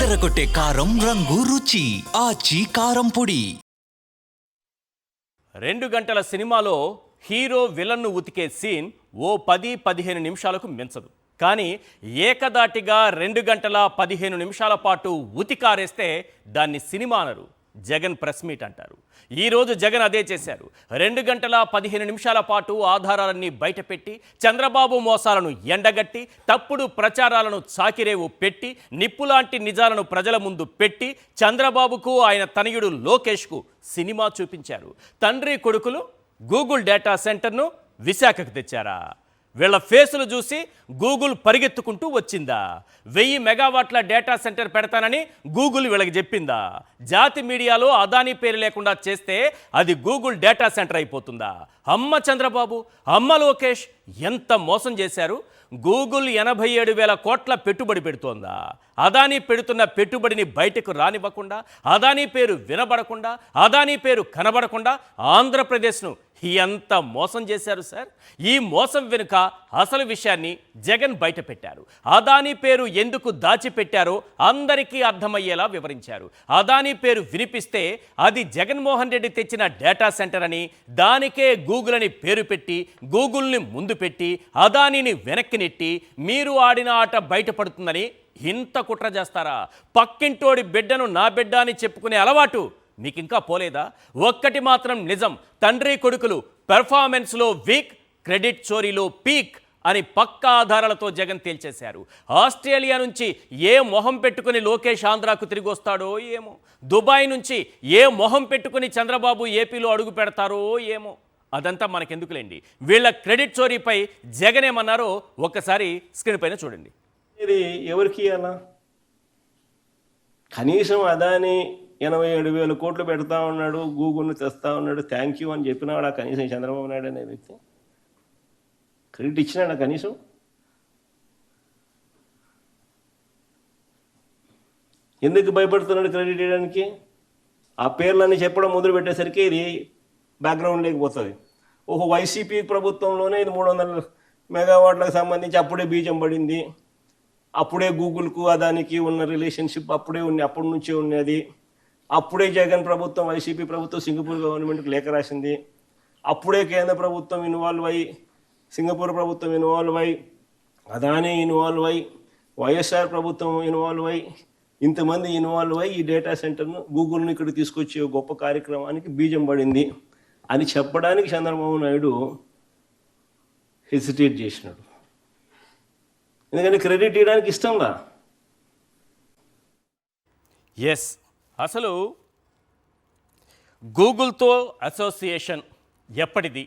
అదరగొట్టే కారం రంగు రుచి ఆచి కారం పొడి. 2 గంటల సినిమాలో హీరో విలన్ను ఉతికే సీన్ ఓ 10-15 నిమిషాలకు మించదు. కానీ ఏకదాటిగా 2 గంటల 15 నిమిషాల పాటు ఉతికారేస్తే దాన్ని సినిమా అనరు, జగన్ ప్రెస్ మీట్ అంటారు. ఈరోజు జగన్ అదే చేశారు. 2 గంటల 15 నిమిషాల పాటు ఆధారాలన్నీ బయటపెట్టి, చంద్రబాబు మోసాలను ఎండగట్టి, తప్పుడు ప్రచారాలను చాకిరేవు పెట్టి, నిప్పులాంటి నిజాలను ప్రజల ముందు పెట్టి, చంద్రబాబుకు ఆయన తనయుడు లోకేష్కు సినిమా చూపించారు. తండ్రి కొడుకులు గూగుల్ డేటా సెంటర్ను విశాఖకు తెచ్చారా? వీళ్ళ ఫేసులు చూసి గూగుల్ పరిగెత్తుకుంటూ వచ్చిందా? 1000 మెగావాట్ల డేటా సెంటర్ పెడతానని గూగుల్ వీళ్ళకి చెప్పిందా? జాతి మీడియాలో అదానీ పేరు లేకుండా చేస్తే అది గూగుల్ డేటా సెంటర్ అయిపోతుందా? అమ్మ చంద్రబాబు, అమ్మ లోకేష్ ఎంత మోసం చేశారు? గూగుల్ 87,000 కోట్ల పెట్టుబడి పెడుతోందా? అదానీ పెడుతున్న పెట్టుబడిని బయటకు రానివ్వకుండా, అదానీ పేరు వినబడకుండా, అదానీ పేరు కనబడకుండా ఆంధ్రప్రదేశ్ను ఎంత మోసం చేశారు సార్? ఈ మోసం వెనుక అసలు విషయాన్ని జగన్ బయట పెట్టారు. అదానీ పేరు ఎందుకు దాచిపెట్టారో అందరికీ అర్థమయ్యేలా వివరించారు. అదానీ పేరు వినిపిస్తే అది జగన్మోహన్ రెడ్డి తెచ్చిన డేటా సెంటర్ అని, దానికే గూగుల్ అని పేరు పెట్టి, గూగుల్ని ముందు పెట్టి, అదానీని వెనక్కి నెట్టి మీరు ఆడిన ఆట బయటపడుతుందని ఇంత కుట్ర చేస్తారా? పక్కింటోడి బిడ్డను నా బిడ్డ అని చెప్పుకునే అలవాటు మీకు ఇంకా పోలేదా? ఒక్కటి మాత్రం నిజం, తండ్రి కొడుకులు పెర్ఫార్మెన్స్లో వీక్, క్రెడిట్ చోరీలో పీక్ అని పక్కా ఆధారాలతో జగన్ తేల్చేశారు. ఆస్ట్రేలియా నుంచి ఏ మొహం పెట్టుకుని లోకేష్ ఆంధ్రాకు తిరిగి వస్తాడో ఏమో, దుబాయ్ నుంచి ఏ మొహం పెట్టుకుని చంద్రబాబు ఏపీలో అడుగు పెడతారో ఏమో, అదంతా మనకెందుకులేండి. వీళ్ళ క్రెడిట్ చోరీపై జగన్ ఏమన్నారో ఒక్కసారి స్క్రీన్ పైన చూడండి. ఇది ఎవరికి ఇవ్వాలా? కనీసం అదాని 87,000 కోట్లు పెడతా ఉన్నాడు, గూగుల్ని తెస్తా ఉన్నాడు, థ్యాంక్ యూ అని చెప్పినాడు. కనీసం చంద్రబాబు నాయుడు అనే వ్యక్తి క్రెడిట్ ఇచ్చినాడా? కనీసం ఎందుకు భయపడుతున్నాడు క్రెడిట్ ఇవ్వడానికి? ఆ పేర్లన్నీ చెప్పడం మొదలు పెట్టేసరికి ఇది బ్యాక్గ్రౌండ్ లేకపోతుంది. ఓహో, వైసీపీ ప్రభుత్వంలోనే ఇది 300 మెగావాట్లకు సంబంధించి అప్పుడే బీజం పడింది, అప్పుడే గూగుల్కు అదానికి ఉన్న రిలేషన్షిప్ అప్పటి నుంచే ఉన్నది, అప్పుడే జగన్ ప్రభుత్వం, వైసీపీ ప్రభుత్వం సింగపూర్ గవర్నమెంట్కి లేఖ రాసింది, అప్పుడే కేంద్ర ప్రభుత్వం ఇన్వాల్వ్ అయ్యి, సింగపూర్ ప్రభుత్వం ఇన్వాల్వ్ అయ్యి, అదానీ ఇన్వాల్వ్ అయ్యి, వైఎస్ఆర్ ప్రభుత్వం ఇన్వాల్వ్ అయ్యి, ఇంతమంది ఇన్వాల్వ్ అయ్యి ఈ డేటా సెంటర్ను గూగుల్ని ఇక్కడ తీసుకొచ్చే గొప్ప కార్యక్రమానికి బీజం పడింది అని చెప్పడానికి చంద్రబాబు నాయుడు హెసిటేట్ చేసినాడు. ఎందుకంటే క్రెడిట్ ఇవ్వడానికి ఇష్టంగా. ఎస్, అసలు గూగుల్తో అసోసియేషన్ ఎప్పటిది?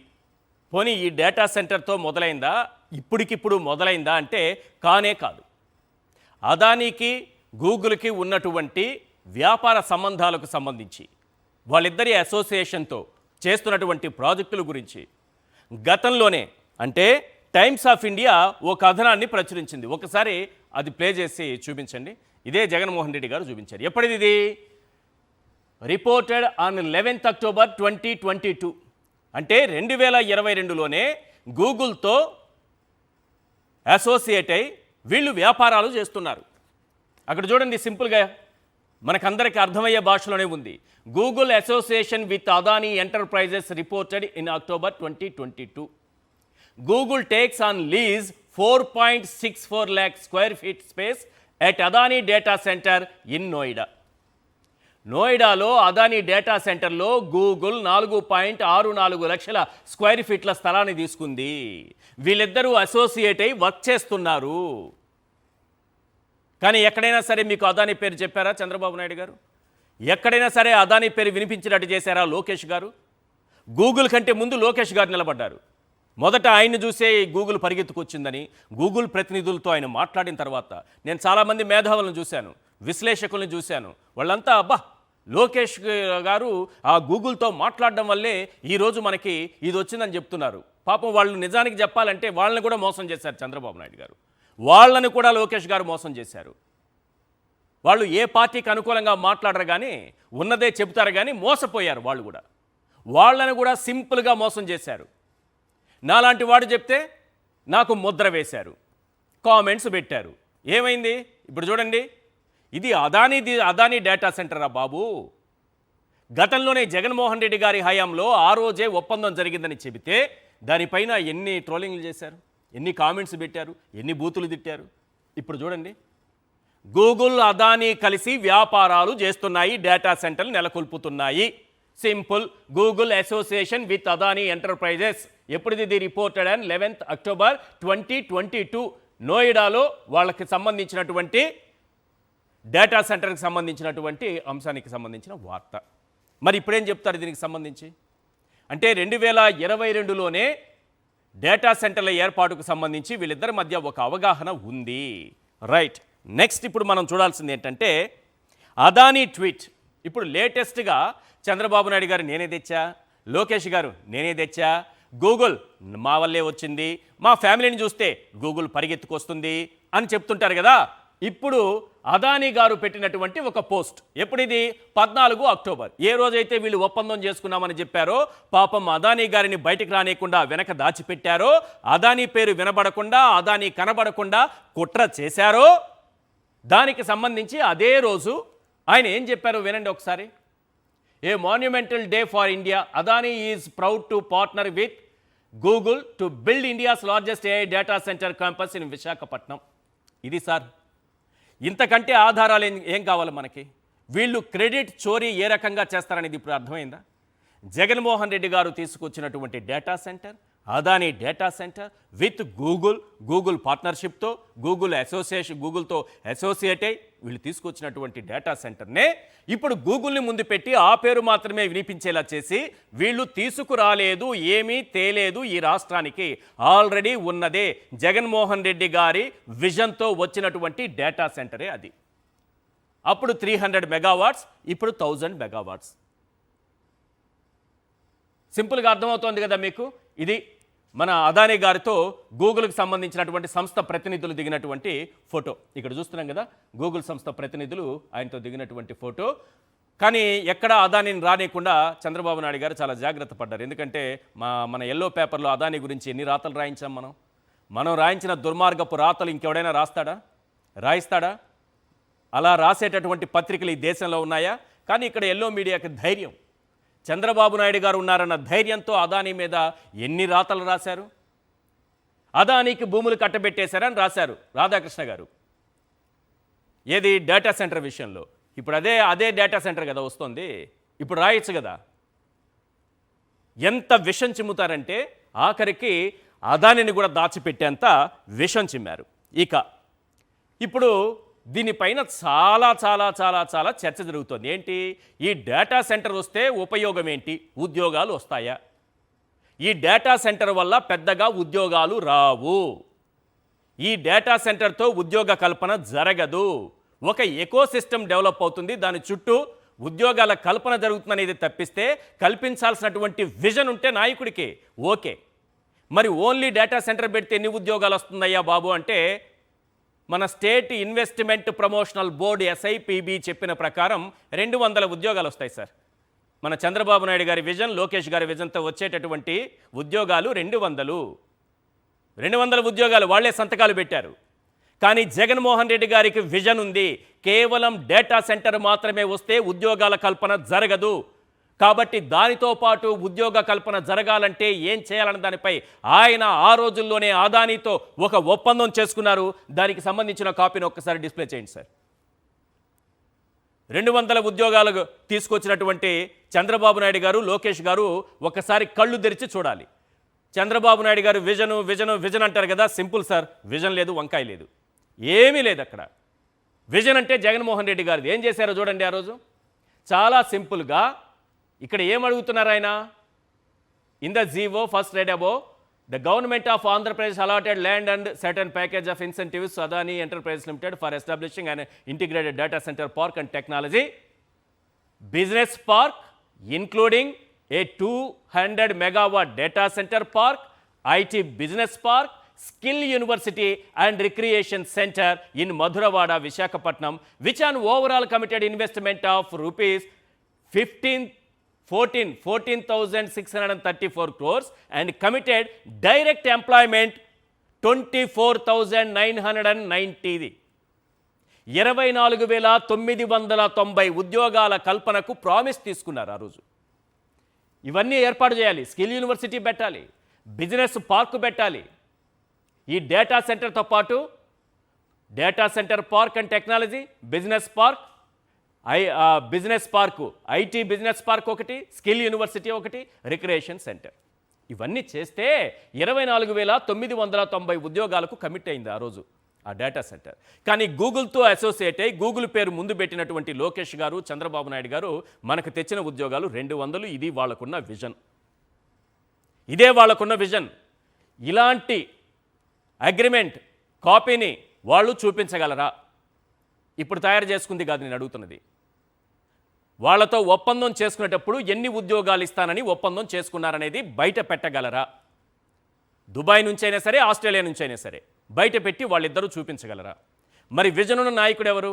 పోనీ ఈ డేటా సెంటర్తో మొదలైందా, ఇప్పటికిప్పుడు మొదలైందా అంటే కానే కాదు. అదానీకి గూగుల్కి ఉన్నటువంటి వ్యాపార సంబంధాలకు సంబంధించి వాళ్ళిద్దరి అసోసియేషన్తో చేస్తున్నటువంటి ప్రాజెక్టుల గురించి గతంలోనే, అంటే టైమ్స్ ఆఫ్ ఇండియా ఓ కథనాన్ని ప్రచురించింది. ఒకసారి అది ప్లే చేసి చూపించండి. ఇదే జగన్మోహన్ రెడ్డి గారు చూపించారు. ఎప్పటిది ఇది? రిపోర్టెడ్ ఆన్ 11th October 2022, అంటే 2022లోనే గూగుల్తో అసోసియేట్ అయి వీళ్ళు వ్యాపారాలు చేస్తున్నారు. అక్కడ చూడండి, సింపుల్గా మనకందరికీ అర్థమయ్యే భాషలోనే ఉంది. Google association with Adani enterprises reported in October 2022. Google takes on lease 4.64 lakh square feet space at Adani Data Center in Noida. నోయిడాలో అదానీ డేటా సెంటర్లో గూగుల్ 4.64 లక్షల స్క్వేర్ ఫీట్ల స్థలాన్ని తీసుకుంది. వీళ్ళిద్దరూ అసోసియేట్ అయి వర్క్ చేస్తున్నారు. కానీ ఎక్కడైనా సరే మీకు అదానీ పేరు చెప్పారా చంద్రబాబు నాయుడు గారు? ఎక్కడైనా సరే అదానీ పేరు వినిపించినట్టు చేశారా లోకేష్ గారు? గూగుల్ కంటే ముందు లోకేష్ గారు నిలబడ్డారు. మొదట ఆయన్ని చూసే గూగుల్ పరిగెత్తుకొచ్చిందని గూగుల్ ప్రతినిధులతో ఆయన మాట్లాడిన తర్వాత నేను చాలామంది మేధావులను చూశాను, విశ్లేషకులను చూశాను. వాళ్ళంతా అబ్బా, లోకేష్ గారు ఆ గూగుల్తో మాట్లాడడం వల్లే ఈరోజు మనకి ఇది వచ్చిందని చెప్తున్నారు. పాపం వాళ్ళు నిజానికి చెప్పాలంటే వాళ్ళని కూడా మోసం చేశారు చంద్రబాబు నాయుడు గారు. వాళ్ళని కూడా లోకేష్ గారు మోసం చేశారు. వాళ్ళు ఏ పార్టీకి అనుకూలంగా మాట్లాడరు కానీ, ఉన్నదే చెబుతారు కానీ మోసపోయారు వాళ్ళు కూడా. వాళ్ళని కూడా సింపుల్గా మోసం చేశారు. నాలాంటి వాడు చెప్తే నాకు ముద్ర వేశారు, కామెంట్స్ పెట్టారు. ఏమైంది ఇప్పుడు చూడండి. ఇది అదానీ డేటా సెంటరా బాబు. గతంలోనే జగన్మోహన్ రెడ్డి గారి హయాంలో ఆ రోజే ఒప్పందం జరిగిందని చెబితే దానిపైన ఎన్ని ట్రోలింగ్లు చేశారు, ఎన్ని కామెంట్స్ పెట్టారు, ఎన్ని బూతులు తిట్టారు. ఇప్పుడు చూడండి, గూగుల్ అదానీ కలిసి వ్యాపారాలు చేస్తున్నాయి, డేటా సెంటర్లు నెలకొల్పుతున్నాయి. Simple, Google association with Adani Enterprises. ఎప్పుడుది రిపోర్టెడ్ అండ్ 11th October 2022 నోయిడాలో వాళ్ళకి సంబంధించినటువంటి డేటా సెంటర్కి సంబంధించినటువంటి అంశానికి సంబంధించిన వార్త. మరి ఇప్పుడేం చెప్తారు దీనికి సంబంధించి అంటే 2022లోనే డేటా సెంటర్ల ఏర్పాటుకు సంబంధించి వీళ్ళిద్దరి మధ్య ఒక అవగాహన ఉంది. రైట్, నెక్స్ట్ ఇప్పుడు మనం చూడాల్సింది ఏంటంటే అదానీ ట్వీట్. ఇప్పుడు లేటెస్ట్గా చంద్రబాబు నాయుడు గారు నేనే తెచ్చా, లోకేష్ గారు నేనే తెచ్చా, గూగుల్ మా వల్లే వచ్చింది, మా ఫ్యామిలీని చూస్తే గూగుల్ పరిగెత్తుకొస్తుంది అని చెప్తుంటారు కదా. ఇప్పుడు అదానీ గారు పెట్టినటువంటి ఒక పోస్ట్, ఎప్పుడిది 14 అక్టోబర్, ఏ రోజైతే వీళ్ళు ఒప్పందం చేసుకున్నామని చెప్పారో, పాపం అదానీ గారిని బయటికి రానియకుండా వెనక దాచిపెట్టారో, అదానీ పేరు వినబడకుండా, అదానీ కనబడకుండా కుట్ర చేశారో, దానికి సంబంధించి అదే రోజు ఆయన ఏం చెప్పారో వినండి ఒకసారి. A monumental day for India, Adani is proud to partner with Google to build India's largest AI data centre campus in Visakhapatnam. ఇది సార్, ఇంతకంటే ఆధారాలు ఏం కావాలి మనకి? వీళ్ళు క్రెడిట్ చోరీ ఏ రకంగా చేస్తారనేది ఇప్పుడు అర్థమైందా? జగన్మోహన్ రెడ్డి గారు తీసుకొచ్చినటువంటి data centre, Adani data centre with Google పార్ట్నర్షిప్తో, గూగుల్తో అసోసియేట్ అయి వీళ్ళు తీసుకొచ్చినటువంటి డేటా సెంటర్నే ఇప్పుడు గూగుల్ని ముందు పెట్టి ఆ పేరు మాత్రమే వినిపించేలా చేసి వీళ్ళు తీసుకురాలేదు, ఏమీ తేలేదు ఈ రాష్ట్రానికి, ఆల్రెడీ ఉన్నదే జగన్మోహన్ రెడ్డి గారి విజన్తో వచ్చినటువంటి డేటా సెంటరే అది. అప్పుడు 300 మెగావాట్స్, ఇప్పుడు 1000 మెగావాట్స్. సింపుల్గా అర్థమవుతోంది కదా మీకు. ఇది మన అదానీ గారితో గూగుల్కి సంబంధించినటువంటి సంస్థ ప్రతినిధులు దిగినటువంటి ఫోటో. ఇక్కడ చూస్తున్నాం కదా, గూగుల్ సంస్థ ప్రతినిధులు ఆయనతో దిగినటువంటి ఫోటో. కానీ ఎక్కడ అదానీని రానియకుండా చంద్రబాబు నాయుడు గారు చాలా జాగ్రత్త పడ్డారు. ఎందుకంటే మన ఎల్లో పేపర్లో అదానీ గురించి ఎన్ని రాతలు రాయించాం మనం రాయించిన దుర్మార్గపు రాతలు ఇంకెవడైనా రాయిస్తాడా? అలా రాసేటటువంటి పత్రికలు ఈ దేశంలో ఉన్నాయా? కానీ ఇక్కడ ఎల్లో మీడియాకి ధైర్యం, చంద్రబాబు నాయుడు గారు ఉన్నారన్న ధైర్యంతో అదానీ మీద ఎన్ని రాతలు రాశారు. అదానీకి భూములు కట్టబెట్టేశారని రాశారు రాధాకృష్ణ గారు. ఏది డేటా సెంటర్ విషయంలో. ఇప్పుడు అదే డేటా సెంటర్ కదా వస్తుంది, ఇప్పుడు రాయొచ్చు కదా. ఎంత విషం చిమ్ముతారంటే ఆఖరికి అదానీని కూడా దాచిపెట్టేంత విషం చిమ్మారు. ఇక ఇప్పుడు దీనిపైన చాలా చాలా చాలా చాలా చర్చ జరుగుతుంది. ఏంటి, ఈ డేటా సెంటర్ వస్తే ఉపయోగం ఏంటి? ఉద్యోగాలు వస్తాయా? ఈ డేటా సెంటర్ వల్ల పెద్దగా ఉద్యోగాలు రావు. ఈ డేటా సెంటర్తో ఉద్యోగ కల్పన జరగదు. ఒక ఎకోసిస్టమ్ డెవలప్ అవుతుంది, దాని చుట్టూ ఉద్యోగాల కల్పన జరుగుతుందనేది తప్పిస్తే కల్పించాల్సినటువంటి విజన్ ఉంటే నాయకుడికి ఓకే. మరి ఓన్లీ డేటా సెంటర్ పెడితే ఎన్ని ఉద్యోగాలు వస్తుందయ్యా బాబు అంటే, మన state investment promotional board SIPB చెప్పిన ప్రకారం 200 ఉద్యోగాలు వస్తాయి సార్. మన చంద్రబాబు నాయుడు గారి విజన్, లోకేష్ గారి విజన్తో వచ్చేటటువంటి ఉద్యోగాలు 200 ఉద్యోగాలు వాళ్ళే సంతకాలు పెట్టారు. కానీ జగన్మోహన్ రెడ్డి గారికి విజన్ ఉంది, కేవలం డేటా సెంటర్ మాత్రమే వస్తే ఉద్యోగాల కల్పన జరగదు. కాబట్టి దానితో పాటు ఉద్యోగ కల్పన జరగాలంటే ఏం చేయాలన్న దానిపై ఆయన ఆ రోజుల్లోనే అదానీతో ఒక ఒప్పందం చేసుకున్నారు. దానికి సంబంధించిన కాపీని ఒక్కసారి డిస్ప్లే చేయండి సార్. 200 ఉద్యోగాలు తీసుకొచ్చినటువంటి చంద్రబాబు నాయుడు గారు, లోకేష్ గారు ఒక్కసారి కళ్ళు తెరిచి చూడాలి. చంద్రబాబు నాయుడు గారు విజన్ అంటారు కదా, సింపుల్ సార్, విజన్ లేదు, వంకాయ లేదు, ఏమీ లేదు అక్కడ. విజన్ అంటే జగన్మోహన్ రెడ్డి గారిది. ఏం చేశారో చూడండి ఆ రోజు. చాలా సింపుల్గా ఇక్కడ ఏమడుగుతున్నారు ఆయన, in the GO first red above the government of Andhra Pradesh allotted land and certain package of incentives Adani enterprises limited for establishing and integrated data centre park and technology business park including a 200 megawatt data centre park, IT business park, skill university and recreation centre in Madhurawada, Visakhapatnam, which an overall committed investment of rupees 14,634 crores and committed direct employment 24,990. 24,990 ఉద్యోగాల కల్పనకు promise తీసుకున్నారు ఆ రోజు. ఇవన్నీ ఏర్పాటు చేయాలి, skill university పెట్టాలి, business park పెట్టాలి. ఈ డేటా సెంటర్తో పాటు data centre park and technology, business park, business park, IT business park ఒకటి, స్కిల్ యూనివర్సిటీ ఒకటి, రిక్రియేషన్ సెంటర్. ఇవన్నీ చేస్తే 24,990 ఉద్యోగాలకు కమిట్ అయింది ఆ రోజు ఆ డేటా సెంటర్. కానీ గూగుల్తో అసోసియేట్ అయ్యి గూగుల్ పేరు ముందు పెట్టినటువంటి లోకేష్ గారు, చంద్రబాబు నాయుడు గారు మనకు తెచ్చిన ఉద్యోగాలు 200. ఇది వాళ్ళకున్న విజన్, ఇదే వాళ్ళకున్న విజన్. ఇలాంటి అగ్రిమెంట్ కాపీని వాళ్ళు చూపించగలరా? ఇప్పుడు తయారు చేసుకుంది కాదు నేను అడుగుతున్నది. వాళ్ళతో ఒప్పందం చేసుకునేటప్పుడు ఎన్ని ఉద్యోగాలు ఇస్తానని ఒప్పందం చేసుకున్నారనేది బయట పెట్టగలరా? దుబాయ్ నుంచైనా సరే, ఆస్ట్రేలియా నుంచైనా సరే బయట పెట్టి వాళ్ళిద్దరూ చూపించగలరా? మరి విజన్ ఉన్న నాయకుడు ఎవరు?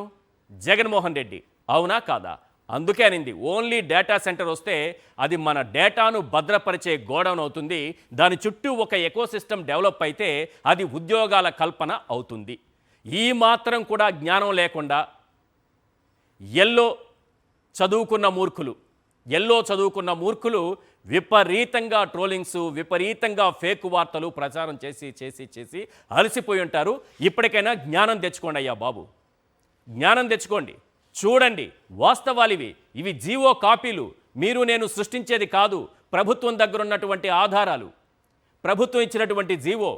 జగన్మోహన్ రెడ్డి. అవునా కాదా? అందుకే అనింది ఓన్లీ డేటా సెంటర్ వస్తే అది మన డేటాను భద్రపరిచే గోడౌన్ అవుతుంది, దాని చుట్టూ ఒక ఎకోసిస్టమ్ డెవలప్ అయితే అది ఉద్యోగాల కల్పన అవుతుంది. ఈ మాత్రం కూడా జ్ఞానం లేకుండా ఎల్లో చదువుకున్న మూర్ఖులు విపరీతంగా ట్రోలింగ్స్, విపరీతంగా ఫేక్ వార్తలు ప్రచారం చేసి అలసిపోయి ఉంటారు. ఇప్పటికైనా జ్ఞానం తెచ్చుకోండి అయ్యా బాబు, జ్ఞానం తెచ్చుకోండి. చూడండి, వాస్తవాలు ఇవి జీవో కాపీలు, మీరు నేను సృష్టించేది కాదు. ప్రభుత్వం దగ్గర ఉన్నటువంటి ఆధారాలు, ప్రభుత్వం ఇచ్చినటువంటి జీవో,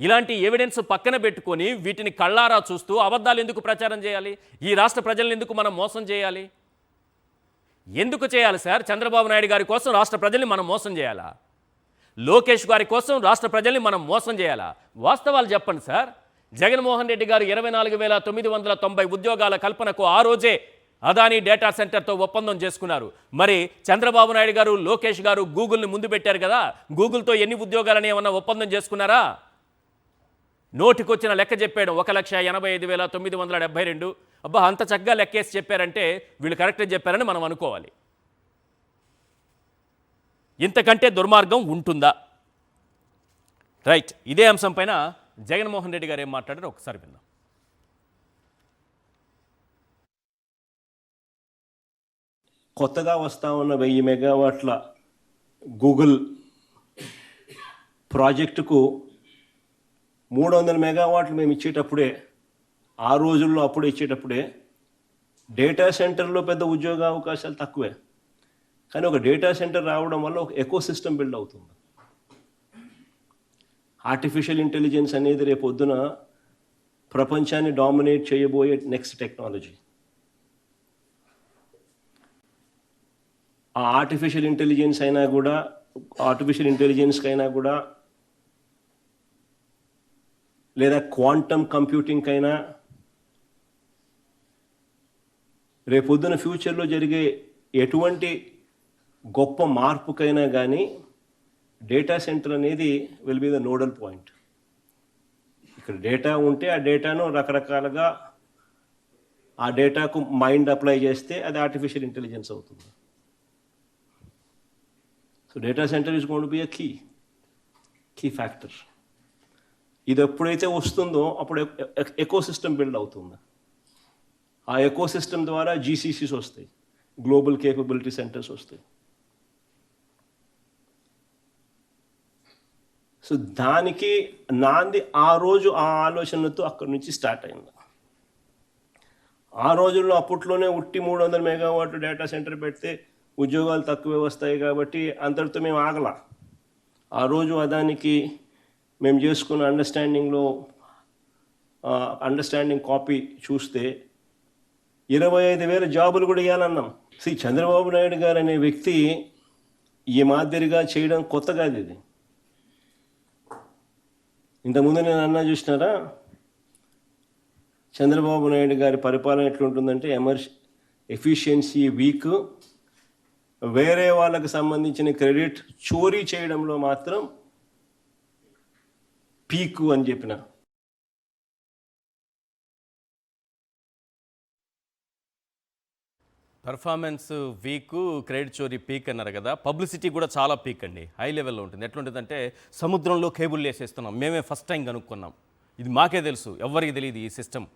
ఇలాంటి ఎవిడెన్స్ పక్కన పెట్టుకొని వీటిని కళ్ళారా చూస్తూ అబద్ధాలు ఎందుకు ప్రచారం చేయాలి? ఈ రాష్ట్ర ప్రజలను ఎందుకు మనం మోసం చేయాలి? ఎందుకు చేయాలి సార్? చంద్రబాబు నాయుడు గారి కోసం రాష్ట్ర ప్రజల్ని మనం మోసం చేయాలా? లోకేష్ గారి కోసం రాష్ట్ర ప్రజల్ని మనం మోసం చేయాలా? వాస్తవాలు చెప్పండి సార్. జగన్మోహన్ రెడ్డి గారు 24,990 ఉద్యోగాల కల్పనకు ఆ రోజే అదానీ డేటా సెంటర్తో ఒప్పందం చేసుకున్నారు. మరి చంద్రబాబు నాయుడు గారు, లోకేష్ గారు గూగుల్ని ముందు పెట్టారు కదా, గూగుల్తో ఎన్ని ఉద్యోగాలని ఏమన్నా ఒప్పందం చేసుకున్నారా? నోటికొచ్చిన లెక్క చెప్పాడు 1,85,972. అబ్బా, అంత చక్కగా లెక్కేసి చెప్పారంటే వీళ్ళు కరెక్ట్గా చెప్పారని మనం అనుకోవాలి. ఇంతకంటే దుర్మార్గం ఉంటుందా? రైట్, ఇదే అంశం పైన జగన్మోహన్ రెడ్డి గారు ఏం మాట్లాడారో ఒకసారి విందాం. కొత్తగా వస్తా ఉన్న 1000 మెగావాట్ల గూగుల్ ప్రాజెక్టుకు 300 మెగావాట్లు మేము ఇచ్చేటప్పుడే, ఆ రోజుల్లో అప్పుడు ఇచ్చేటప్పుడే డేటా సెంటర్లో పెద్ద ఉద్యోగ అవకాశాలు తక్కువే. కానీ ఒక డేటా సెంటర్ రావడం వల్ల ఒక ఎకో సిస్టమ్ బిల్డ్ అవుతుంది. ఆర్టిఫిషియల్ ఇంటెలిజెన్స్ అనేది రేపు పొద్దున ప్రపంచాన్ని డామినేట్ చేయబోయే నెక్స్ట్ టెక్నాలజీ. ఆ ఆర్టిఫిషియల్ ఇంటెలిజెన్స్కైనా కూడా లేదా క్వాంటమ్ కంప్యూటింగ్కైనా రేపొద్దున ఫ్యూచర్లో జరిగే ఎటువంటి గొప్ప మార్పుకైనా కానీ డేటా సెంటర్ అనేది will be the nodal point. ఇక్కడ డేటా ఉంటే ఆ డేటాను రకరకాలుగా ఆ డేటాకు మైండ్ అప్లై చేస్తే అది ఆర్టిఫిషియల్ ఇంటెలిజెన్స్ అవుతుంది. So data center is going to be a key factor. ఇది ఎప్పుడైతే వస్తుందో అప్పుడు ఎకో సిస్టమ్ బిల్డ్ అవుతుంది. ఆ ఎకో సిస్టమ్ ద్వారా జీసీసీస్ వస్తాయి, గ్లోబల్ కేపబిలిటీ సెంటర్స్ వస్తాయి. సో దానికి నాంది ఆ రోజు ఆ ఆలోచనతో అక్కడి నుంచి స్టార్ట్ అయింది. ఆ రోజుల్లో అప్పట్లోనే ఉట్టి 300 మెగావాట్లు డేటా సెంటర్ పెడితే ఉద్యోగాలు తక్కువే వస్తాయి కాబట్టి అంతటితో మేము ఆగలా. ఆ రోజు అదానికి మేము చేసుకున్న అండర్స్టాండింగ్ కాపీ చూస్తే 25,000 జాబులు కూడా ఇవ్వాలన్నాం. చంద్రబాబు నాయుడు గారు అనే వ్యక్తి ఈ మాదిరిగా చేయడం కొత్త కాదు. ఇది ఇంతకుముందు నేను అన్నా చూసినారా, చంద్రబాబు నాయుడు గారి పరిపాలన ఎట్లుంటుందంటే ఎఫిషియన్సీ వీక్, వేరే వాళ్ళకు సంబంధించిన క్రెడిట్ చోరీ చేయడంలో మాత్రం పీకు అని చెప్పిన. పర్ఫార్మెన్స్ వీక్, క్రెడిట్ చోరీ పీక్ అన్నారు కదా. పబ్లిసిటీ కూడా చాలా పీక్ అండి, హై లెవెల్లో ఉంటుంది. ఎట్లుంటుందంటే సముద్రంలో కేబుల్ వేసేస్తున్నాం, మేమే ఫస్ట్ టైం కనుక్కున్నాం, ఇది మాకే తెలుసు, ఎవ్వరికి తెలియదు ఈ సిస్టమ్.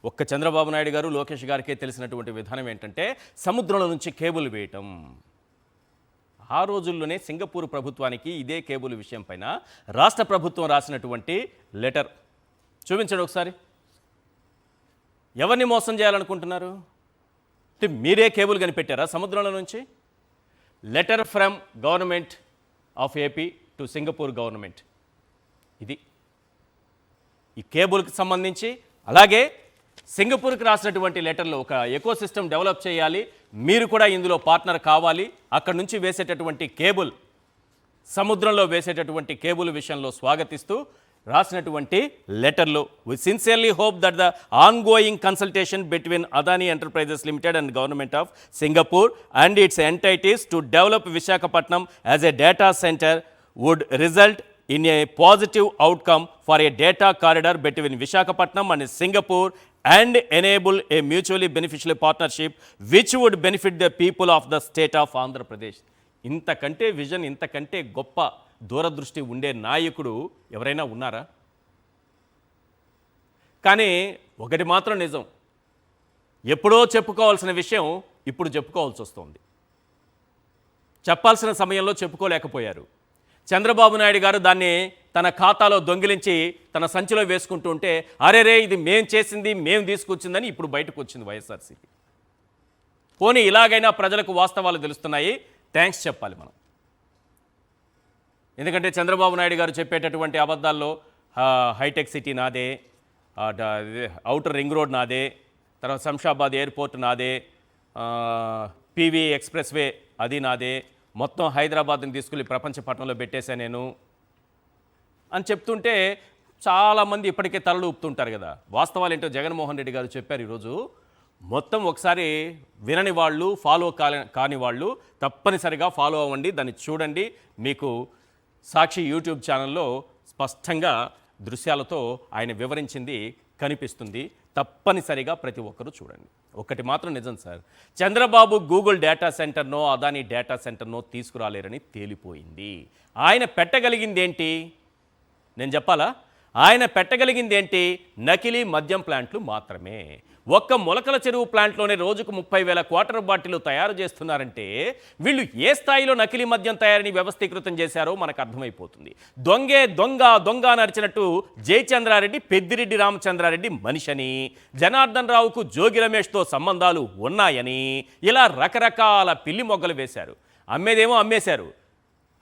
ఒక్క చంద్రబాబు నాయుడు గారు, లోకేష్ గారికే తెలిసినటువంటి విధానం ఏంటంటే సముద్రంలో నుంచి కేబుల్ వేయటం. ఆ రోజుల్లోనే సింగపూర్ ప్రభుత్వానికి ఇదే కేబుల్ విషయం పైన రాష్ట్ర ప్రభుత్వం రాసినటువంటి లెటర్ చూపించండి ఒకసారి. ఎవరిని మోసం చేయాలనుకుంటున్నారు? అంటే మీరే కేబుల్ కనిపెట్టారా సముద్రంలో నుంచి? Letter from government of AP to Singapore government. ఇది ఈ కేబుల్కి సంబంధించి. అలాగే సింగపూర్కి రాసినటువంటి లెటర్లో ఒక ఎకో సిస్టమ్ డెవలప్ చేయాలి, మీరు కూడా ఇందులో పార్ట్నర్ కావాలి, అక్కడ నుంచి వేసేటటువంటి కేబుల్, సముద్రంలో వేసేటటువంటి కేబుల్ విషయంలో స్వాగతిస్తూ రాసినటువంటి లెటర్లో, we sincerely hope that the ongoing consultation between Adani enterprises limited and government of Singapore and its entities to develop Visakhapatnam as a data center would result in a positive outcome for a data corridor between Visakhapatnam and Singapore and enable a mutually beneficial partnership which would benefit the people of the state of Andhra Pradesh. ఇంతకంటే vision, ఇంతకంటే గొప్ప దూరదృష్టి ఉండే నాయకుడు ఎవరైనా ఉన్నారా? కానీ ఒకటి మాత్రం నిజం, ఎప్పుడో చెప్పుకోవాల్సిన విషయం ఇప్పుడు చెప్పుకోవాల్సి వస్తుంది. చెప్పాల్సిన సమయంలో చెప్పుకోలేకపోయారు. చంద్రబాబు నాయుడు గారు దాన్ని తన ఖాతాలో దొంగిలించి తన సంచిలో వేసుకుంటూ ఉంటే, అరేరే ఇది మేం చేసింది, మేము తీసుకొచ్చిందని ఇప్పుడు బయటకు వచ్చింది వైఎస్ఆర్సీపీ. పోనీ ఇలాగైనా ప్రజలకు వాస్తవాలు తెలుస్తున్నాయి, థ్యాంక్స్ చెప్పాలి మనం. ఎందుకంటే చంద్రబాబు నాయుడు గారు చెప్పేటటువంటి అబద్ధాల్లో హైటెక్ సిటీ నాదే, ఔటర్ రింగ్ రోడ్ నాదే, తర్వాత శంషాబాద్ ఎయిర్పోర్ట్ నాదే, పీవీ ఎక్స్ప్రెస్ వే అది నాదే, మొత్తం హైదరాబాద్ని తీసుకెళ్ళి ప్రపంచ పట్టణంలో పెట్టేశా నేను అని చెప్తుంటే చాలామంది ఇప్పటికే తలలు ఊపుతుంటారు కదా. వాస్తవాలు ఏంటో జగన్మోహన్ రెడ్డి గారు చెప్పారు ఈరోజు. మొత్తం ఒకసారి వినని వాళ్ళు, ఫాలో కాని వాళ్ళు తప్పనిసరిగా ఫాలో అవ్వండి, దాన్ని చూడండి. మీకు సాక్షి యూట్యూబ్ ఛానల్లో స్పష్టంగా దృశ్యాలతో ఆయన వివరించింది కనిపిస్తుంది. తప్పనిసరిగా ప్రతి ఒక్కరూ చూడండి. ఒకటి మాత్రం నిజం సార్, చంద్రబాబు గూగుల్ డేటా సెంటర్నో అదానీ డేటా సెంటర్నో తీసుకురాలేరని తేలిపోయింది. ఆయన పెట్టగలిగింది ఏంటి నేను చెప్పాలా? ఆయన పెట్టగలిగింది ఏంటి? నకిలీ మద్యం ప్లాంట్లు మాత్రమే. ఒక్క మొలకల చెరువు ప్లాంట్లోనే రోజుకు 30,000 క్వార్టర్ బాటిల్ తయారు చేస్తున్నారంటే వీళ్ళు ఏ స్థాయిలో నకిలీ మద్యం తయారీని వ్యవస్థీకృతం చేశారో మనకు అర్థమైపోతుంది. దొంగే దొంగ దొంగ నడిచినట్టు జయచంద్రారెడ్డి పెద్దిరెడ్డి రామచంద్రారెడ్డి మనిషని, జనార్దన్ రావుకు జోగి రమేష్తో సంబంధాలు ఉన్నాయని ఇలా రకరకాల పిల్లి మొగ్గలు వేశారు. అమ్మేదేమో అమ్మేశారు,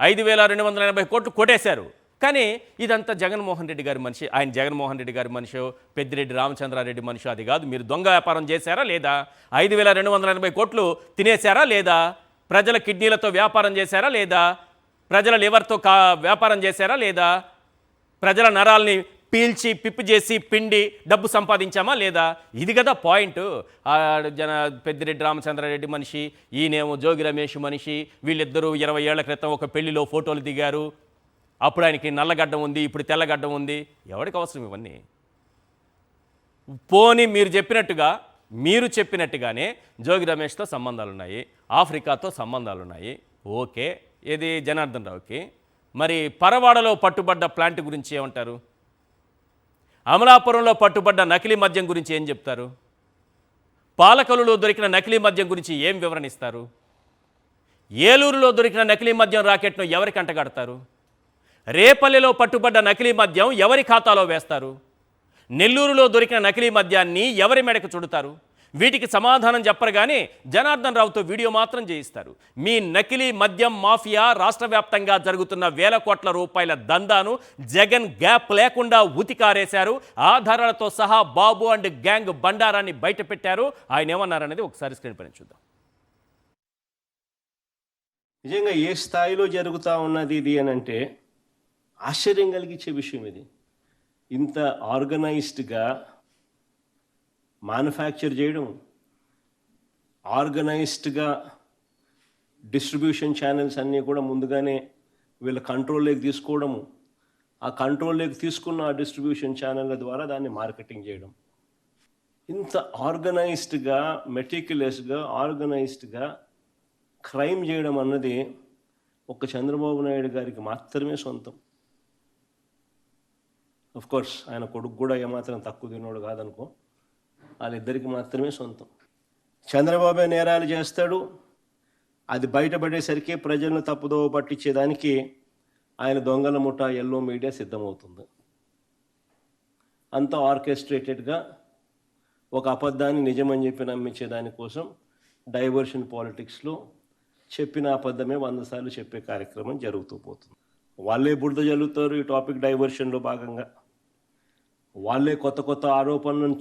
5,280 కోట్లు కొట్టేశారు. కానీ ఇదంతా జగన్మోహన్ రెడ్డి గారి మనిషి, ఆయన జగన్మోహన్ రెడ్డి గారి మనిషి, పెద్దిరెడ్డి రామచంద్రారెడ్డి మనిషి అది కాదు. మీరు దొంగ వ్యాపారం చేశారా లేదా? 5,280 కోట్లు తినేశారా లేదా? ప్రజల కిడ్నీలతో వ్యాపారం చేశారా లేదా? ప్రజల లివర్తో వ్యాపారం చేశారా లేదా? ప్రజల నరాల్ని పీల్చి పిప్పి చేసి పిండి డబ్బు సంపాదించామా లేదా? ఇది కదా పాయింట్. పెద్దిరెడ్డి రామచంద్రారెడ్డి మనిషి, ఈయనేమో జోగి రమేష్ మనిషి. వీళ్ళిద్దరూ 20 ఏళ్ల క్రితం ఒక పెళ్లిలో ఫోటోలు దిగారు. అప్పుడు ఆయనకి నల్లగడ్డం ఉంది, ఇప్పుడు తెల్లగడ్డం ఉంది. ఎవరికి అవసరం ఇవన్నీ? పోనీ మీరు చెప్పినట్టుగానే జోగి రమేష్తో సంబంధాలు ఉన్నాయి, ఆఫ్రికాతో సంబంధాలు ఉన్నాయి, ఓకే. ఏది జనార్దన్ రావుకి. మరి పరవాడలో పట్టుబడ్డ ప్లాంట్ గురించి ఏమంటారు? అమలాపురంలో పట్టుబడ్డ నకిలీ మద్యం గురించి ఏం చెప్తారు? పాలకొల్లులో దొరికిన నకిలీ మద్యం గురించి ఏం వివరణిస్తారు? ఏలూరులో దొరికిన నకిలీ మద్యం రాకెట్ను ఎవరికి అంటగడతారు? రేపల్లెలో పట్టుబడ్డ నకిలీ మద్యం ఎవరి ఖాతాలో వేస్తారు? నెల్లూరులో దొరికిన నకిలీ మద్యాన్ని ఎవరి మెడకు చుడతారు? వీటికి సమాధానం చెప్పరుగానే జనార్దన్ రావుతో వీడియో మాత్రం చేయిస్తారు. మీ నకిలీ మద్యం మాఫియా రాష్ట్ర వ్యాప్తంగా జరుగుతున్న వేల కోట్ల రూపాయల దందాను జగన్ గ్యాప్ లేకుండా ఉతికారేశారు. ఆధారాలతో సహా బాబు అండ్ గ్యాంగ్ బండారాన్ని బయట పెట్టారు. ఆయన ఏమన్నారనేది ఒకసారి స్క్రీన్ పైన చూద్దాం. నిజంగా ఏ స్థాయిలో జరుగుతూ ఉన్నది ఇది అని అంటే ఆశ్చర్యం కలిగించే విషయం ఇది. ఇంత ఆర్గనైజ్డ్గా మ్యానుఫ్యాక్చర్ చేయడం, ఆర్గనైజ్డ్గా డిస్ట్రిబ్యూషన్ ఛానల్స్ అన్నీ కూడా ముందుగానే వీళ్ళ కంట్రోల్లోకి తీసుకోవడము, ఆ కంట్రోల్లోకి తీసుకున్న ఆ డిస్ట్రిబ్యూషన్ ఛానళ్ళ ద్వారా దాన్ని మార్కెటింగ్ చేయడం, ఇంత ఆర్గనైజ్డ్గా మెటిక్యులస్గా ఆర్గనైజ్డ్గా క్రైమ్ చేయడం అన్నది ఒక చంద్రబాబు నాయుడు గారికి మాత్రమే సొంతం. కోర్స్ ఆయన కొడుకు కూడా ఏమాత్రం తక్కువ తినోడు కాదనుకో, వాళ్ళిద్దరికి మాత్రమే సొంతం. చంద్రబాబు నేరాలు చేస్తాడు, అది బయటపడేసరికి ప్రజలను తప్పుదోవ పట్టించేదానికి ఆయన దొంగల ముఠా ఎల్లో మీడియా సిద్ధమవుతుంది. అంతా ఆర్కెస్ట్రేటెడ్గా ఒక అబద్ధాన్ని నిజమని చెప్పి నమ్మించే దానికోసం డైవర్షన్ పాలిటిక్స్లో చెప్పిన అబద్ధమే 100 సార్లు చెప్పే కార్యక్రమం జరుగుతూ పోతుంది. వాళ్ళే బురద జల్లుతారు ఈ టాపిక్ డైవర్షన్లో భాగంగా. వాళ్ళే కొత్త కొత్త ఆరోపణలను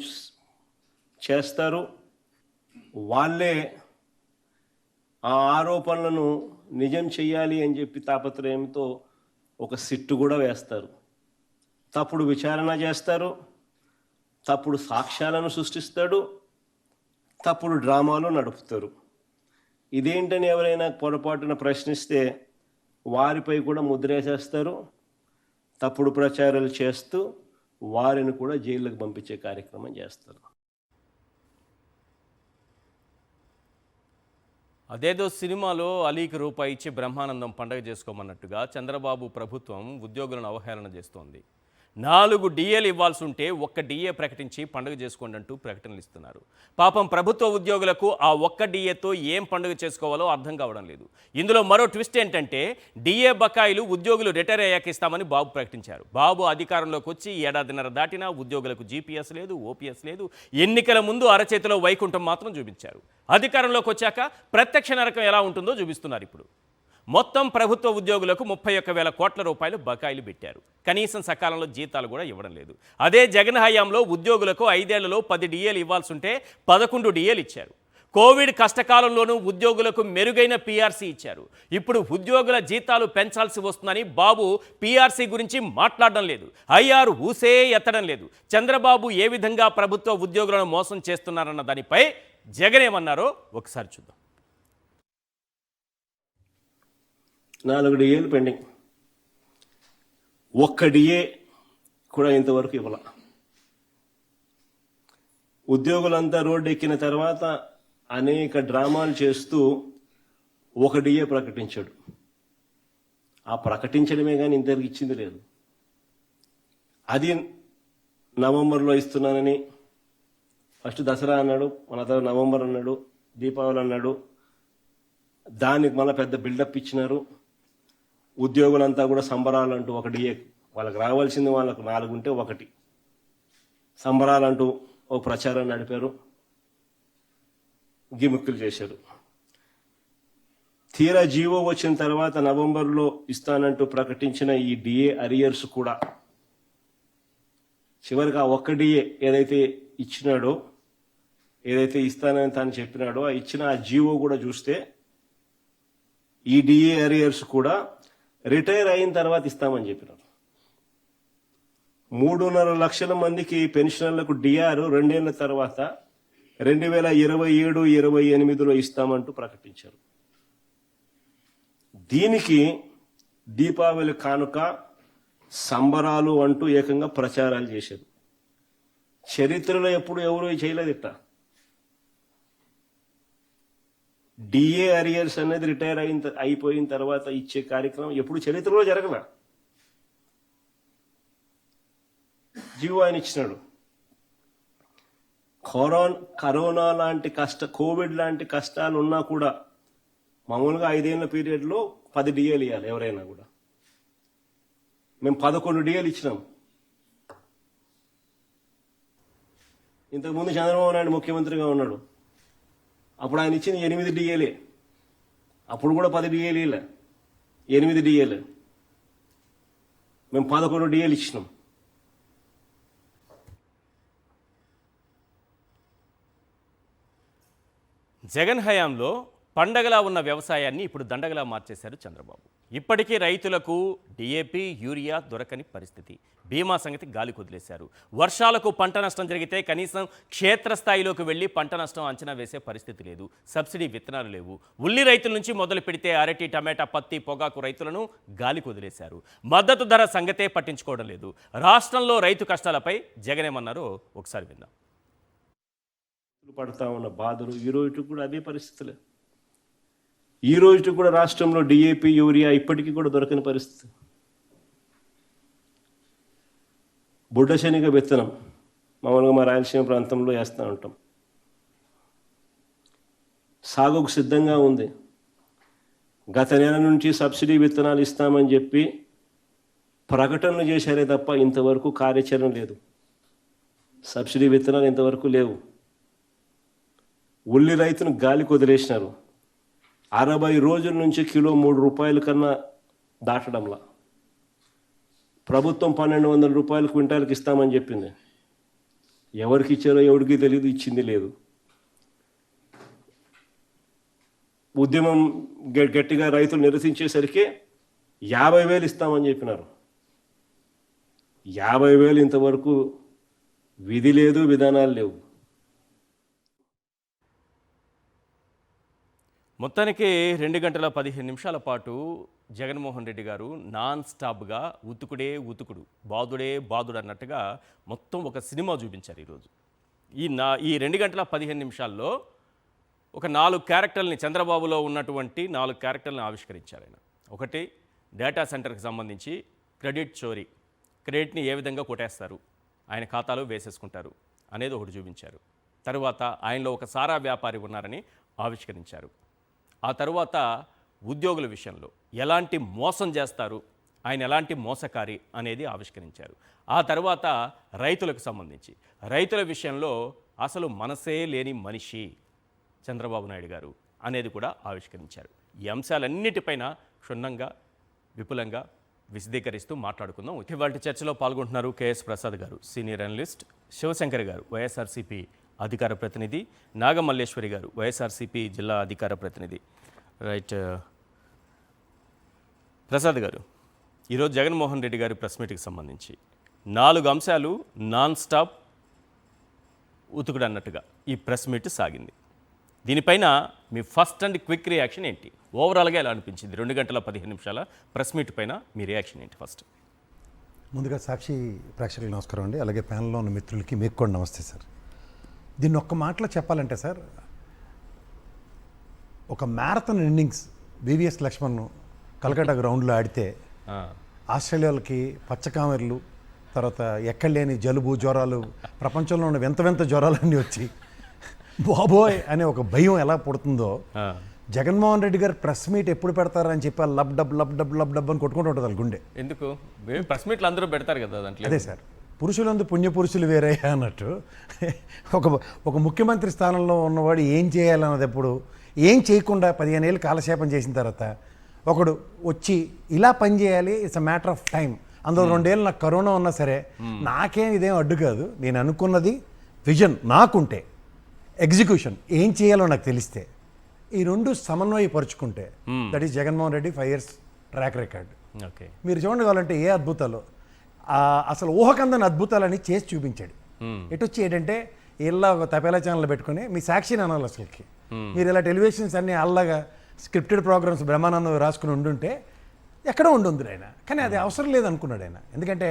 చేస్తారు. వాళ్ళే ఆ ఆరోపణలను నిజం చెయ్యాలి అని చెప్పి తాపత్రయంతో ఒక సిట్టు కూడా వేస్తారు. తప్పుడు విచారణ చేస్తారు, తప్పుడు సాక్ష్యాలను సృష్టిస్తాడు, తప్పుడు డ్రామాలు నడుపుతారు. ఇదేంటని ఎవరైనా పొరపాటున ప్రశ్నిస్తే వారిపై కూడా ముద్రేసేస్తారు. తప్పుడు ప్రచారాలు చేస్తూ వారిని కూడా జైలుకు పంపించే కార్యక్రమం చేస్తారు. అదేదో సినిమాలో అలీకి రూపాయి ఇచ్చి బ్రహ్మానందం పండగ చేసుకోమన్నట్టుగా చంద్రబాబు ప్రభుత్వం ఉద్యోగులను అవహేళన చేస్తోంది. 4 డిఏలు ఇవ్వాల్సి ఉంటే 1 డిఏ ప్రకటించి పండుగ చేసుకోండి అంటూ ప్రకటనలు ఇస్తున్నారు. పాపం ప్రభుత్వ ఉద్యోగులకు ఆ 1 డిఏతో ఏం పండుగ చేసుకోవాలో అర్థం కావడం లేదు. ఇందులో మరో ట్విస్ట్ ఏంటంటే డిఏ బకాయిలు ఉద్యోగులు రిటైర్ అయ్యాక ఇస్తామని బాబు ప్రకటించారు. బాబు అధికారంలోకి వచ్చి 1.5 ఏడాదిన్నర దాటినా ఉద్యోగులకు జీపీఎస్ లేదు, ఓపీఎస్ లేదు. ఎన్నికల ముందు అరచేతిలో వైకుంఠం మాత్రం చూపించారు. అధికారంలోకి వచ్చాక ప్రత్యక్ష నరకం ఎలా ఉంటుందో చూపిస్తున్నారు. ఇప్పుడు మొత్తం ప్రభుత్వ ఉద్యోగులకు 31,000 కోట్ల రూపాయలు బకాయిలు పెట్టారు. కనీసం సకాలంలో జీతాలు కూడా ఇవ్వడం లేదు. అదే జగన్ హయాంలో ఉద్యోగులకు 5 ఏళ్లలో 10 డిఏలు ఇవ్వాల్సి ఉంటే 11 డిఏలు ఇచ్చారు. కోవిడ్ కష్టకాలంలోనూ ఉద్యోగులకు మెరుగైన పీఆర్సీ ఇచ్చారు. ఇప్పుడు ఉద్యోగుల జీతాలు పెంచాల్సి వస్తుందని బాబు పీఆర్సీ గురించి మాట్లాడడం లేదు. ఐఆర్ ఊసే ఎత్తడం లేదు. చంద్రబాబు ఏ విధంగా ప్రభుత్వ ఉద్యోగులను మోసం చేస్తున్నారన్న దానిపై జగన్ ఏమన్నారో ఒకసారి చూద్దాం. 4 డిఏలు పెండింగ్, 1 డిఏ కూడా ఇంతవరకు ఇవ్వాల. ఉద్యోగులంతా రోడ్డు ఎక్కిన తర్వాత అనేక డ్రామాలు చేస్తూ 1 డిఏ ప్రకటించాడు. ఆ ప్రకటించడమే కానీ ఇంతవరకు ఇచ్చింది లేదు. అది నవంబర్లో ఇస్తున్నానని ఫస్ట్ దసరా అన్నాడు, మన తర్వాత నవంబర్ అన్నాడు, దీపావళి అన్నాడు. దానికి మళ్ళీ పెద్ద బిల్డప్ ఇచ్చినారు. ఉద్యోగులంతా కూడా సంబరాలంటూ 1 డిఏ, వాళ్ళకి రావాల్సింది వాళ్ళకు 4 ఉంటే 1 సంబరాలంటూ ఒక ప్రచారం నడిపారు, గిమిక్కులు చేశారు. తీరా జీవో వచ్చిన తర్వాత నవంబర్లో ఇస్తానంటూ ప్రకటించిన ఈ డిఏ అరియర్స్ కూడా చివరికి ఆ 1 డిఏ ఏదైతే ఇచ్చినాడో, ఏదైతే ఇస్తానని తాను చెప్పినాడో ఆ ఇచ్చిన ఆ జీవో కూడా చూస్తే ఈ డిఏ అరియర్స్ కూడా రిటైర్ అయిన తర్వాత ఇస్తామని చెప్పినారు. 3.5 లక్షల మందికి పెన్షనర్లకు డిఆర్ 2 ఏళ్ల తర్వాత 2027-28లో ఇస్తామంటూ ప్రకటించారు. దీనికి దీపావళి కానుక సంబరాలు అంటూ ఏకంగా ప్రచారాలు చేశారు. చరిత్రలో ఎప్పుడు ఎవరు చేయలేదు ఇట్లా. డిఏ అరియర్స్ అనేది రిటైర్ అయిపోయిన తర్వాత ఇచ్చే కార్యక్రమం ఎప్పుడు చరిత్రలో జరగల. జీవో ఆయన ఇచ్చినాడు. కరోనా లాంటి కోవిడ్ లాంటి కష్టాలు ఉన్నా కూడా మామూలుగా 5 ఏళ్ల పీరియడ్లో 10 డిఏలు ఇవ్వాలి ఎవరైనా కూడా. మేము 11 డిఏలు ఇచ్చినాం. ఇంతకుముందు చంద్రబాబు నాయుడు ముఖ్యమంత్రిగా ఉన్నాడు, అప్పుడు ఆయన ఇచ్చిన 8 డిఏలే. అప్పుడు కూడా 10 డిఏలు ఇలా, 8 డిఏలు. మేము 11 డిఏలు ఇచ్చినాం. జగన్ హయాంలో పండగలా ఉన్న వ్యవసాయాన్ని ఇప్పుడు దండగలా మార్చేశారు చంద్రబాబు. ఇప్పటికీ రైతులకు డిఏపి, యూరియా దొరకని పరిస్థితి. బీమా సంగతి గాలి కుదిలేశారు. వర్షాలకు పంట నష్టం జరిగితే కనీసం క్షేత్రస్థాయిలోకి వెళ్ళి పంట నష్టం అంచనా వేసే పరిస్థితి లేదు. సబ్సిడీ విత్తనాలు లేవు. ఉల్లి రైతుల నుంచి మొదలు పెడితే అరటి, టమాటా, పత్తి, పొగాకు రైతులను గాలి కుదిలేశారు. మద్దతు ధర సంగతే పట్టించుకోవడం లేదు. రాష్ట్రంలో రైతు కష్టాలపై జగన్ ఏమన్నారో ఒకసారి విందాం. పడతా ఉన్న బాధలు ఈ రోజు కూడా అదే పరిస్థితులే. ఈ రోజు కూడా రాష్ట్రంలో డిఏపి, యూరియా ఇప్పటికీ కూడా దొరకని పరిస్థితి. బుడ్డ శనిగ విత్తనం మామూలుగా మా రాయలసీమ ప్రాంతంలో వేస్తూ ఉంటాం. సాగుకు సిద్ధంగా ఉంది. గత నెల నుంచి సబ్సిడీ విత్తనాలు ఇస్తామని చెప్పి ప్రకటనలు చేశారే తప్ప ఇంతవరకు కార్యాచరణ లేదు. సబ్సిడీ విత్తనాలు ఇంతవరకు లేవు. ఉల్లి రైతును గాలికి వదిలేసినారు. 60 రోజుల నుంచి కిలో 3 రూపాయల కన్నా దాటడంలా. ప్రభుత్వం 1200 రూపాయలు క్వింటాల్కి ఇస్తామని చెప్పింది. ఎవరికి ఇచ్చారో ఎవరికి తెలియదు, ఇచ్చింది లేదు. ఉద్యమం గట్టిగా రైతులు నిరసించేసరికి 50,000 ఇస్తామని చెప్పినారు. 50,000 ఇంతవరకు విధి లేదు, విధానాలు లేవు. మొత్తానికి 2 గంటల 15 నిమిషాల పాటు జగన్మోహన్ రెడ్డి గారు నాన్ స్టాప్గా ఉతుకుడే ఉతుకుడు, బాదుడే బాదుడు అన్నట్టుగా మొత్తం ఒక సినిమా చూపించారు ఈరోజు. ఈ 2 గంటల 15 నిమిషాల్లో ఒక 4 క్యారెక్టర్లని, చంద్రబాబులో ఉన్నటువంటి 4 క్యారెక్టర్లను ఆవిష్కరించారు ఆయన. ఒకటి, డేటా సెంటర్కి సంబంధించి క్రెడిట్ చోరీ, క్రెడిట్ని ఏ విధంగా కొట్టేస్తారు, ఆయన ఖాతాలో వేసేసుకుంటారు అనేది ఒకటి చూపించారు. తరువాత ఆయనలో ఒక సారా వ్యాపారి ఉన్నారని ఆవిష్కరించారు. ఆ తరువాత ఉద్యోగుల విషయంలో ఎలాంటి మోసం చేస్తారు, ఆయన ఎలాంటి మోసకారి అనేది ఆవిష్కరించారు. ఆ తర్వాత రైతులకు సంబంధించి, రైతుల విషయంలో అసలు మనసే లేని మనిషి చంద్రబాబు నాయుడు గారు అనేది కూడా ఆవిష్కరించారు. ఈ అంశాలన్నిటిపైన క్షుణ్ణంగా విపులంగా విశదీకరిస్తూ మాట్లాడుకుందాం. ఇవాళ చర్చలో పాల్గొంటున్నారు కేఎస్ ప్రసాద్ గారు, సీనియర్ అనలిస్ట్, శివశంకర్ గారు, వైఎస్ఆర్సీపీ అధికార ప్రతినిధి, నాగమల్లేశ్వరి గారు, వైఎస్ఆర్సీపీ జిల్లా అధికార ప్రతినిధి. రైట్, ప్రసాద్ గారు, ఈరోజు జగన్మోహన్ రెడ్డి గారి ప్రెస్ మీట్కి సంబంధించి 4 అంశాలు నాన్ స్టాప్ ఉతుకుడు అన్నట్టుగా ఈ ప్రెస్ మీట్ సాగింది. దీనిపైన మీ ఫస్ట్ అండ్ క్విక్ రియాక్షన్ ఏంటి? ఓవరాల్గా ఎలా అనిపించింది 2 గంటల 15 నిమిషాల ప్రెస్ మీట్ పైన మీ రియాక్షన్ ఏంటి? ఫస్ట్ ముందుగా సాక్షి ప్రేక్షకులకు నమస్కారం అండి, అలాగే ప్యానల్లో ఉన్న మిత్రులకి మీకు కూడా నమస్తే సార్. దీన్ని ఒక్క మాటలో చెప్పాలంటే సార్, ఒక మ్యారథాన్ ఇన్నింగ్స్ వివిఎస్ లక్ష్మణ్ కలకట్టా గ్రౌండ్లో ఆడితే ఆస్ట్రేలియాలకి పచ్చకామెర్లు, తర్వాత ఎక్కడలేని జలుబు జ్వరాలు, ప్రపంచంలో ఉన్న వింత వింత జ్వరాలన్నీ వచ్చి బాబోయ్ అనే ఒక భయం ఎలా పుడుతుందో, జగన్మోహన్ రెడ్డి గారు ప్రెస్ మీట్ ఎప్పుడు పెడతారని చెప్పి lub dub lub dub lub dub అని కొట్టుకుంటూ ఉంటుంది వాళ్ళ గుండె. ఎందుకు ప్రెస్ మీట్లు అందరూ పెడతారు కదా దాంట్లో? అదే సార్, పురుషులందు పుణ్యపురుషులు వేరే అన్నట్టు ఒక ముఖ్యమంత్రి స్థానంలో ఉన్నవాడు ఏం చేయాలన్నది ఎప్పుడు, ఏం చేయకుండా 15 ఏళ్ళు కాలక్షేపం చేసిన తర్వాత ఒకడు వచ్చి ఇలా పని చేయాలి, it's a matter of time. అందులో 2 ఏళ్ళు నాకు కరోనా ఉన్నా సరే నాకేం ఇదేం అడ్డు కాదు, నేను అనుకున్నది విజన్ నాకుంటే, ఎగ్జిక్యూషన్ ఏం చేయాలో నాకు తెలిస్తే, ఈ 2 సమన్వయపరుచుకుంటే that is Jaganmohan Reddy 5 years track record. Okay, మీరు చూడండి కావాలంటే ఏ అద్భుతాలు, అసలు ఊహకందని అద్భుతాలని చేసి చూపించాడు. ఎటు వచ్చి ఏంటంటే ఇలా ఒక తపేలా ఛానల్ పెట్టుకుని మీ సాక్షిని అనాలి అసలుకి. మీరు ఇలా టెలివిజన్స్ అన్నీ అల్లగా స్క్రిప్టెడ్ ప్రోగ్రామ్స్ బ్రహ్మానందం రాసుకుని ఉండుంటే ఎక్కడో ఉండుంది ఆయన. కానీ అది అవసరం లేదనుకున్నాడు ఆయన. ఎందుకంటే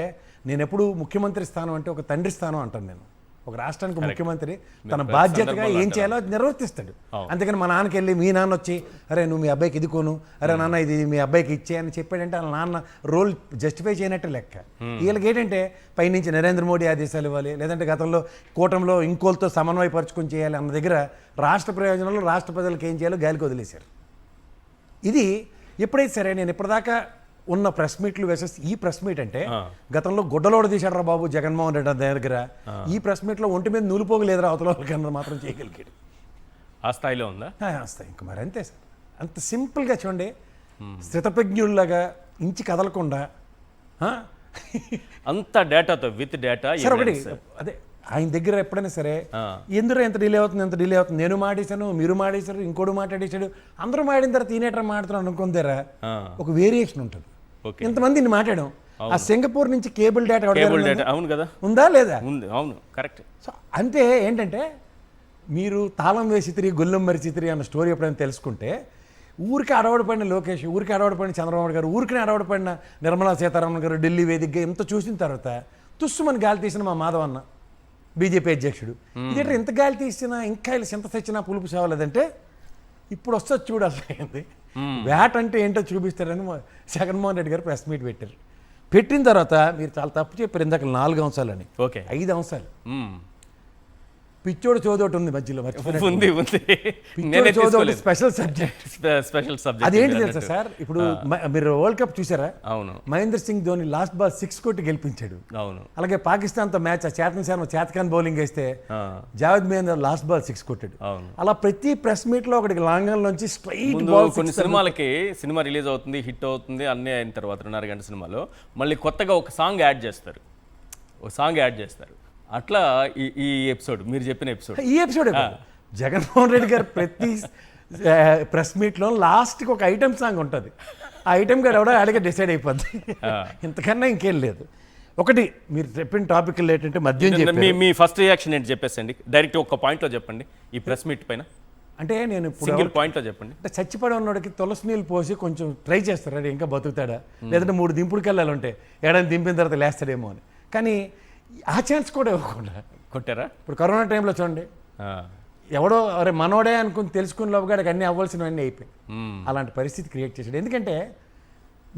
నేను ఎప్పుడు ముఖ్యమంత్రి స్థానం అంటే ఒక తండ్రి స్థానం అంటాను నేను. ఒక రాష్ట్రానికి ముఖ్యమంత్రి తన బాధ్యతగా ఏం చేయాలో అది నిర్వర్తిస్తాడు. అందుకని మా నాన్నకి వెళ్ళి మీ నాన్న వచ్చి అరే నువ్వు మీ అబ్బాయికి ఇది కొను, అరే నాన్న ఇది మీ అబ్బాయికి ఇచ్చే అని చెప్పాడంటే వాళ్ళ నాన్న రోల్ జస్టిఫై చేయనట్టు లెక్క. వీళ్ళకి ఏంటంటే పైనుంచి నరేంద్ర మోడీ ఆదేశాలు ఇవ్వాలి, లేదంటే గతంలో కూటమిలో ఇంకోలతో సమన్వయపరుచుకొని చేయాలి అన్న దగ్గర రాష్ట్ర ప్రయోజనాలు రాష్ట్ర ప్రజలకు ఏం చేయాలో గాలికి వదిలేశారు. ఇది ఎప్పుడైతే సరే నేను ఇప్పటిదాకా ఉన్న ప్రెస్ మీట్లు వేసేసి ఈ ప్రెస్ మీట్ అంటే గతంలో గుడ్డలోడ తీశాడు రా బాబు జగన్మోహన్ రెడ్డి దగ్గర, ఈ ప్రెస్ మీట్లో ఒంటి మీద నూలిపోగలేదురా అవతల వాళ్ళకన్నా మాత్రం చేయగలిగాడు. ఆ స్థాయిలో ఉందా? ఆ స్థాయి ఇంకా మరి అంతే సార్. అంత సింపుల్గా చూడండి, స్థితప్రజ్ఞుల్లాగా ఇంచి కదలకుండా అంత డేటాతో విత్ డేటా. సార్ ఒకటి అదే ఆయన దగ్గర ఎప్పుడైనా సరే ఎందులో ఎంత డిలే అవుతుంది నేను మాడేశాను, మీరు మాడేశారు, ఇంకోటి మాట్లాడేశాడు, అందరూ మాడిన తర్వాత ఈనేటర్ మాడుతున్నాను అనుకుందారా ఒక వేరియేషన్ ఉంటుంది. ఇంతమంది మాట్లాడాం. ఆ సింగపూర్ నుంచి కేబుల్ డేటా అవును కదా, ఉందా లేదా? ఉంది, అవును, కరెక్ట్. సో అంటే ఏంటంటే మీరు తాళం వేసి తిరిగి గొల్లెం మరిచి తిరిగి అన్న స్టోరీ ఎప్పుడైనా తెలుసుకుంటే, ఊరికి అడవడిపడిన లోకేష్, ఊరికి అడవడిపడిన చంద్రబాబు గారు, ఊరికి అడవడిపడిన నిర్మలా సీతారామన్ గారు ఢిల్లీ వేదికగా ఎంత చూసిన తర్వాత తుస్సుమని గాలి తీసిన మా మాధవ్ అన్న బీజేపీ అధ్యక్షుడు, ఇదేంటే ఇంత గాలి తీసినా ఇంకా ఇలా చింత తెచ్చినా పులుపు చావలేదంటే ఇప్పుడు వస్తుంది చూడు అసలు. వేట అంటే ఏంటో చూపిస్తారని జగన్మోహన్ రెడ్డి గారు ప్రెస్ మీట్ పెట్టారు. పెట్టిన తర్వాత మీరు చాలా తప్పు చెప్పారు ఇందాక 4 అంశాలని, ఓకే 5 అంశాలు. పిచ్చోడు చోదోటి ఉంది మధ్యలో, ఉంది ఉంది పిచ్చోడు చోదోటి స్పెషల్ సబ్జెక్ట్. స్పెషల్ సబ్జెక్ట్ అదేంటి తెలుసా సార్, ఇప్పుడు మీరు వరల్డ్ కప్ చూసారా? అవును మహేంద్ర సింగ్ ధోని లాస్ట్ బాల్ 6 కొట్టి గెలిపించాడు. అవును అలాగే పాకిస్తాన్తో మ్యాచ్ చేతన్ శర్మ చేతకాన్ బౌలింగ్ వేస్తే జావేద్ మహేందర్ లాస్ట్ బాల్ 6 కొట్టాడు. అవును. అలా ప్రతి ప్రెస్ మీట్ లో ఒకటి లాంగన్ నుంచి స్ట్రైట్ ముందు బాల్. కొన్ని సినిమాలకి సినిమా రిలీజ్ అవుతుంది, హిట్ అవుతుంది, అన్నీ అయిన తర్వాత 2.5 గంట సినిమాలో మళ్ళీ కొత్తగా ఒక సాంగ్ యాడ్ చేస్తారు. అట్లా ఈ ఎపిసోడ్, మీరు చెప్పిన ఎపిసోడ్, ఈ ఎపిసోడ్ జగన్మోహన్ రెడ్డి గారు ప్రతి ప్రెస్ మీట్లో లాస్ట్కి ఒక ఐటమ్ సాంగ్ ఉంటుంది. ఆ ఐటమ్ గారు ఎవడో అడిగే డిసైడ్ అయిపోద్ది. ఇంతకన్నా ఇంకేం లేదు. ఒకటి మీరు చెప్పిన టాపిక్ ఏంటంటే మద్యం చెప్పారు. మీ ఫస్ట్ రియాక్షన్ ఏంటి చెప్పేసండి, డైరెక్ట్ ఒక పాయింట్లో చెప్పండి ఈ ప్రెస్ మీట్ పైన. అంటే నేను ఇప్పుడు సింగిల్ పాయింట్లో చెప్పండి. అంటే చచ్చిపడి ఉన్నోడికి తులసి నీళ్ళు పోసి కొంచెం ట్రై చేస్తారు, అది ఇంకా బతుకుతాడా, లేదంటే 3 దింపుడికి వెళ్ళాలి ఉంటాయి, ఏడాది దింపిన తర్వాత లేస్తాడేమో అని. కానీ ఆ ఛాన్స్ కూడా ఇవ్వకుండా కొట్టారా? ఇప్పుడు కరోనా టైంలో చూడండి, ఎవడో అరే మనోడే అనుకుని తెలుసుకుని లోపగాడికి అన్నీ అవ్వాల్సినవన్నీ అయిపోయి అలాంటి పరిస్థితి క్రియేట్ చేశాడు. ఎందుకంటే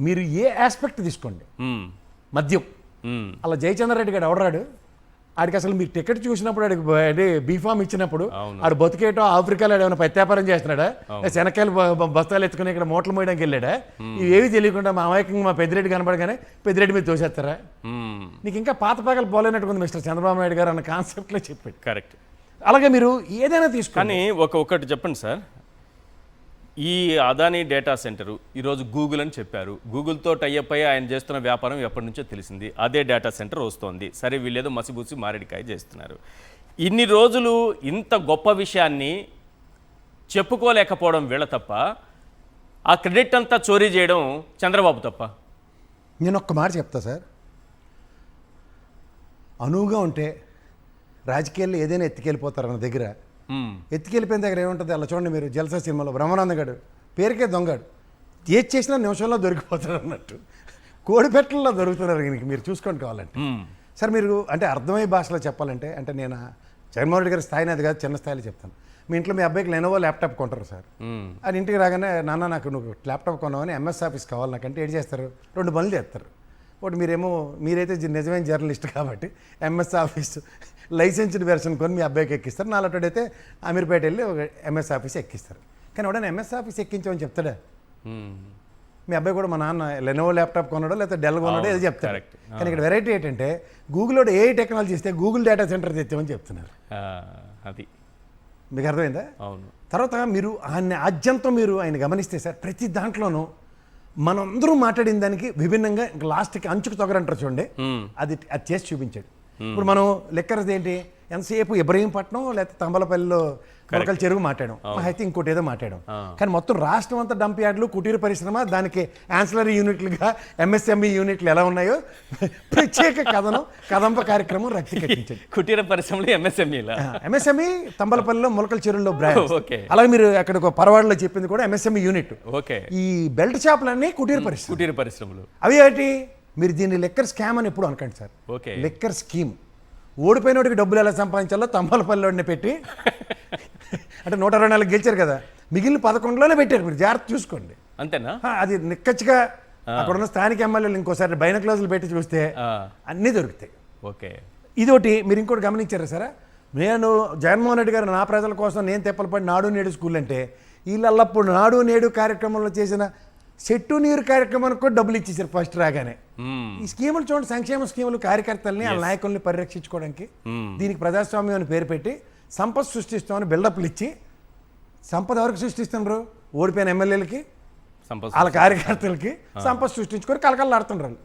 మీరు ఏ ఆస్పెక్ట్ తీసుకోండి, మద్యం, అలా జయచంద్ర రెడ్డి గారు ఎవడరాడు, ఆడికి అసలు మీరు టికెట్ చూసినప్పుడు ఆడికి బీఫామ్ ఇచ్చినప్పుడు ఆడు బతికేటో ఆఫ్రికాలో ఏమైనా ప్రత్యాపారం చేస్తున్నాడా, శనక్కాయలు బస్తాలు ఎత్తుకుని ఇక్కడ మూటలు మోయడానికి వెళ్ళాడా, ఇవేవి తెలియకుండా మా అమాయకంగా మా పెద్దిరెడ్డి కనపడగానే పెద్దిరెడ్డి మీద తోసేస్తారా? నీకు ఇంకా పాత పగలు పోలేనట్టుకుంది మిస్టర్ చంద్రబాబు నాయుడు గారు అన్న కాన్సెప్ట్లో చెప్పాడు. కరెక్ట్. అలాగే మీరు ఏదైనా తీసుకొని ఒకటి చెప్పండి సార్, ఈ అదానీ డేటా సెంటరు ఈరోజు గూగుల్ అని చెప్పారు. గూగుల్తో టైఅప్ అయ్యి ఆయన చేస్తున్న వ్యాపారం ఎప్పటి నుంచో తెలిసింది. అదే డేటా సెంటర్ వస్తోంది. సరే వీళ్ళేదో మసిబూసి మారేడికాయ చేస్తున్నారు. ఇన్ని రోజులు ఇంత గొప్ప విషయాన్ని చెప్పుకోలేకపోవడం వీళ్ళ తప్ప, ఆ క్రెడిట్ అంతా చోరీ చేయడం చంద్రబాబు తప్ప. నేను ఒక్క మాట చెప్తా సార్, అనువుగా ఉంటే రాజకీయాల్లో ఏదైనా ఎత్తుకెళ్ళిపోతారు అన్న దగ్గర, ఎత్తుకెళ్ళిపోయిన దగ్గర ఏముంటుంది? అలా చూడండి మీరు జల్సా సినిమాలో బ్రహ్మానంద గారు పేరుకే దొంగాడు, ఏది చేసినా నిమిషంలో దొరికిపోతాడు అన్నట్టు కోడిపెట్టల్లో దొరుకుతున్నారు. ఇంక మీరు చూసుకోండి కావాలంటే. సార్ మీరు అంటే అర్థమయ్యే భాషలో చెప్పాలంటే, అంటే నేను జగన్మోహన్ రెడ్డి గారి స్థాయిని అది కాదు, చిన్న స్థాయిలో చెప్తాను. మీ ఇంట్లో మీ అబ్బాయికి లెనోవో ల్యాప్టాప్ కొంటారు సార్, అది ఇంటికి రాగానే నాన్న నాకు నువ్వు ల్యాప్టాప్ కొన్నావని ఎంఎస్ ఆఫీస్ కావాలి నాకంటే ఏం చేస్తారు? 2 పనులు చేస్తారు. ఒకటి మీరైతే నిజమైన జర్నలిస్ట్ కాబట్టి ఎంఎస్ ఆఫీస్ లైసెన్స్డ్ వెర్షన్ కొని మీ అబ్బాయికి ఎక్కిస్తారు. నాలుగోటైతే అమీర్పేట వెళ్ళి ఒక ఎంఎస్ ఆఫీస్ ఎక్కిస్తారు. కానీ ఎవడైనా ఎంఎస్ ఆఫీస్ ఎక్కించామని చెప్తాడా? మీ అబ్బాయి కూడా మా నాన్న లెనోవో ల్యాప్టాప్ కొన్నాడో లేకపోతే డెల్ కొన్నాడో ఏదో చెప్తాడు. కానీ ఇక్కడ వెరైటీ ఏంటంటే గూగుల్లో ఏ టెక్నాలజీ ఇస్తే గూగుల్ డేటా సెంటర్ తెచ్చామని చెప్తున్నారు. అది మీకు అర్థమైందా? అవును. తర్వాత మీరు ఆయన ఆద్యంతం మీరు ఆయన గమనిస్తే సార్, ప్రతి దాంట్లోనూ మనందరూ మాట్లాడిన దానికి విభిన్నంగా ఇంకా లాస్ట్కి అంచుకు తొగరంటారు చూడండి, అది చేసి చూపించాడు. ఇప్పుడు మనం లెక్కరది ఏంటి, ఎంతసేపు ఇబ్రహీంపట్నం లేకపోతే తంబలపల్లిలో మొలకల చెరువు మాట్లాడాం, అయితే ఇంకోటి ఏదో మాట్లాడాం. కానీ మొత్తం రాష్ట్రం అంతా డంప్ యార్డులు, కుటీర పరిశ్రమ, దానికి యాన్సిలరీ యూనిట్లుగా ఎంఎస్ఎంఈ యూనిట్లు ఎలా ఉన్నాయో ప్రత్యేక కదంప కార్యక్రమం రక్తి కట్టించండి. కుటీర పరిశ్రమలు ఎంఎస్ఎంఈ తంబలపల్లిలో మొలకల చెరువులో బ్రాంచ్. అలాగే మీరు అక్కడ ఒక పరవాడలో చెప్పింది కూడా ఎంఎస్ఎంఈ యూనిట్. ఈ బెల్ట్ షాపులన్నీ కుటీర పరిశ్రమలు. అవి ఏంటి? మీరు దీన్ని లెక్కర్ స్కామ్ అని ఎప్పుడు అనకండి సార్, లెక్కర్ స్కీమ్. ఓడిపోయినోడికి డబ్బులు ఎలా సంపాదించాలో తంబలపల్లిలోనే పెట్టి అంటే 124 గెలిచారు కదా, మిగిలిన 11లోనే పెట్టారు. మీరు జాగ్రత్త చూసుకోండి. అంతేనా? అది నిక్కచ్చిగా అక్కడ ఉన్న స్థానిక ఎమ్మెల్యేలు ఇంకోసారి బైనక్లోజులు పెట్టి చూస్తే అన్నీ దొరుకుతాయి. ఓకే. ఇదొకటి. మీరు ఇంకోటి గమనించారా సార్, నేను జగన్మోహన్ రెడ్డి గారు నా ప్రజల కోసం నేను తెప్పలపడి నాడు నేడు స్కూల్ అంటే వీళ్ళప్పుడు నాడు నేడు కార్యక్రమంలో చేసిన చెట్టు నీరు కార్యక్రమానికి కూడా డబ్బులు ఇచ్చేసారు ఫస్ట్ రాగానే. ఈ స్కీములు చూడండి, సంక్షేమ స్కీములు కార్యకర్తల్ని ఆ నాయకుల్ని పరిరక్షించుకోవడానికి. దీనికి ప్రజాస్వామ్యం అని పేరు పెట్టి సంపద సృష్టిస్తామని బిల్డప్లు ఇచ్చి, సంపద ఎవరికి సృష్టిస్తున్నారు? ఓడిపోయిన ఎమ్మెల్యేలకి, వాళ్ళ కార్యకర్తలకి సంపద సృష్టించుకొని కలకలాడుతున్నారు.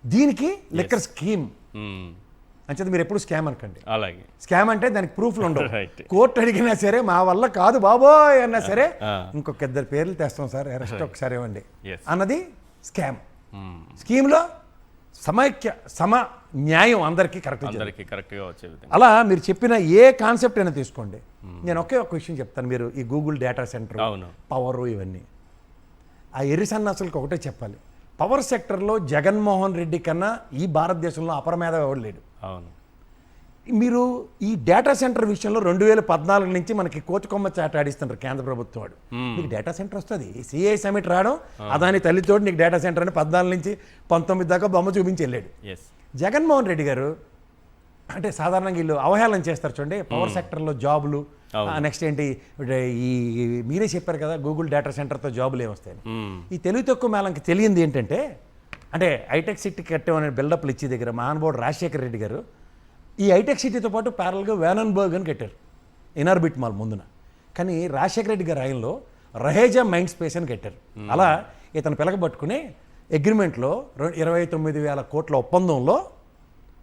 దీనికి లెక్కర్ స్కీమ్ అంచేది మీరు ఎప్పుడు స్కామ్ అనకండి. అలాగే స్కామ్ అంటే దానికి ప్రూఫ్లు ఉండవు. కోర్టు అడిగినా సరే మా వల్ల కాదు బాబోయ్ అన్నా సరే ఇంకొక 2 పేర్లు తెస్తాం సార్, అరెస్ట్ ఒకసారి ఇవ్వండి అన్నది స్కామ్. స్కీమ్లో న్యాయం అందరికీ కరెక్ట్గా వచ్చే విధంగా. అలా మీరు చెప్పిన ఏ కాన్సెప్ట్ అయినా తీసుకోండి. నేను ఒకే ఒక విషయం చెప్తాను. మీరు ఈ గూగుల్ డేటా సెంటర్, పవర్, ఇవన్నీ ఆ ఎరిసన్నాసులకు ఒకటే చెప్పాలి. పవర్ సెక్టర్లో జగన్మోహన్ రెడ్డి కన్నా ఈ భారతదేశంలో అపరమేధ ఎవడు లేడు. అవును. మీరు ఈ డేటా సెంటర్ విషయంలో 2014 నుంచి మనకి కోచుకొమ్మ చాట ఆడిస్తున్నారు కేంద్ర ప్రభుత్వం వాడు. మీకు డేటా సెంటర్ వస్తుంది, సిఐ సమిట్ రావడం, అదాని తల్లితోటి నీకు డేటా సెంటర్ అని 14 నుంచి 19 దాకా బొమ్మ చూపించి వెళ్ళాడు. జగన్మోహన్ రెడ్డి గారు అంటే సాధారణంగా వీళ్ళు అవహేళన చేస్తారు చూడండి, పవర్ సెక్టర్లో జాబులు, నెక్స్ట్ ఏంటి ఈ మీరే చెప్పారు కదా గూగుల్ డేటా సెంటర్తో జాబులు ఏమొస్తాయని. ఈ తెలివి తక్కువ మేళంకి తెలియంది ఏంటంటే, అంటే హైటెక్ సిటీ కట్టామనే బిల్డప్లు ఇచ్చే దగ్గర మహానుభావుడు రాజశేఖర రెడ్డి గారు ఈ హైటెక్ సిటీతో పాటు ప్యారల్గా వ్యానన్బర్గ్ అని కట్టారు ఇనార్బిట్ మాల్ ముందున. కానీ రాజశేఖర రెడ్డి గారి ఆయనలో రహేజా మైండ్ స్పేస్ అని కట్టారు. అలా ఇతను పిలకబట్టుకుని అగ్రిమెంట్లో 29,000 కోట్ల ఒప్పందంలో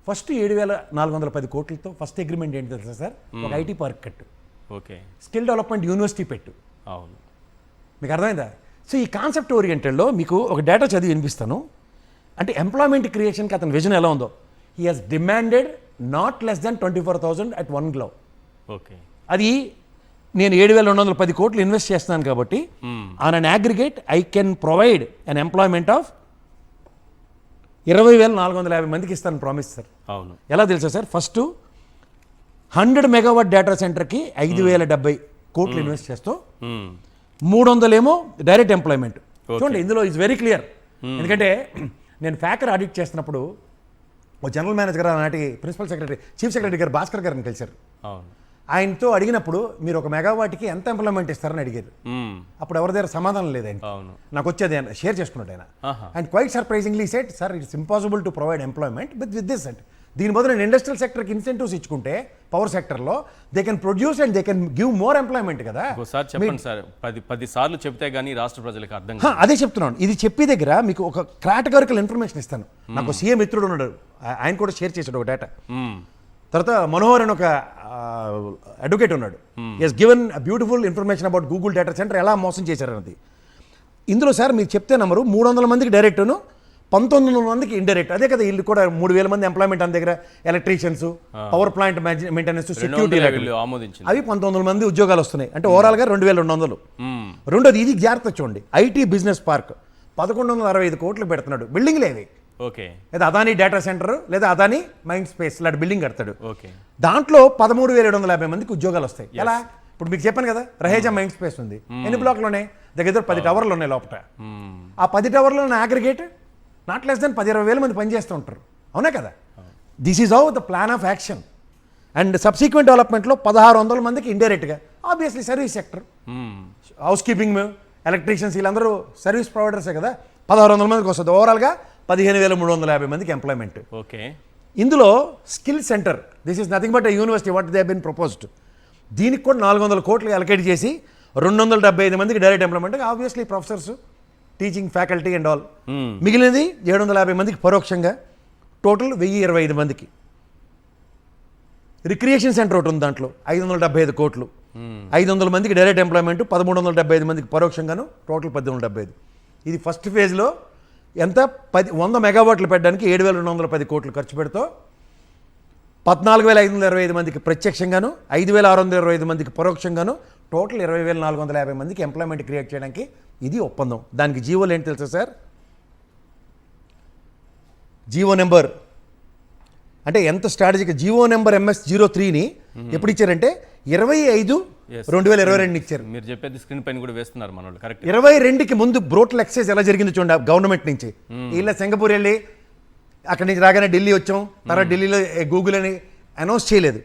ఫస్ట్ 7,410 కోట్లతో ఫస్ట్ అగ్రిమెంట్ ఏంటి తెలుసా సార్, ఒక ఐటీ పార్క్ కట్టు, ఓకే, స్కిల్ డెవలప్మెంట్ యూనివర్సిటీ పెట్టు. అవును, మీకు అర్థమైందా? సో ఈ కాన్సెప్ట్ ఓరియంటెడ్లో మీకు ఒక డేటా చదివి వినిపిస్తాను. అంటే ఎంప్లాయ్మెంట్ క్రియేషన్కి అతని విజన్ ఎలా ఉందో, he has demanded not less than 24,000 at one glow. Okay, అది నేను 7,210 కోట్లు ఇన్వెస్ట్ చేస్తున్నాను కాబట్టి on an aggregate I can provide an employment of 20,450 మందికి ఇస్తాను ప్రామిస్ సార్. అవును, ఎలా తెలుసా సార్, ఫస్ట్ 100 మెగావాట్ డేటా సెంటర్కి 5,070 కోట్లు ఇన్వెస్ట్ చేస్తూ 300 ఏమో డైరెక్ట్ ఎంప్లాయ్మెంట్. చూడండి ఇందులో ఇస్ వెరీ క్లియర్. ఎందుకంటే నేను ఫ్యాకర్ ఆడిట్ చేస్తున్నప్పుడు ఓ జనరల్ మేనేజర్ నాటి ప్రిన్సిపల్ సెక్రటరీ చీఫ్ సెక్రటరీ గారు భాస్కర్ గారిని కలిశారు. ఆయనతో అడిగినప్పుడు మీరు ఒక మెగావాట్కి ఎంత ఎంప్లాయ్మెంట్ ఇస్తారని అడిగారు. అప్పుడు ఎవరి దగ్గర సమాధానం లేదు ఆయన, నాకు వచ్చేది ఆయన షేర్ చేసుకున్నాడు ఆయన. And quite surprisingly said sir it's impossible to provide employment with this అంటే దీని బదులు నేను ఇండస్ట్రియల్ సెక్టర్కి ఇన్సెంటివ్స్ ఇచ్చుకుంటే పవర్ సెక్టర్లో they can produce and they can give more employment కదా. ఒకసారి చెప్పండి సార్, 10 సార్లు చెప్తే గానీ రాష్ట్ర ప్రజలకు అర్థం అదే చెప్తున్నాను. ఇది చెప్పే దగ్గర మీకు ఒక కేటగారికల్ ఇన్ఫర్మేషన్ ఇస్తాను. నాకు సీఎం మిత్రుడు ఉన్నాడు, ఆయన కూడా షేర్ చేశాడు ఒక డేటా. తర్వాత మనోహర్ అని ఒక అడ్వకేట్ ఉన్నాడు, has given beautiful information about Google data center ఎలా మోసం చేశారన్నది. ఇందులో సార్ మీరు చెప్తే నంబరు 300 మందికి డైరెక్ట్ను, 1900 మందికి ఇండైరెక్ట్. అదే కదా వీళ్ళు కూడా 3,000 మంది ఎంప్లాయ్మెంట్ అంత దగ్గర, electricians, power plant maintenance, security, అవి 1900 మంది ఉద్యోగాలు వస్తున్నాయి. అంటే ఓవరాల్గా 2,200. రెండోది ఇది జాగ్రత్త చూడండి, ఐటీ బిజినెస్ పార్క్ 1165 కోట్లు పెడుతున్నాడు. బిల్డింగ్ లేవి, ఓకే, లేదా అదాని డేటా సెంటర్ లేదా అదాని మైండ్ స్పేస్ లాంటి బిల్డింగ్ కడతాడు. ఓకే, దాంట్లో 13,750 మందికి ఉద్యోగాలు వస్తాయి. ఎలా? ఇప్పుడు మీకు చెప్పాను కదా రహేజా మైండ్ స్పేస్ ఉంది, ఎన్ని బ్లాక్లోనే దగ్గర 10 టవర్లు ఉన్నాయి లోపల. ఆ 10 టవర్లో అగ్రిగేట్ నాట్ లెస్ దెన్ 10,000-20,000 మంది పనిచేస్తూ ఉంటారు. అవునా కదా? This is how the plan of action. And subsequent డెవలప్మెంట్లో 1,600 మందికి ఇండైరెక్ట్గా, obviously service sector, housekeeping, electricians, వీళ్ళందరూ సర్వీస్ ప్రొవైడర్సే కదా. 1,600 మందికి వస్తుంది. ఓవరాల్గా 15,350 మందికి ఎంప్లాయ్మెంట్. ఓకే, ఇందులో skill centre, this is nothing but university what they have been proposed. దీనికి కూడా 400 కోట్లు అలొకేట్ చేసి 275 మందికి direct employment, obviously professors, teaching faculty and all. మిగిలినది 750 మందికి పరోక్షంగా, టోటల్ 1,025 మందికి. రిక్రియేషన్ సెంటర్ ఒకటి ఉంది, దాంట్లో 575 కోట్లు, 500 మందికి డైరెక్ట్ ఎంప్లాయ్మెంట్, 1,375 మందికి పరోక్షంగాను, టోటల్ 1,875. ఇది ఫస్ట్ ఫేజ్లో ఎంత 100 మెగావాట్లు పెట్టడానికి 7,210 కోట్లు ఖర్చు పెడుతూ 14,525 మందికి ప్రత్యక్షంగాను, 5,625 మందికి పరోక్షంగాను, టోటల్ 20,450 మందికి ఎంప్లాయ్మెంట్ క్రియేట్ చేయడానికి ఇది ఒప్పందం. దానికి జీవోలు ఏంటి తెలుసా సార్? జీవో నెంబర్ అంటే ఎంత స్ట్రాటజిక్, జీవో నెంబర్ MS03ని ఎప్పుడు ఇచ్చారంటే 25/2022 ఇచ్చారు. మీరు చెప్పేది స్క్రీన్ పైన కూడా వేస్తున్నారు మన వాళ్ళు, కరెక్ట్. 22కి ముందు బ్రోటల్ ఎక్సైజ్ ఎలా జరిగింది చూడండి గవర్నమెంట్ నుంచి. వీళ్ళ సింగపూర్ వెళ్ళి అక్కడి నుంచి రాగానే ఢిల్లీ వచ్చాం, తర్వాత ఢిల్లీలో గూగుల్ అని అనౌన్స్ చేయలేదు.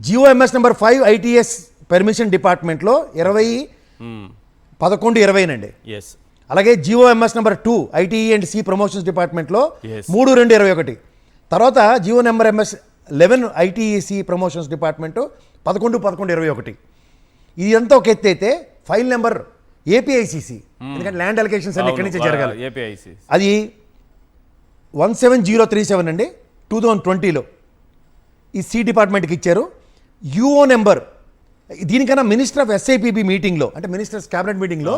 GO MS number 5 ITS permission డిపార్ట్మెంట్లో 20/11/20 అండి. అలాగే GO MS number 2 ITE and C promotions డిపార్ట్మెంట్లో 3/2/21. తర్వాత GO number MS11 ITEC promotions department 11/11/21. ఇది ఎంత ఒక ఎత్తు అయితే ఫైల్ నెంబర్ APICC, ఎందుకంటే ల్యాండ్ అలొకేషన్స్ అన్ని ఇక్కడి నుంచే జరగాలి, అది 17037 అండి 2020లో ఈ C డిపార్ట్మెంట్కి ఇచ్చారు. UO నెంబర్ దీనికన్నా మినిస్టర్ ఆఫ్ SIPB మీటింగ్లో, అంటే మినిస్టర్స్ క్యాబినెట్ మీటింగ్లో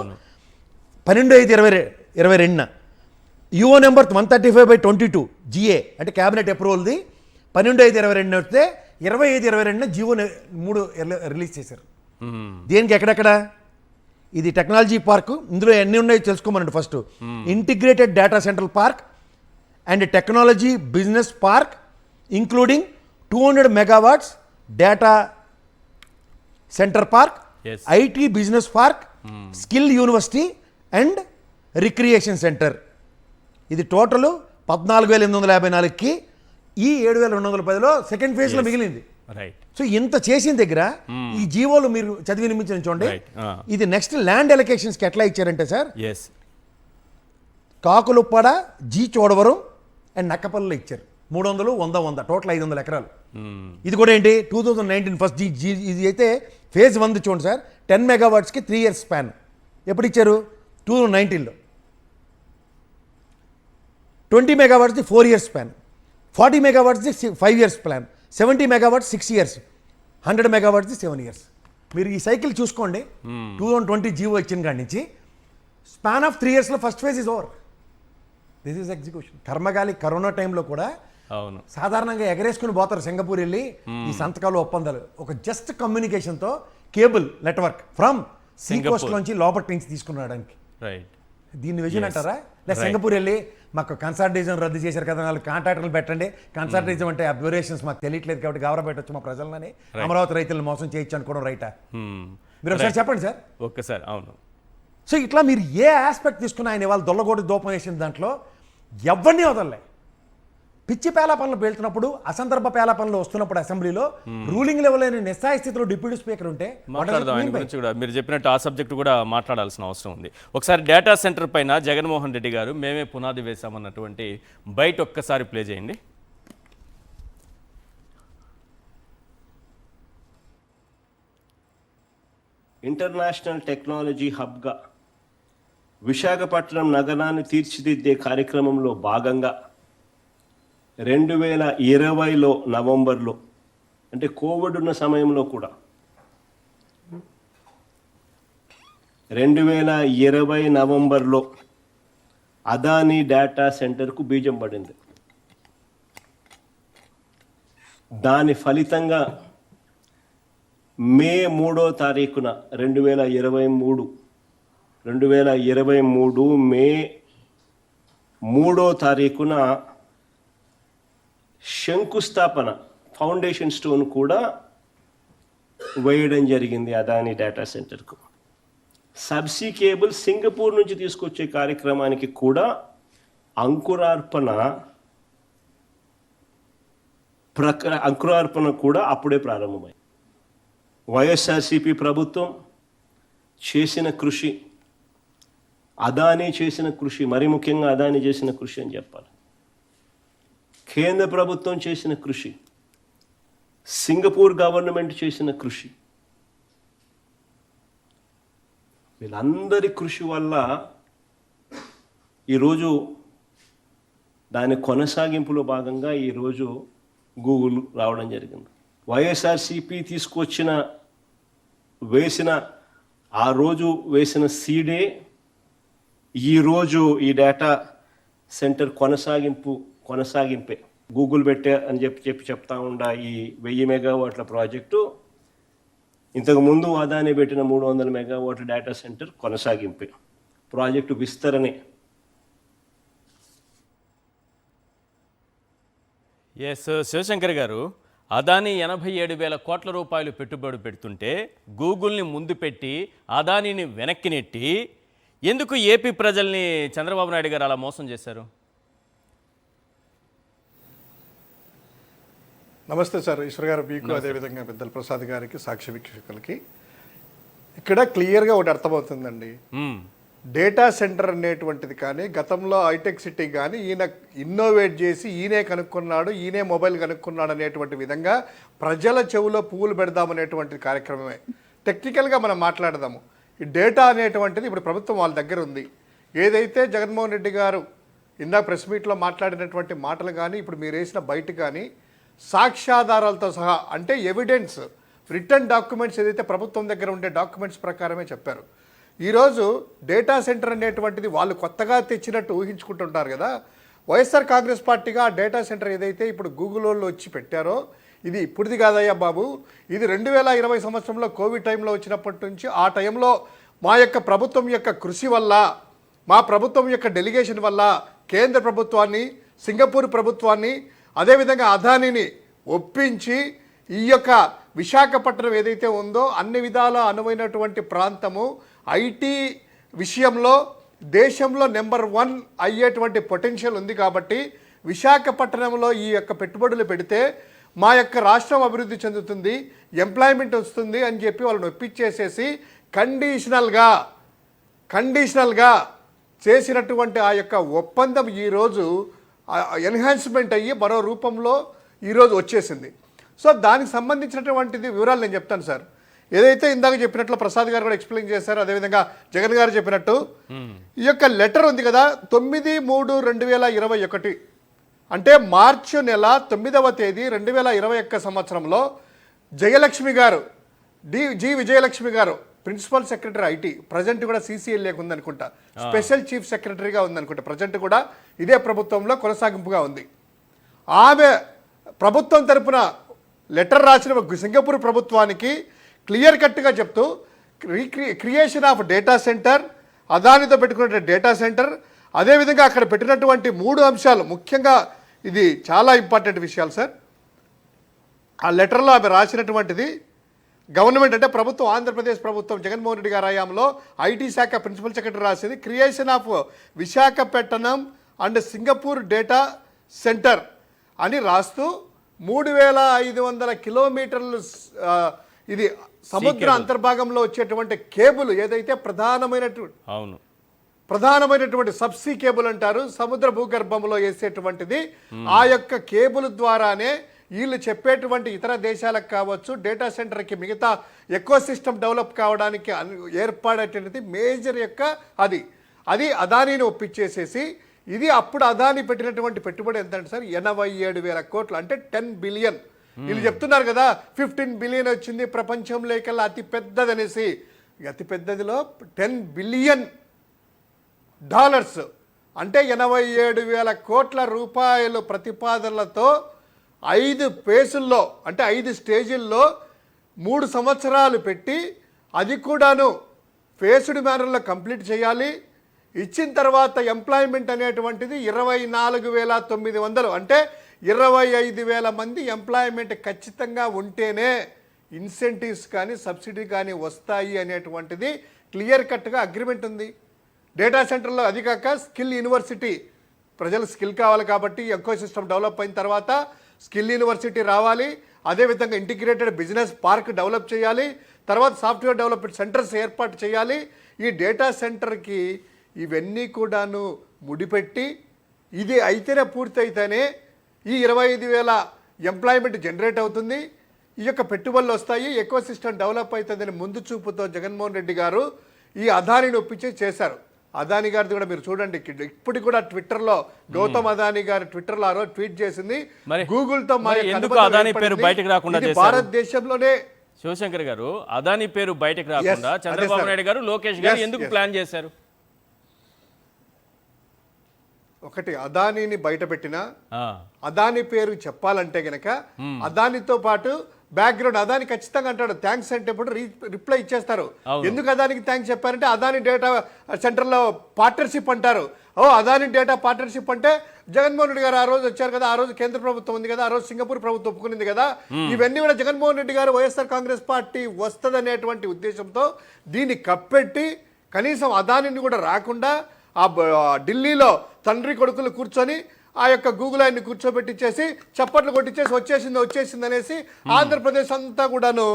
12/5/2022 UO నెంబర్ 135/22 GA అంటే క్యాబినెట్ అప్రూవల్ది 12/5/22 వస్తే 25/22 జియో 3 రిలీజ్ చేశారు. దేనికి ఎక్కడెక్కడ? ఇది టెక్నాలజీ పార్క్, ఇందులో ఎన్ని ఉన్నాయో తెలుసుకోమనండి. First integrated data centre park and technology business park including 200 megawatts data centre park, Yes. IT business park, skill university and recreation centre. ఇది టోటల్ 14,854కి ఈ 7,210లో సెకండ్ ఫేజ్లో మిగిలింది. రైట్. సో ఇంత చేసిన దగ్గర ఈ జీవోలు మీరు చదివి నిమించిన చూడండి. Right. ఇది నెక్స్ట్ ల్యాండ్ ఎలకేషన్స్కి ఎట్లా ఇచ్చారంటే sir, yes. Kakuluppada, G Chodavaram and నక్కపల్లిలో ఇచ్చారు. 300, 100, 100 టోటల్ 500 ఎకరాలు. ఇది కూడా ఏంటి 2019 ఫస్ట్ ఇది అయితే ఫేజ్ 1 చూడండి సార్, 10 మెగావాట్స్కి 3 years స్పాన్. ఎప్పుడు ఇచ్చారు? 2019లో. 20 మెగావాట్స్ది 4 years span, 40 మెగావాట్స్ది 5 years plan, 70 megawatts 6 years, 100 మెగావాట్స్ది 7 years. మీరు ఈ సైకిల్ చూసుకోండి. 2020 జీవో ఇచ్చిన కాడి నుంచి స్పాన్ ఆఫ్ 3 yearsలో first phase is over. This is execution. కర్మగాలి కరోనా టైంలో కూడా అవును. సాధారణంగా ఎగరేసుకుని పోతారు సింగపూర్ వెళ్ళి ఈ సంతకాలు ఒప్పందాలు. ఒక జస్ట్ కమ్యూనికేషన్తో cable network from sea coast నుంచి లోపటి నుంచి తీసుకురావడానికి. రైట్. దీన్ని విజన్ అంటారా? లేదా సింగపూర్ వెళ్ళి మాకు కన్సల్టేషన్ రద్దు చేశారు కదా, వాళ్ళు కాంట్రాక్టర్లు పెట్టండి, కన్సల్టేషన్ అంటే అబ్జర్వేషన్స్ మాకు తెలియట్లేదు కాబట్టి గౌరవ పెట్టచ్చు మా ప్రజలని, అమరావతి రైతులను మోసం చేయొచ్చు అనుకోవడం రైటా? మీరు ఒకసారి చెప్పండి సార్. ఒక్కసారి. అవును. సో ఇట్లా మీరు ఏ ఆస్పెక్ట్ తీసుకున్నా ఆయన వాళ్ళు దొల్లగోడు దూపం వేసిన దాంట్లో ఎవరిని వదలలే. పిచ్చి పేలాపనలు పేలుతున్నప్పుడు, అసందర్భ పేలాపనలు వస్తున్నప్పుడు అసెంబ్లీలో రూలింగ్ లెవెల్ అయిన నిస్సాయ స్థితిలో డిప్యూటీ స్పీకర్ ఉంటే మాట్లాడదాం. ఆయన గురించి కూడా మీరు చెప్పినట్టు ఆ సబ్జెక్టు కూడా మాట్లాడాల్సిన అవసరం ఉంది. ఒకసారి డేటా సెంటర్ పైన జగన్మోహన్ రెడ్డి గారు మేమే పునాది వేశామన్నటువంటి బయట ఒక్కసారి ప్లే చేయండి. ఇంటర్నేషనల్ టెక్నాలజీ హబ్గా విశాఖపట్నం నగరాన్ని తీర్చిదిద్దే కార్యక్రమంలో భాగంగా 2020లో నవంబర్లో, అంటే కోవిడ్ ఉన్న సమయంలో కూడా 2020 నవంబర్లో అదానీ డేటా సెంటర్కు బీజం పడింది. దాని ఫలితంగా మే 3వ తారీఖున 2023 మే 3వ తారీఖున శంకుస్థాపన ఫౌండేషన్ స్టోన్ కూడా వేయడం జరిగింది అదానీ డేటా సెంటర్కు. సబ్సీ కేబుల్ సింగపూర్ నుంచి తీసుకొచ్చే కార్యక్రమానికి కూడా అంకురార్పణ కూడా అప్పుడే ప్రారంభమైంది. వైఎస్ఆర్సీపీ ప్రభుత్వం చేసిన కృషి, అదానీ చేసిన కృషి, మరి ముఖ్యంగా అదానీ చేసిన కృషి అని చెప్పాలి. కేంద్ర ప్రభుత్వం చేసిన కృషి, సింగపూర్ గవర్నమెంట్ చేసిన కృషి, వీళ్ళందరి కృషి వల్ల ఈరోజు దాని కొనసాగింపులో భాగంగా ఈరోజు గూగుల్ రావడం జరిగింది. వైఎస్ఆర్సీపీ ఆ రోజు వేసిన సీడే ఈరోజు ఈ డేటా సెంటర్ కొనసాగింపే. గూగుల్ పెట్టే అని చెప్తా ఉండా ఈ 1000 మెగావాట్ల ప్రాజెక్టు ఇంతకు ముందు అదానీ పెట్టిన 300 మెగావాట్ల డేటా సెంటర్ కొనసాగింపే ప్రాజెక్టు విస్తరణే. ఎస్ శివశంకర్ గారు, అదానీ 87,000 కోట్ల రూపాయలు పెట్టుబడి పెడుతుంటే గూగుల్ని ముందు పెట్టి అదానీని వెనక్కి నెట్టి ఎందుకు ఏపీ ప్రజల్ని చంద్రబాబు నాయుడు గారు అలా మోసం చేశారు? నమస్తే సార్, ఈశ్వర్ గారు మీకు, అదేవిధంగా పెద్దల ప్రసాద్ గారికి, సాక్షి వీక్షకులకి. ఇక్కడ క్లియర్గా ఒకటి అర్థమవుతుందండి. డేటా సెంటర్ అనేటువంటిది కానీ గతంలో హైటెక్ సిటీ కానీ ఈయన ఇన్నోవేట్ చేసి ఈయనే కనుక్కున్నాడు, ఈయనే మొబైల్ కనుక్కున్నాడు అనేటువంటి విధంగా ప్రజల చెవులో పువ్వులు పెడదామనేటువంటి కార్యక్రమమే. టెక్నికల్గా మనం మాట్లాడదాము. ఈ డేటా అనేటువంటిది ఇప్పుడు ప్రభుత్వం వాళ్ళ దగ్గర ఉంది. ఏదైతే జగన్మోహన్ రెడ్డి గారు ఇందాక ప్రెస్ మీట్లో మాట్లాడినటువంటి మాటలు కానీ ఇప్పుడు మీరు వేసిన బయట కానీ సాక్ష్యాధారాలతో సహా, అంటే ఎవిడెన్స్, రిటర్న్ డాక్యుమెంట్స్ ఏదైతే ప్రభుత్వం దగ్గర ఉండే డాక్యుమెంట్స్ ప్రకారమే చెప్పారు. ఈరోజు డేటా సెంటర్ అనేటువంటిది వాళ్ళు కొత్తగా తెచ్చినట్టు ఊహించుకుంటుంటారు కదా. వైఎస్ఆర్ కాంగ్రెస్ పార్టీగా ఆ డేటా సెంటర్ ఏదైతే ఇప్పుడు గూగుల్ వాళ్ళు వచ్చి పెట్టారో ఇది ఇప్పుడుది కాదయ్యా బాబు, ఇది 2020 సంవత్సరంలో కోవిడ్ టైంలో వచ్చినప్పటి నుంచి ఆ టైంలో మా యొక్క ప్రభుత్వం యొక్క కృషి వల్ల, మా ప్రభుత్వం యొక్క డెలిగేషన్ వల్ల కేంద్ర ప్రభుత్వాన్ని, సింగపూర్ ప్రభుత్వాన్ని, అదేవిధంగా అదానీని ఒప్పించి ఈ యొక్క విశాఖపట్నం ఏదైతే ఉందో అన్ని విధాల అనువైనటువంటి ప్రాంతము, ఐటీ విషయంలో దేశంలో నెంబర్ 1 అయ్యేటువంటి పొటెన్షియల్ ఉంది కాబట్టి విశాఖపట్నంలో ఈ యొక్క పెట్టుబడులు పెడితే మా యొక్క రాష్ట్రం అభివృద్ధి చెందుతుంది, ఎంప్లాయ్మెంట్ వస్తుంది అని చెప్పి వాళ్ళని ఒప్పించేసేసి కండిషనల్గా చేసినటువంటి ఆ యొక్క ఒప్పందం ఈరోజు ఎన్హాన్స్మెంట్ అయ్యి మరో రూపంలో ఈరోజు వచ్చేసింది. సో దానికి సంబంధించినటువంటిది వివరాలు నేను చెప్తాను సార్. ఏదైతే ఇందాక చెప్పినట్లు ప్రసాద్ గారు కూడా ఎక్స్ప్లెయిన్ చేశారు, అదేవిధంగా జగన్ గారు చెప్పినట్టు ఈ యొక్క లెటర్ ఉంది కదా 9/3/2021 అంటే మార్చి నెల 9వ తేదీ 2021 సంవత్సరంలో జయలక్ష్మి గారు జి విజయలక్ష్మి గారు ప్రిన్సిపల్ సెక్రటరీ ఐటీ, ప్రజెంట్ కూడా CCLA ఉందనుకుంటా, స్పెషల్ చీఫ్ సెక్రటరీగా ఉందనుకుంటా, ప్రజెంట్ కూడా ఇదే ప్రభుత్వంలో కొనసాగింపుగా ఉంది. ఆమె ప్రభుత్వం తరపున లెటర్ రాసిన సింగపూర్ ప్రభుత్వానికి క్లియర్ కట్గా చెప్తూ క్రియేషన్ ఆఫ్ డేటా సెంటర్, అదానితో పెట్టుకున్న డేటా సెంటర్, అదేవిధంగా అక్కడ పెట్టినటువంటి 3 అంశాలు, ముఖ్యంగా ఇది చాలా ఇంపార్టెంట్ విషయాలు సార్. ఆ లెటర్లో ఆమె రాసినటువంటిది గవర్నమెంట్ అంటే ప్రభుత్వం, ఆంధ్రప్రదేశ్ ప్రభుత్వం జగన్మోహన్ రెడ్డి గారి హయాంలో ఐటీ శాఖ ప్రిన్సిపల్ సెక్రటరీ రాసింది creation of Visakhapatnam and Singapore data centre అని రాస్తూ 3500 కిలోమీటర్లు ఇది సముద్ర అంతర్భాగంలో వచ్చేటువంటి కేబుల్ ఏదైతే ప్రధానమైనటువంటి సబ్సీ కేబుల్ అంటారు, సముద్ర భూగర్భంలో వేసేటువంటిది, ఆ యొక్క కేబుల్ ద్వారానే వీళ్ళు చెప్పేటువంటి ఇతర దేశాలకు కావచ్చు డేటా సెంటర్కి మిగతా ఎకో సిస్టమ్ డెవలప్ కావడానికి ఏర్పడేటువంటిది మేజర్ యొక్క అది అదానీని ఒప్పించేసేసి, ఇది అప్పుడు అదానీ పెట్టినటువంటి పెట్టుబడి ఎంత అంటే సార్ 87,000 కోట్లు అంటే 10 బిలియన్. వీళ్ళు చెప్తున్నారు కదా 15 బిలియన్ వచ్చింది ప్రపంచంలోకెల్లా అతి పెద్దదనేసి, అతి పెద్దదిలో $10 బిలియన్ అంటే 87,000 కోట్ల రూపాయలు ప్రతిపాదనలతో 5 ఫేసుల్లో అంటే 5 స్టేజీల్లో 3 సంవత్సరాలు పెట్టి అది కూడాను ఫేస్డ్ మేనర్లో కంప్లీట్ చేయాలి. ఇచ్చిన తర్వాత ఎంప్లాయ్మెంట్ అనేటువంటిది 24,900 అంటే 25,000 మంది ఎంప్లాయ్మెంట్ ఖచ్చితంగా ఉంటేనే ఇన్సెంటివ్స్ కానీ సబ్సిడీ కానీ వస్తాయి అనేటువంటిది క్లియర్ కట్గా అగ్రిమెంట్ ఉంది. డేటా సెంటర్లో అది కాక స్కిల్ యూనివర్సిటీ, ప్రజలు స్కిల్ కావాలి కాబట్టి ఎకో సిస్టమ్ డెవలప్ అయిన తర్వాత స్కిల్ యూనివర్సిటీ రావాలి, అదేవిధంగా ఇంటిగ్రేటెడ్ బిజినెస్ పార్క్ డెవలప్ చేయాలి, తర్వాత సాఫ్ట్వేర్ డెవలప్మెంట్ సెంటర్స్ ఏర్పాటు చేయాలి. ఈ డేటా సెంటర్కి ఇవన్నీ కూడాను ముడిపెట్టి ఇది అయితేనే పూర్తయితేనే ఈ 25,000 ఎంప్లాయ్మెంట్ జనరేట్ అవుతుంది, ఈ యొక్క పెట్టుబడులు వస్తాయి, ఎకో సిస్టమ్ డెవలప్ అవుతుందని ముందు చూపుతో జగన్మోహన్ రెడ్డి గారు ఈ అదానీని ఒప్పించి చేశారు. అదానీ గారిది కూడా మీరు చూడండి, ఇప్పటికి కూడా ట్విట్టర్లో గౌతమ్ అదానీ గారు ట్విట్టర్లో ఆ రోజు ట్వీట్ చేసింది గూగుల్తో భారతదేశంలోనే. శివశంకర్ గారు, అదానీ పేరు బయటకు రాకుండా చంద్రబాబు నాయుడు గారు, లోకేష్ గారు ఎందుకు ప్లాన్ చేశారు? ఒకటి అదానీని బయట పెట్టిన అదానీ పేరు చెప్పాలంటే గనక అదానీతో పాటు బ్యాక్గ్రౌండ్ అదాని ఖచ్చితంగా అంటాడు థ్యాంక్స్ అంటే ఇప్పుడు రిప్లై ఇచ్చేస్తారు. ఎందుకు అదానికి థ్యాంక్స్ చెప్పారంటే అదాని డేటా సెంటర్లో పార్ట్నర్షిప్ అంటారు. అదాని డేటా పార్ట్నర్షిప్ అంటే జగన్మోహన్ రెడ్డి గారు ఆ రోజు వచ్చారు కదా, ఆ రోజు కేంద్ర ప్రభుత్వం ఉంది కదా, ఆ రోజు సింగపూర్ ప్రభుత్వం ఒప్పుకునింది కదా, ఇవన్నీ కూడా జగన్మోహన్ రెడ్డి గారు వైఎస్ఆర్ కాంగ్రెస్ పార్టీ వస్తుందనేటువంటి ఉద్దేశంతో దీన్ని కప్పెట్టి కనీసం అదానిని కూడా రాకుండా ఆ ఢిల్లీలో తండ్రి కొడుకులు కూర్చొని ఆ యొక్క గూగుల్ ఆయన్ని కూర్చోబెట్టించేసి చప్పట్లు కొట్టించేసి వచ్చేసింది అనేసి ఆంధ్రప్రదేశ్ అంతా కూడాను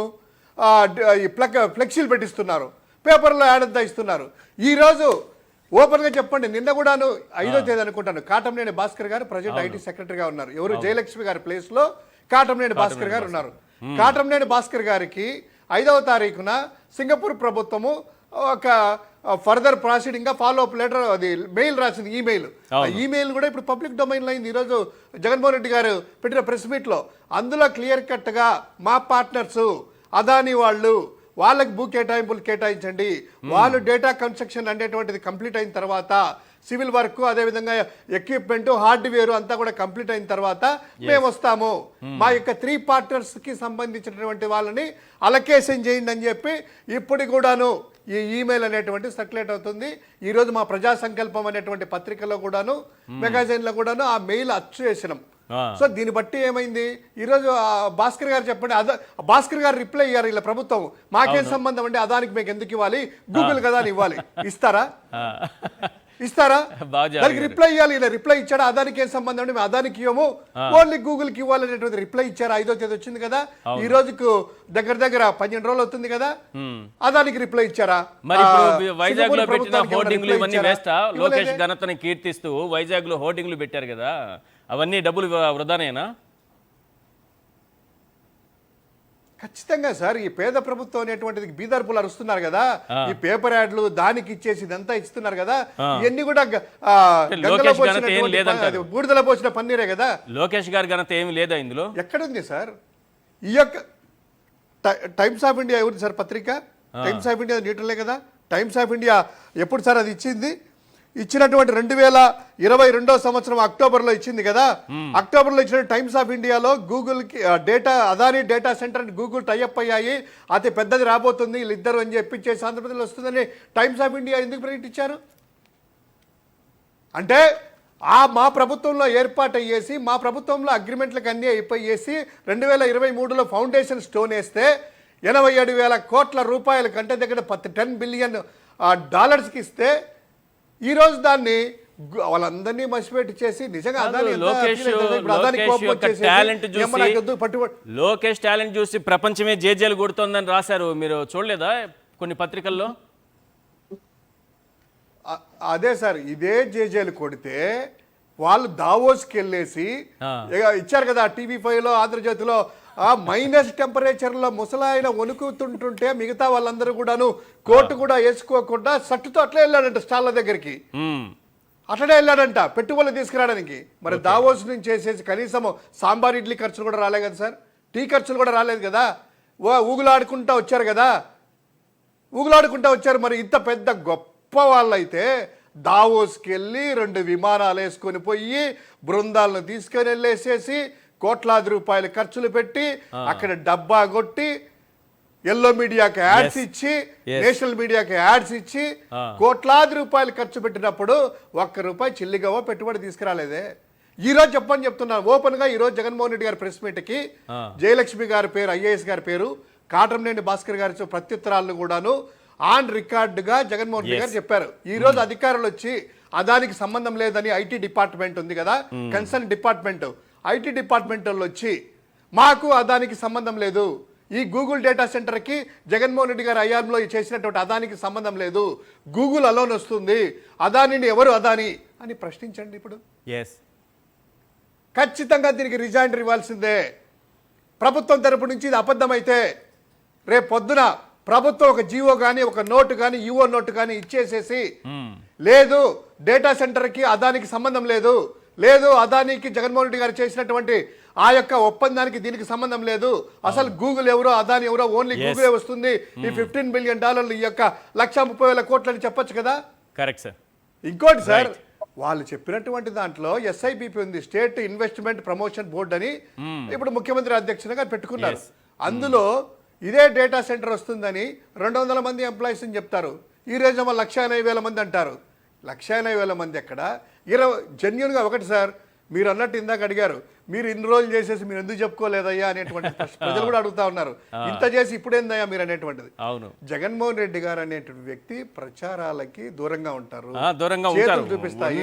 ఫ్లెక్సీలు పెట్టిస్తున్నారు, పేపర్లో యాడ్ అంతా ఇస్తున్నారు. ఈరోజు ఓపెన్గా చెప్పండి, నిన్న కూడాను 5వ తేదీ అనుకుంటాను కాటంనేని భాస్కర్ గారు ప్రజెంట్ ఐటీ సెక్రటరీగా ఉన్నారు. ఎవరు? జయలక్ష్మి గారి ప్లేస్లో కాటంనేని భాస్కర్ గారు ఉన్నారు. కాటంనేని భాస్కర్ గారికి 5వ తారీఖున సింగపూర్ ప్రభుత్వము ఒక ఫర్దర్ ప్రాసీడింగ్గా ఫాలో అప్ లెటర్ అది మెయిల్ రాసింది, ఈమెయిల్ కూడా ఇప్పుడు పబ్లిక్ డొమైన్లో అయింది. ఈరోజు జగన్మోహన్ రెడ్డి గారు పెట్టిన ప్రెస్ మీట్లో అందులో క్లియర్ కట్గా మా పార్ట్నర్స్ అదానీ వాళ్ళకి భూ కేటాయింపులు కేటాయించండి, వాళ్ళు డేటా కన్స్ట్రక్షన్ అనేటువంటిది కంప్లీట్ అయిన తర్వాత సివిల్ వర్క్ అదేవిధంగా ఎక్విప్మెంట్ హార్డ్వేర్ అంతా కూడా కంప్లీట్ అయిన తర్వాత మేము వస్తాము, మా యొక్క 3 పార్ట్నర్స్కి సంబంధించినటువంటి వాళ్ళని అలొకేషన్ చేయండి అని చెప్పి ఇప్పుడు కూడాను ఈ ఈమెయిల్ అనేటువంటి సర్క్యులేట్ అవుతుంది. ఈరోజు మా ప్రజా సంకల్పం అనేటువంటి పత్రికలో కూడాను మెగాజైన్లో కూడాను ఆ మెయిల్ అచ్చు చేసినాం. సో దీన్ని బట్టి ఏమైంది ఈరోజు భాస్కర్ గారు చెప్పండి, భాస్కర్ గారు రిప్లై ఇయ్యారు ఇలా ప్రభుత్వం మాకేం సంబంధం అండి, అదానికి మీకు ఎందుకు ఇవ్వాలి, గూగుల్ కదా అని ఇవ్వాలి, ఇస్తారా? ఇస్తారా? దానికి రిప్లై ఇవ్వాలి. ఇలా రిప్లై ఇచ్చాడా, అదానికి ఏం సంబంధం అండి, మేము అదానికి ఇవ్వము, ఓన్లీ గూగుల్ కి ఇవ్వాలనేటువంటి రిప్లై ఇచ్చారు. 5వ తేదీ వచ్చింది కదా, ఈ రోజుకు దగ్గర 12 రోజులు అవుతుంది కదా, అదానికి రిప్లై ఇచ్చారా? మరి ఇప్పుడు వైజాగ్ లో పెట్టిన హోర్డింగ్లు ఇవన్నీ వేస్తా, లోకేష్ ఘనతని కీర్తిస్తూ వైజాగ్ లో హోర్డింగ్లు పెట్టారు కదా, అవన్నీ డబ్బులు వృధానేనా? ఖచ్చితంగా సార్, ఈ పేద ప్రభుత్వం అనేటువంటిది బీదర్పులు అరుస్తున్నారు కదా, ఈ పేపర్ యాడ్లు దానికి ఇచ్చేసి ఇదంతా ఇస్తున్నారు కదా, ఇవన్నీ కూడా బూడిదల పోసిన పన్నీరే కదా. లోకేష్ గారి ఘనత ఏమి లేదా ఇందులో? ఎక్కడుంది సార్? ఈ యొక్క టైమ్స్ ఆఫ్ ఇండియా ఎవరి సార్ పత్రిక? టైమ్స్ ఆఫ్ ఇండియా న్యూట్రలే కదా. టైమ్స్ ఆఫ్ ఇండియా ఎప్పుడు సార్ అది ఇచ్చింది? ఇచ్చినటువంటి 2022 సంవత్సరం అక్టోబర్లో ఇచ్చింది కదా. అక్టోబర్లో ఇచ్చిన టైమ్స్ ఆఫ్ ఇండియాలో గూగుల్కి data, Adani data centre and Google tie up అయ్యాయి, అతి పెద్దది రాబోతుంది వీళ్ళిద్దరు అని చెప్పి ఆంధ్రప్రదేశ్లో వస్తుందని టైమ్స్ ఆఫ్ ఇండియా ఎందుకు ప్రకటించారు? అంటే మా ప్రభుత్వంలో ఏర్పాటు అయ్యేసి, మా ప్రభుత్వంలో అగ్రిమెంట్లకు అన్నీ అయిపోయేసి 2023లో ఫౌండేషన్ స్టోన్ వేస్తే 87,000 కోట్ల రూపాయల కంటే దగ్గర $10 బిలియన్ ఇస్తే ఈరోజు దాన్ని వాళ్ళందరినీ మసిపెట్టి చేసి నిజంగా లోకేష్ టాలెంట్ చూసి ప్రపంచమే జేజేలు కొడుతోందని రాశారు, మీరు చూడలేదా కొన్ని పత్రికల్లో? అదే సార్, ఇదే జేజేలు కొడితే వాళ్ళు దావోస్కి వెళ్ళేసి ఇచ్చారు కదా TV5లో ఆంధ్రజ్యోతిలో, మైనస్ టెంపరేచర్లో ముసలాయన వణుకుతుంటుంటే మిగతా వాళ్ళందరూ కూడాను కోటు కూడా వేసుకోకుండా సట్టుతో అట్లే వెళ్ళాడంట స్టాళ్ళ దగ్గరికి, అట్లనే వెళ్ళాడంట పెట్టుబడులు తీసుకురావడానికి. మరి దావోస్ నుంచి చేసేసి కనీసం సాంబార్ ఇడ్లీ ఖర్చులు కూడా రాలేదు కదా సార్, టీ ఖర్చులు కూడా రాలేదు కదా, ఊగులాడుకుంటా వచ్చారు కదా, ఊగులాడుకుంటా వచ్చారు. మరి ఇంత పెద్ద గొప్ప వాళ్ళైతే దావోస్కి వెళ్ళి 2 విమానాలు వేసుకొని పోయి బృందాలను తీసుకొని వెళ్ళేసేసి కోట్లాది రూపాయలు ఖర్చులు పెట్టి అక్కడ డబ్బా కొట్టి ఎల్లో మీడియాకి యాడ్స్ ఇచ్చి నేషనల్ మీడియాకి యాడ్స్ ఇచ్చి కోట్లాది రూపాయలు ఖర్చు పెట్టినప్పుడు ₹1 చిల్లిగవ్వ పెట్టుబడి తీసుకురాలేదే. ఈ రోజు చెప్పని చెప్తున్నా ఓపెన్ గా, ఈ రోజు జగన్మోహన్ రెడ్డి గారి ప్రెస్ మీట్ కి జయలక్ష్మి గారి పేరు, ఐఏఎస్ గారి పేరు, కాటంనేని భాస్కర్ గారి ప్రత్యుత్తరాలను కూడాను ఆన్ రికార్డ్ గా జగన్మోహన్ రెడ్డి గారు చెప్పారు. ఈ రోజు అధికారులు వచ్చి అదానికి సంబంధం లేదని ఐటీ డిపార్ట్మెంట్ ఉంది కదా, కన్సర్న్ డిపార్ట్మెంట్, ఐటీ డిపార్ట్మెంట్ వాళ్ళు వచ్చి మాకు అదానికి సంబంధం లేదు, ఈ గూగుల్ డేటా సెంటర్కి జగన్మోహన్ రెడ్డి గారు హయాంలో చేసినటువంటి అదానికి సంబంధం లేదు, గూగుల్ అలోన్ వస్తుంది, అదానిని ఎవరు అదాని అని ప్రశ్నించండి. ఇప్పుడు ఖచ్చితంగా దీనికి రిజైండర్ ఇవ్వాల్సిందే. ప్రభుత్వం తరపు నుంచి ఇది అబద్ధమైతే రేపు పొద్దున ప్రభుత్వం ఒక జీవో కానీ, ఒక నోటు కానీ, యుఓ నోటు కానీ ఇచ్చేసేసి, లేదు డేటా సెంటర్కి అదానికి సంబంధం లేదు, లేదు అదానికి జగన్మోహన్ రెడ్డి గారు చేసినటువంటి ఆ యొక్క ఒప్పందానికి దీనికి సంబంధం లేదు, అసలు గూగుల్ ఎవరో అదాని ఎవరో, ఓన్లీ గూగులే వస్తుంది, ఈ $15 బిలియన్ ఈ యొక్క 130,000 కోట్లని చెప్పొచ్చు కదా. Correct sir. ఇంకోటి సార్, వాళ్ళు చెప్పినటువంటి దాంట్లో SIBP ఉంది, స్టేట్ ఇన్వెస్ట్మెంట్ ప్రమోషన్ బోర్డు అని, ఇప్పుడు ముఖ్యమంత్రి అధ్యక్షునిగా పెట్టుకున్నారు. అందులో ఇదే డేటా సెంటర్ వస్తుందని 200 మంది ఎంప్లాయీస్ అని చెప్తారు, ఈ రోజు 1,80,000 మంది అంటారు. 1,80,000 మంది ఎక్కడ? జెన్యున్గా ఒకటి సార్, మీరు అన్నట్టు ఇందాక అడిగారు, మీరు ఇన్ని రోజులు చేసేసి మీరు ఎందుకు చెప్పుకోలేదయ్యా అనేటువంటి ప్రజలు కూడా అడుగుతా ఉన్నారు. ఇంత చేసి ఇప్పుడేందయ్యా మీరు అనేటువంటిది. అవును, జగన్మోహన్ రెడ్డి గారు అనేటువంటి వ్యక్తి ప్రచారాలకి దూరంగా ఉంటారు, చేతులు చూపిస్తాయి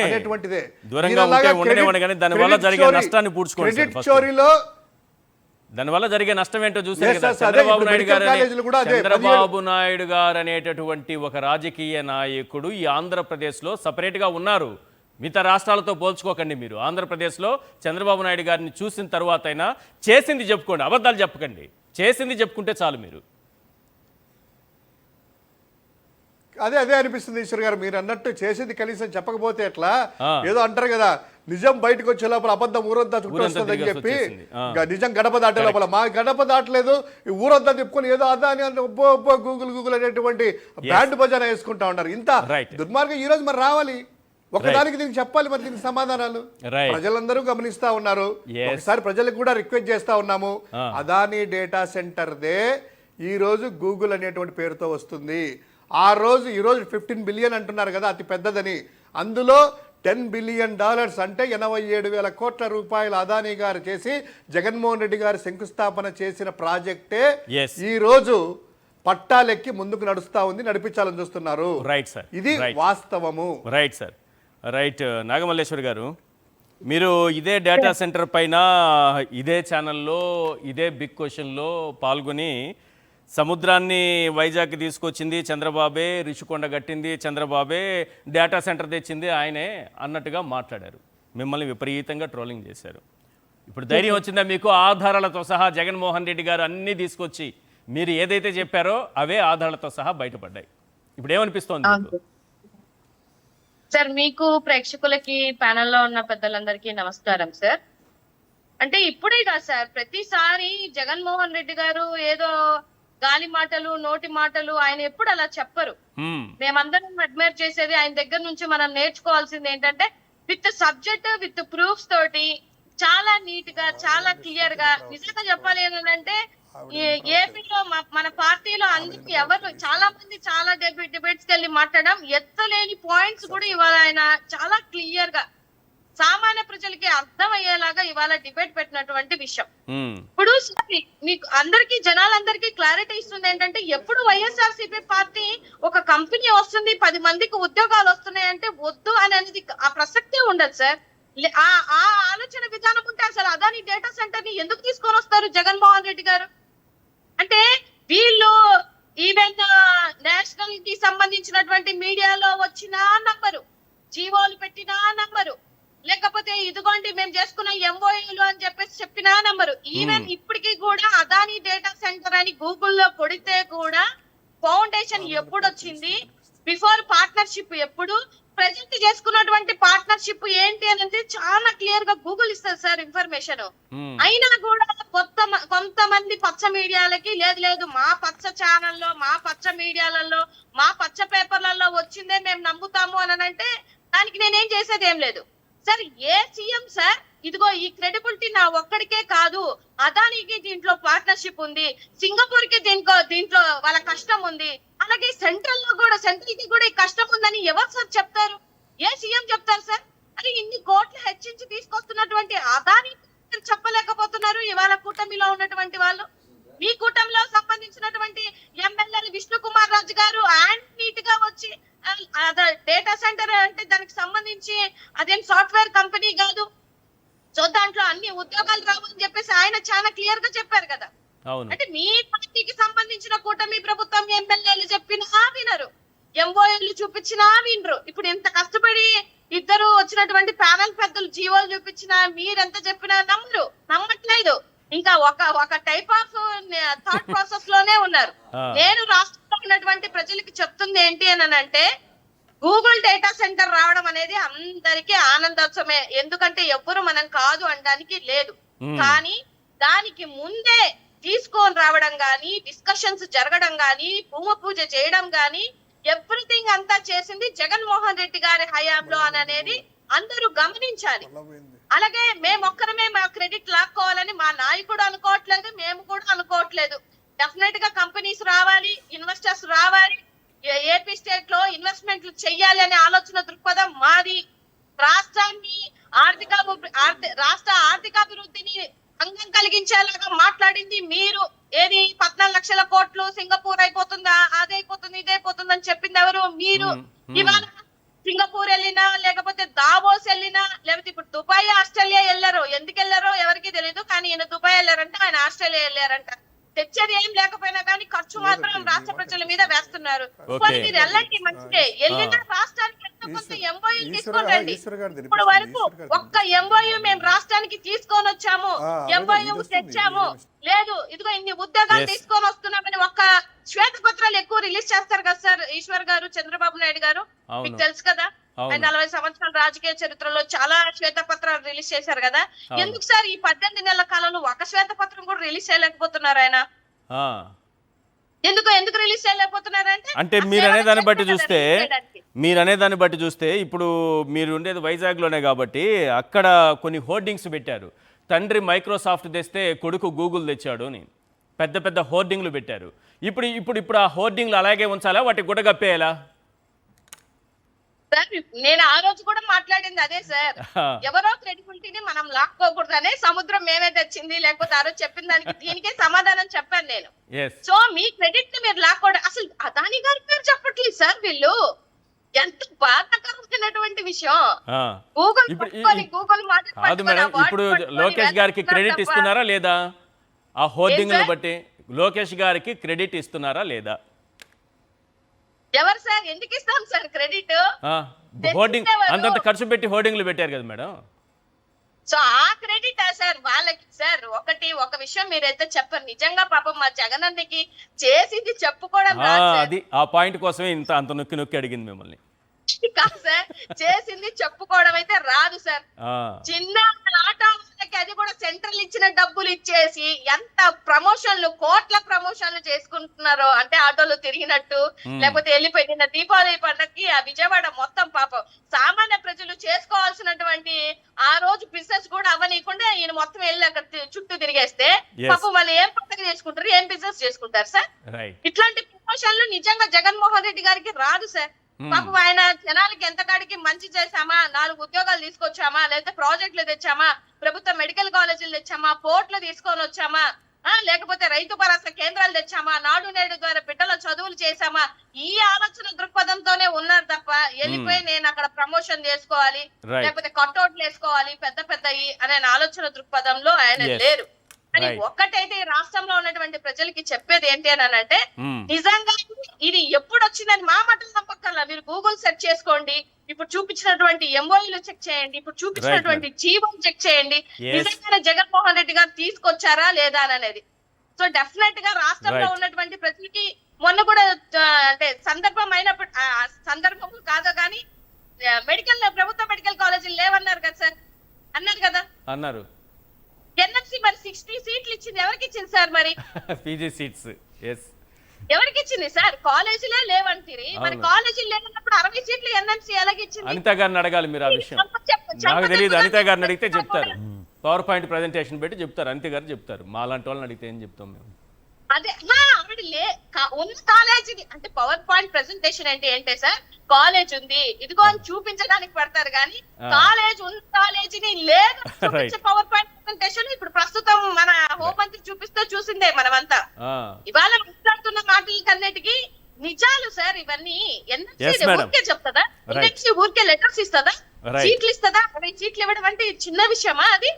అనేటువంటిదే. క్రెడిట్ చోరీలో దానివల్ల జరిగే నష్టం ఏంటో చూసారు కదా. చంద్రబాబు నాయుడు గారు అనేటటువంటి ఒక రాజకీయ నాయకుడు ఈ ఆంధ్రప్రదేశ్లో సపరేట్గా ఉన్నారు. మిగతా రాష్ట్రాలతో పోల్చుకోకండి. మీరు ఆంధ్రప్రదేశ్లో చంద్రబాబు నాయుడు గారిని చూసిన తర్వాత అయినా చేసింది చెప్పుకోండి, అబద్ధాలు చెప్పకండి. చేసింది చెప్పుకుంటే చాలు. మీరు అదే అనిపిస్తుంది ఈశ్వర్ గారు, మీరు అన్నట్టు చేసేది కనీసం చెప్పకపోతే ఎట్లా? ఏదో అంటారు కదా, నిజం బయటకు వచ్చే లోపల అబద్ధం ఊరంతా చుట్టూ వస్తుంది అని చెప్పి, నిజం గడప దాటే లోపల మా గడప దాటలేదు, ఈ ఊరంతా తిప్పుకొని ఏదో అదా అని గూగుల్ అనేటువంటి బ్రాండ్ భజన వేసుకుంటా ఉన్నారు. ఇంత దుర్మార్గం ఈ రోజు మరి రావాలి, ఒకదానికి దీనికి చెప్పాలి, మరి దీనికి సమాధానాలు ప్రజలందరూ గమనిస్తా ఉన్నారు. ఒకసారి ప్రజలకు కూడా రిక్వెస్ట్ చేస్తా ఉన్నాము, అదానీ డేటా సెంటర్దే ఈ రోజు గూగుల్ అనేటువంటి పేరుతో వస్తుంది. ఆ రోజు ఈ రోజు 15 బిలియన్ అంటున్నారు కదా, అతి పెద్దదని. అందులో $10 బిలియన్ అంటే 87,000 కోట్ల రూపాయలు అదానీ గారు చేసి జగన్మోహన్ రెడ్డి గారు శంకుస్థాపన చేసిన ప్రాజెక్టే Yes. ఈ రోజు పట్టాలెక్కి ముందుకు నడుస్తా ఉంది, నడిపించాలని చూస్తున్నారు. రైట్ సార్, ఇది వాస్తవము. Right sir, right. నాగమల్లేశ్వర్ గారు, మీరు ఇదే డేటా సెంటర్ పైన ఇదే ఛానల్లో ఇదే బిగ్ క్వశ్చన్లో పాల్గొని సముద్రాన్ని వైజాగ్కి తీసుకొచ్చింది చంద్రబాబే, రిషికొండ కట్టింది చంద్రబాబే, డేటా సెంటర్ తెచ్చింది ఆయనే అన్నట్టుగా మాట్లాడారు. మిమ్మల్ని విపరీతంగా ట్రోలింగ్ చేశారు. ఇప్పుడు ధైర్యం వచ్చిందా మీకు? ఆధారాలతో సహా జగన్మోహన్ రెడ్డి గారు అన్నీ తీసుకొచ్చి మీరు ఏదైతే చెప్పారో అవే ఆధారాలతో సహా బయటపడ్డాయి. ఇప్పుడు ఏమనిపిస్తోంది మీకు? సార్, మీకు ప్రేక్షకులకి ప్యానెల్లో ఉన్న పెద్దలందరికీ నమస్కారం సార్. అంటే ఇప్పుడే కాదు సార్, ప్రతిసారి జగన్మోహన్ రెడ్డి గారు ఏదో గాలి మాటలు, నోటి మాటలు, ఆయన ఎప్పుడు అలా చెప్పరు. మేమందరం అడ్మైర్ చేసేది ఆయన దగ్గర నుంచి మనం నేర్చుకోవాల్సింది ఏంటంటే విత్ సబ్జెక్ట్, విత్ ప్రూఫ్స్ తోటి చాలా నీట్ గా, చాలా క్లియర్ గా, నిజంగా చెప్పాలి ఏంటంటే ఏపీలో మన పార్టీలో అందరికి ఎవరు చాలా మంది చాలా డిబేట్స్ వెళ్ళి మాట్లాడడం, ఎత్తలేని పాయింట్స్ కూడా ఇవాళ ఆయన చాలా క్లియర్ గా సామాన్య ప్రజలకి అర్థమయ్యేలాగా ఇవాళ డిబేట్ పెట్టినటువంటి విషయం. ఇప్పుడు మీకు అందరికి, జనాలందరికీ క్లారిటీ ఇస్తుంది ఏంటంటే, ఎప్పుడు వైఎస్ఆర్సీపీ పార్టీ ఒక కంపెనీ వస్తుంది 10 మందికి ఉద్యోగాలు వస్తున్నాయి అంటే వద్దు అనేది ఆ ప్రసక్తే ఉండదు సార్. ఆ ఆలోచన విధానం ఉంటే అసలు అదాని డేటా సెంటర్ ని ఎందుకు తీసుకొని వస్తారు జగన్మోహన్ రెడ్డి గారు? అంటే వీళ్ళు ఈవెన్ నేషనల్ కి సంబంధించినటువంటి మీడియాలో వచ్చిన నంబరు, జీవోలు పెట్టిన నంబరు, లేకపోతే ఇదిగోండి మేము చేసుకున్న ఎంఓయూలు అని చెప్పేసి చెప్పిన నంబరు, ఈవెన్ ఇప్పటికీ కూడా అదాని డేటా సెంటర్ అని గూగుల్లో కొడితే కూడా ఫౌండేషన్ ఎప్పుడు వచ్చింది, బిఫోర్ పార్ట్నర్షిప్ ఎప్పుడు, ప్రజెంట్ చేసుకున్నటువంటి పార్ట్నర్షిప్ ఏంటి అనేది చాలా క్లియర్ గా గూగుల్ ఇస్తుంది సార్ ఇన్ఫర్మేషన్. అయినా కూడా కొంతమంది పచ్చ మీడియాలకి లేదు మా పచ్చ ఛానల్లో, మా పచ్చ మీడియాలలో, మా పచ్చ పేపర్లలో వచ్చిందే మేము నమ్ముతాము అని అంటే దానికి నేనేం చేసేది ఏం లేదు సార్. ఏ సీఎం సార్ ఇదిగో ఈ క్రెడిబిలిటీ నా ఒక్కడికే కాదు, అదానికి దీంట్లో పార్ట్నర్షిప్ ఉంది, సింగపూర్ కి దీంట్లో వాళ్ళ కష్టం ఉంది, అలాగే సెంట్రల్ కి కూడా ఈ కష్టం ఉందని ఎవరు సార్ చెప్తారు? ఏ సీఎం చెప్తారు సార్? అది ఇన్ని కోట్లు హెచ్చించి తీసుకొస్తున్నటువంటి అదాని చెప్పలేకపోతున్నారు ఇవాళ కూటమిలో ఉన్నటువంటి వాళ్ళు. మీ కూటమిలో సంబంధించినటువంటి ఎమ్మెల్యేలు విష్ణు కుమార్ రాజు గారు ఆయన నీట్ గా వచ్చి డేటా సెంటర్ అంటే దానికి సంబంధించి అదేం సాఫ్ట్వేర్ కంపెనీ కాదు, సో దాంట్లో అన్ని ఉద్యోగాలు రావని చెప్పేసి ఆయన చాలా క్లియర్ గా చెప్పారు కదా. అంటే మీ పార్టీకి సంబంధించిన కూటమి ప్రభుత్వం ఎమ్మెల్యేలు చెప్పినా వినరు, ఎంఓఏలు చూపించినా వినరు. ఇప్పుడు ఇంత కష్టపడి ఇద్దరు వచ్చినటువంటి ప్యానల్ పెద్దలు జీవోలు చూపించినా మీరెంత చెప్పినా నమ్మట్లేదు. ఇంకా ఒక టైప్ ఆఫ్ థాట్ ప్రాసెస్ లోనే ఉన్నారు. నేను రాష్ట్రంలో ఉన్నటువంటి ప్రజలకి చెప్తుంది ఏంటి అని అంటే, గూగుల్ డేటా సెంటర్ రావడం అనేది అందరికీ ఆనందోత్సవమే, ఎందుకంటే ఎవ్వరు మనం కాదు అనడానికి లేదు. కానీ దానికి ముందే తీసుకొని రావడం గాని, డిస్కషన్స్ జరగడం గాని, భూమి పూజ చేయడం గాని, ఎవ్రీథింగ్ అంతా చేసింది జగన్మోహన్ రెడ్డి గారి హయాంలో అనేది అందరూ గమనించాలి. అలాగే మేమొక్కరమే మా క్రెడిట్ లాక్కోవాలని మా నాయకుడు అనుకోవట్లేదు, మేము కూడా అనుకోవట్లేదు. డెఫినెట్ గా కంపెనీస్ రావాలి, ఇన్వెస్టర్స్ రావాలి, ఏపీ స్టేట్ లో ఇన్వెస్ట్మెంట్లు చెయ్యాలి అనే ఆలోచన దృక్పథం మాది. రాష్ట్రాన్ని రాష్ట్ర ఆర్థికాభివృద్ధిని అంగం కలిగించేలాగా మాట్లాడింది మీరు. ఏది 14 లక్షల కోట్లు సింగపూర్ అయిపోతుందా, అదైపోతుంది ఇదైపోతుంది అని చెప్పింది ఎవరు? మీరు. ఇవాళ సింగపూర్ వెళ్ళినా, లేకపోతే దావోస్ వెళ్ళినా, లేకపోతే ఇప్పుడు దుబాయ్, ఆస్ట్రేలియా వెళ్ళారు. ఎందుకు వెళ్ళారో ఎవరికి తెలియదు, కానీ ఈయన దుబాయ్ వెళ్ళారంట, ఆయన ఆస్ట్రేలియా వెళ్ళారంట. తెచ్చేది ఏం లేకపోయినా కానీ ఖర్చు మాత్రం రాష్ట్ర ప్రజల మీద వేస్తున్నారు. మీరు వెళ్ళండి, మంచిదే. వెళ్ళిన రాష్ట్రానికి ఎంతో కొంత ఎంఓయూ తీసుకొని రండి. ఇప్పుడు వరకు ఒక్క ఎంఓయూ మేము రాష్ట్రానికి తీసుకొని వచ్చాము, ఎంఓయూ తెచ్చాము లేదు. ఇదిగో ఇన్ని ఉద్యోగాలు తీసుకొని వస్తున్నామని ఒక్క శ్వేతపత్రాలు ఎక్కువ రిలీజ్ చేస్తారు కదా సార్ ఈశ్వర్ గారు, చంద్రబాబు నాయుడు గారు, మీకు తెలుసు కదా. ఆయన 40 సంవత్సరాల రాజకీయ చరిత్రలో చాలా శ్వేతపత్రాలు రిలీజ్ చేశారు కదా. ఎందుకు సార్ ఈ 18 నెలల కాలంలో ఒక శ్వేతపత్రం కూడా రిలీజ్ చేయలేకపోతున్నారు ఆయన? ఎందుకు రిలీజ్ చేయలేకపోతున్నారంటే, అంటే మీరు అనేదాన్ని బట్టి చూస్తే ఇప్పుడు మీరు ఉండేది వైజాగ్లోనే కాబట్టి అక్కడ కొన్ని హోర్డింగ్స్ పెట్టారు. తండ్రి మైక్రోసాఫ్ట్ తెస్తే కొడుకు గూగుల్ తెచ్చాడు అని పెద్ద పెద్ద హోర్డింగ్లు పెట్టారు. ఇప్పుడు ఆ హోర్డింగ్లు అలాగే ఉంచాలా, వాటి గుడ్డ కప్పేయాలా? సార్ నేను ఆ రోజు కూడా మాట్లాడింది అదే సార్. ఎవరో క్రెడిబిలిటీని మనం లాక్కోకూడదనే సముద్రం మేమే తెచ్చింది, లేకపోతే ఆ రోజు చెప్పిన దానికి దీనికే సమాధానం చెప్పాను నేను. సో మీ క్రెడిట్ ని మీరు లాక్కోవడం, అసలు అదాని గారి పేరు చెప్పట్లేదు సార్ వీళ్ళు. ఎంత బాధాకరమైనటువంటి విషయం. గూగుల్ గూగుల్ కాదు మేడం, ఇప్పుడు లోకేష్ గారికి క్రెడిట్ ఇస్తున్నారా లేదా? ఆ హోర్డింగ్లు బట్టి లోకేష్ గారికి క్రెడిట్ ఇస్తున్నారా లేదా? ఎవరు సార్? ఎందుకు ఇస్తాం సార్ క్రెడిట్? హోర్డింగ్ అంతంత ఖర్చు పెట్టి హోర్డింగ్లు పెట్టారు కదా మేడం. సో ఆ క్రెడిట్ సార్ వాళ్ళకి. సార్ ఒక విషయం మీరైతే చెప్పారు, నిజంగా పాపం మా జగనన్నకి చేసింది చెప్పుకోవడం అది ఆ పాయింట్ కోసమే అంత నొక్కి నొక్కి అడిగింది మిమ్మల్ని. కాదు సార్, చేసింది చెప్పుకోవడం అయితే రాదు సార్. చిన్న ఆట వాళ్ళకి అది కూడా సెంట్రల్ ఇచ్చిన డబ్బులు ఇచ్చేసి ఎంత ప్రమోషన్లు, కోట్ల ప్రమోషన్లు చేసుకుంటున్నారో. అంటే ఆటోలు తిరిగినట్టు, లేకపోతే వెళ్ళిపోయిన దీపావళి పండుగకి ఆ విజయవాడ మొత్తం పాపం సామాన్య ప్రజలు చేసుకోవాల్సినటువంటి ఆ రోజు బిజినెస్ కూడా అవ్వనీయకుండా ఈయన మొత్తం వెళ్ళి అక్కడ చుట్టూ తిరిగేస్తే పాపం వాళ్ళు ఏం పండుగ చేసుకుంటారు, ఏం బిజినెస్ చేసుకుంటారు సార్? ఇట్లాంటి ప్రమోషన్లు నిజంగా జగన్మోహన్ రెడ్డి గారికి రాదు సార్. పాపం ఆయన జనాలకి ఎంత కాడికి మంచి చేశామా, 4 ఉద్యోగాలు తీసుకొచ్చామా, లేకపోతే ప్రాజెక్టులు తెచ్చామా, ప్రభుత్వ మెడికల్ కాలేజీలు తెచ్చామా, పోర్ట్లు తీసుకొని వచ్చామా, లేకపోతే రైతు భరోసా కేంద్రాలు తెచ్చామా, నాడు నేడు ద్వారా బిడ్డల చదువులు చేశామా, ఈ ఆలోచన దృక్పథంతోనే ఉన్నారు తప్ప వెళ్ళిపోయి నేను అక్కడ ప్రమోషన్ చేసుకోవాలి, లేకపోతే కట్అవుట్లు వేసుకోవాలి పెద్ద పెద్దవి అనే ఆలోచన దృక్పథంలో ఆయన లేరు. అని ఒక్కటైతే ఈ రాష్ట్రంలో ఉన్నటువంటి ప్రజలకి చెప్పేది ఏంటి అని అంటే, నిజంగా ఇది ఎప్పుడు వచ్చిందని మా మాటలు నమ్మక్కర్లా. మీరు గూగుల్ సెర్చ్ చేసుకోండి, ఇప్పుడు చూపించినటువంటి ఎంఓఈలు చెక్ చేయండి, ఇప్పుడు చూపించినటువంటి జీవోలు చెక్ చేయండి, నిజంగానే జగన్మోహన్ రెడ్డి గారు తీసుకొచ్చారా లేదా అనేది. సో డెఫినెట్ గా రాష్ట్రంలో ఉన్నటువంటి ప్రజలకి మొన్న కూడా అంటే సందర్భం కాదో కానీ ప్రభుత్వ మెడికల్ కాలేజీలు లేవన్నారు కదా సార్, అన్నారు కదా, అన్నారు. ఎన్ఎఫ్సి మరి 60 సీట్లు ఇచ్చింది, ఎవరికి ఇచ్చింది సార్? మరి పీజీ సీట్స్ ఎవరికి ఇచ్చింది సార్? కాలేజీలే లేవంటిరి, మరి కాలేజీలు లేనప్పుడు 60 సీట్లు ఎన్ఎంసీ ఎలాగిచ్చింది? అనిత గారిని అడగాలి మీరు ఆ విషయం. నాకు తెలియదు, అనిత గారిని అడిగితే చెప్తారు. పవర్ పాయింట్ ప్రెజెంటేషన్ పెట్టి చెప్తారు, అనిత గారు చెప్తారు. మా లాంటి వాళ్ళని అడిగితే ఏం చెప్తాం మేము? అదే ఆవిడ ఉన్న కాలేజీ అంటే పవర్ పాయింట్ ప్రెజెంటేషన్ అంటే ఏంటే సార్, కాలేజ్ ఉంది ఇదిగో అని చూపించడానికి పెడతారు కానీ కాలేజ్ ఉన్న కాలేజీని లేదు పవర్ పాయింట్ ప్రెజెంటేషన్. ఇప్పుడు ప్రస్తుతం మన హోంమంత్రి చూపిస్తూ చూసిందే మనమంతా. ఇవాళ మాట్లాడుతున్న మాటలకన్నిటికీ నిజాలు సార్ ఇవన్నీ. ఊరికే చెప్తుందా? ఎన్ఎఫ్సి ఊరికే లెటర్స్ ఇస్తుందా? సీట్లు ఇస్తుందా? సీట్లు ఇవ్వడం అంటే చిన్న విషయమా అది?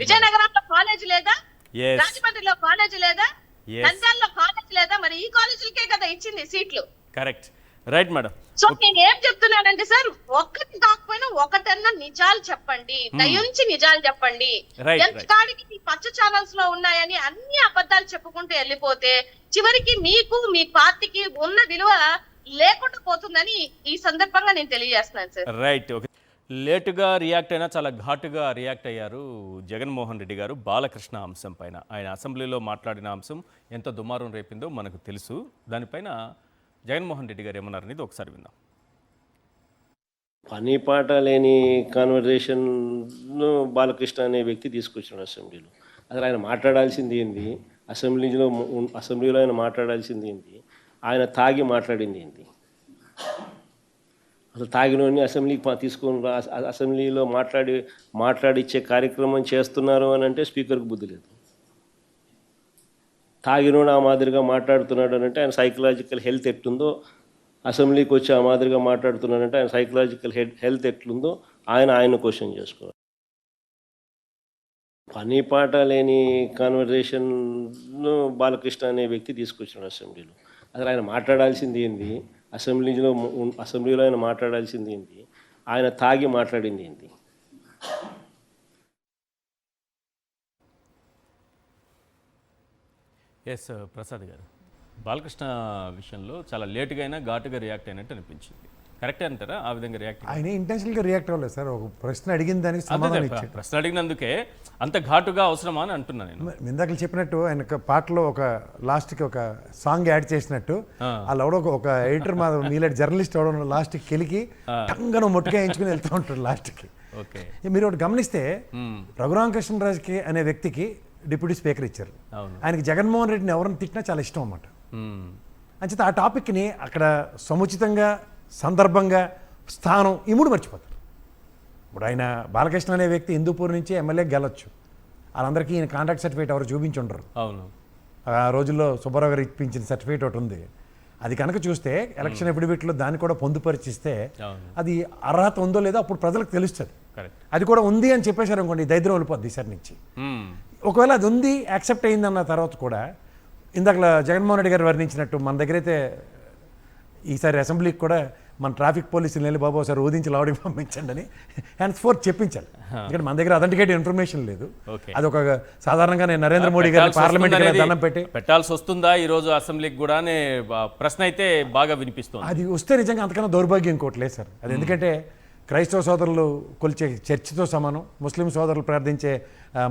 విజయనగరంలో కాలేజ్ లేదా? రాజమండ్రిలో కాలేజ్ లేదా? నంద్యాలలో కాలేజ్ లేదా? మరి ఈ కాలేజీలకే కదా ఇచ్చింది సీట్లు. Correct, right madam. సో నేను ఏం చెప్తున్నానంటే సార్, ఒక్కటి కాకపోయినా ఒకటన్నా నిజాలు చెప్పండి, దయించి నిజాలు చెప్పండి. ఎంత కాడికి పచ్చ ఛానల్స్ లో ఉన్నాయని అన్ని అబద్ధాలు చెప్పుకుంటూ వెళ్ళిపోతే చివరికి మీకు మీ పార్టీకి ఉన్న విలువ లేకుండా పోతుందని ఈ సందర్భంగా నేను తెలియజేస్తున్నాను సార్. Right, okay. లేటుగా రియాక్ట్ అయినా చాలా ఘాటుగా రియాక్ట్ అయ్యారు జగన్మోహన్ రెడ్డి గారు బాలకృష్ణ అంశం పైన. ఆయన అసెంబ్లీలో మాట్లాడిన అంశం ఎంత దుమారం రేపిందో మనకు తెలుసు. దానిపైన జగన్మోహన్ రెడ్డి గారు ఏమన్నారనేది ఒకసారి విందాం. పని పాట లేని కాన్వర్జేషన్ను బాలకృష్ణ అనే వ్యక్తి తీసుకొచ్చాడు అసెంబ్లీలో. అసలు ఆయన మాట్లాడాల్సింది ఏంది? అసెంబ్లీలో ఆయన మాట్లాడాల్సింది ఏంది? ఆయన తాగి మాట్లాడింది ఏంది? అసలు తాగినోని అసెంబ్లీకి తీసుకొని అసెంబ్లీలో మాట్లాడిచ్చే కార్యక్రమం చేస్తున్నారు అని అంటే స్పీకర్కి బుద్ధి లేదు. తాగినోడు ఆ మాదిరిగా మాట్లాడుతున్నాడు అని అంటే ఆయన సైకలాజికల్ హెల్త్ ఎట్లుందో, అసెంబ్లీకి వచ్చి ఆ మాదిరిగా మాట్లాడుతున్నాడంటే ఆయన సైకలాజికల్ హెల్త్ ఎట్లుందో ఆయన క్వశ్చన్ చేసుకోవాలి. పని పాట లేని కాన్వర్జేషన్ను బాలకృష్ణ అనే వ్యక్తి తీసుకొచ్చాడు అసెంబ్లీలో. అసలు ఆయన మాట్లాడాల్సింది ఏంది? అసెంబ్లీలో ఆయన మాట్లాడాల్సింది ఏంటి? ఆయన తాగి మాట్లాడింది ఏంటి? ఎస్ ప్రసాద్ గారు, బాలకృష్ణ విషయంలో చాలా లేటుగా అయినా ఘాటుగా రియాక్ట్ అయినట్టు అనిపించింది. కరెక్టే అంటారా? ఆ విధంగా రియాక్ట్ ఆయన ఇంటెన్షనల్గా రియాక్ట్ అవ్వలేదు సార్. ఒక ప్రశ్న అడిగిన దానికి సమాధానం ఇచ్చాడు. ప్రశ్న అడిగినందుకే అంత ఘాటుగా అవసరమా అని అంటున్నా నేను. ఇందాక చెప్పినట్టు ఆయన పాటలో ఒక లాస్ట్కి ఒక సాంగ్ యాడ్ చేసినట్టు అలా ఒక ఎడిటర్ మీలాంటి జర్నలిస్ట్ అవడం లాస్ట్కి కెలికి టంగను మొట్టుగా ఎంచుకుని వెళ్తూ ఉంటాడు లాస్ట్కి. ఓకే, మీరు ఒకటి గమనిస్తే రఘురామకృష్ణరాజుకి అనే వ్యక్తికి డిప్యూటీ స్పీకర్ ఇచ్చారు. ఆయనకి జగన్మోహన్ రెడ్డిని ఎవరిని తిట్టినా చాలా ఇష్టం అన్నమాట. అంచేత ఆ టాపిక్ని అక్కడ సముచితంగా సందర్భంగా స్థానం ఈ మూడు మర్చిపోతారు. ఇప్పుడు ఆయన బాలకృష్ణ అనే వ్యక్తి హిందూపూర్ నుంచి ఎమ్మెల్యే గెలవచ్చు, వాళ్ళందరికీ ఈయన కాంట్రాక్ట్ సర్టిఫికేట్ ఎవరు చూపించి ఉండరు. అవును. ఆ రోజుల్లో సుబ్బారావు గారు ఇప్పించిన సర్టిఫికేట్ ఒకటి ఉంది, అది కనుక చూస్తే ఎలక్షన్ ఎఫిడవిట్లో దాన్ని కూడా పొందుపరిచిస్తే అది అర్హత ఉందో లేదో అప్పుడు ప్రజలకు తెలుస్తుంది. అది కూడా ఉంది అని చెప్పేశారు అనుకోండి, దరిద్రం వెళ్ళిపోద్ది ఈసారి నుంచి. ఒకవేళ అది ఉంది యాక్సెప్ట్ అయిందన్న తర్వాత కూడా ఇందాక జగన్మోహన్ రెడ్డి గారు వర్ణించినట్టు మన దగ్గర అయితే ఈసారి అసెంబ్లీకి కూడా మన ట్రాఫిక్ పోలీసులు వెళ్ళి బాబు ఒకసారి ఓదించి లావడికి పంపించండి అని హ్యాండ్స్ ఫోర్ చెప్పించాలి. ఎందుకంటే మన దగ్గర అథెంటికేట్ ఇన్ఫర్మేషన్ లేదు. అది ఒక సాధారణంగా నేను నరేంద్ర మోడీ గారి పార్లమెంట్ దండం పెట్టి పెట్టాల్సి వస్తుందా ఈ రోజు అసెంబ్లీకి కూడా అనే ప్రశ్న అయితే బాగా వినిపిస్తుంది. అది వస్తే నిజంగా అంతకన్నా దౌర్భాగ్యం ఇంకోటి లేదు సార్. అది ఎందుకంటే క్రైస్తవ సోదరులు కొలిచే చర్చితో సమానం, ముస్లిం సోదరులు ప్రార్థించే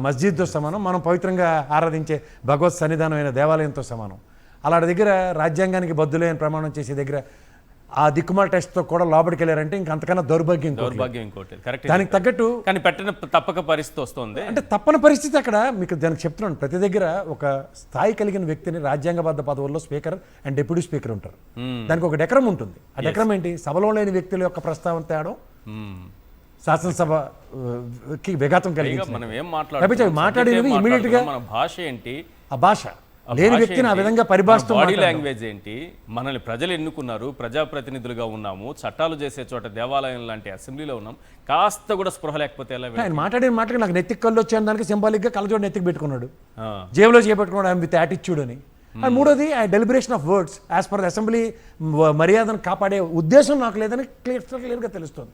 మస్జిద్తో సమానం, మనం పవిత్రంగా ఆరాధించే భగవత్ సన్నిధానమైన దేవాలయంతో సమానం. అలాంటి దగ్గర రాజ్యాంగానికి బద్దులైన ప్రమాణం చేసే దగ్గర ఆ దిక్కుమాల టెస్ట్తో కూడా లోపలికి వెళ్ళారంటే ఇంక అంతకన్నా దౌర్భాగ్యం ఇంకోటి. కరెక్ట్. దానికి తగ్గట్టు కానీ పెట్టిన తప్పక పరిస్థితి వస్తుంది. అంటే తప్పని పరిస్థితి అక్కడ మీకు దానికి చెప్తున్నాను. ప్రతి దగ్గర ఒక స్థాయి కలిగిన వ్యక్తిని రాజ్యాంగబద్ధ పదవుల్లో స్పీకర్ అండ్ డిప్యూటీ స్పీకర్ ఉంటారు. దానికి ఒక డెకరం ఉంటుంది. ఆ డెకరం ఏంటి? సభలో లేని వ్యక్తుల యొక్క ప్రస్తావన తేవడం శాసనసభకి విఘాతం కలిగి మనం ఏం మాట్లాడినవి ఇమీడియట్ గా మన భాష ఏంటి, ఆ భాష లేని వ్యక్తిని ఆ విధంగా పరిభాషతో బాడీ లాంగ్వేజ్ ఏంటి, మనల్ని ప్రజలు ఎన్నుకున్నారు, ప్రజాప్రతినిధులుగా ఉన్నాము, చట్టాలు చేసే చోట దేవాలయం లాంటి అసెంబ్లీలో ఉన్నాం, కాస్త కూడా స్పృహ లేకపోతే ఎలా? ఆయన మాట్లాడిన మాటకి నాకు నెత్తికి కళ్ళు వచ్చాను, దానికి సింబాలిక్ గా కళ్ళజోడు నెత్తికి పెట్టుకున్నాడు, జేబులో చేపెట్టుకున్నాడు ఐఎమ్ విత్ యాటిట్యూడ్ అని. అండ్ మూడోది ఆ deliberation of words as per assembly మర్యాదను కాపాడే ఉద్దేశం నాకు లేదని క్లియర్గా తెలుస్తుంది.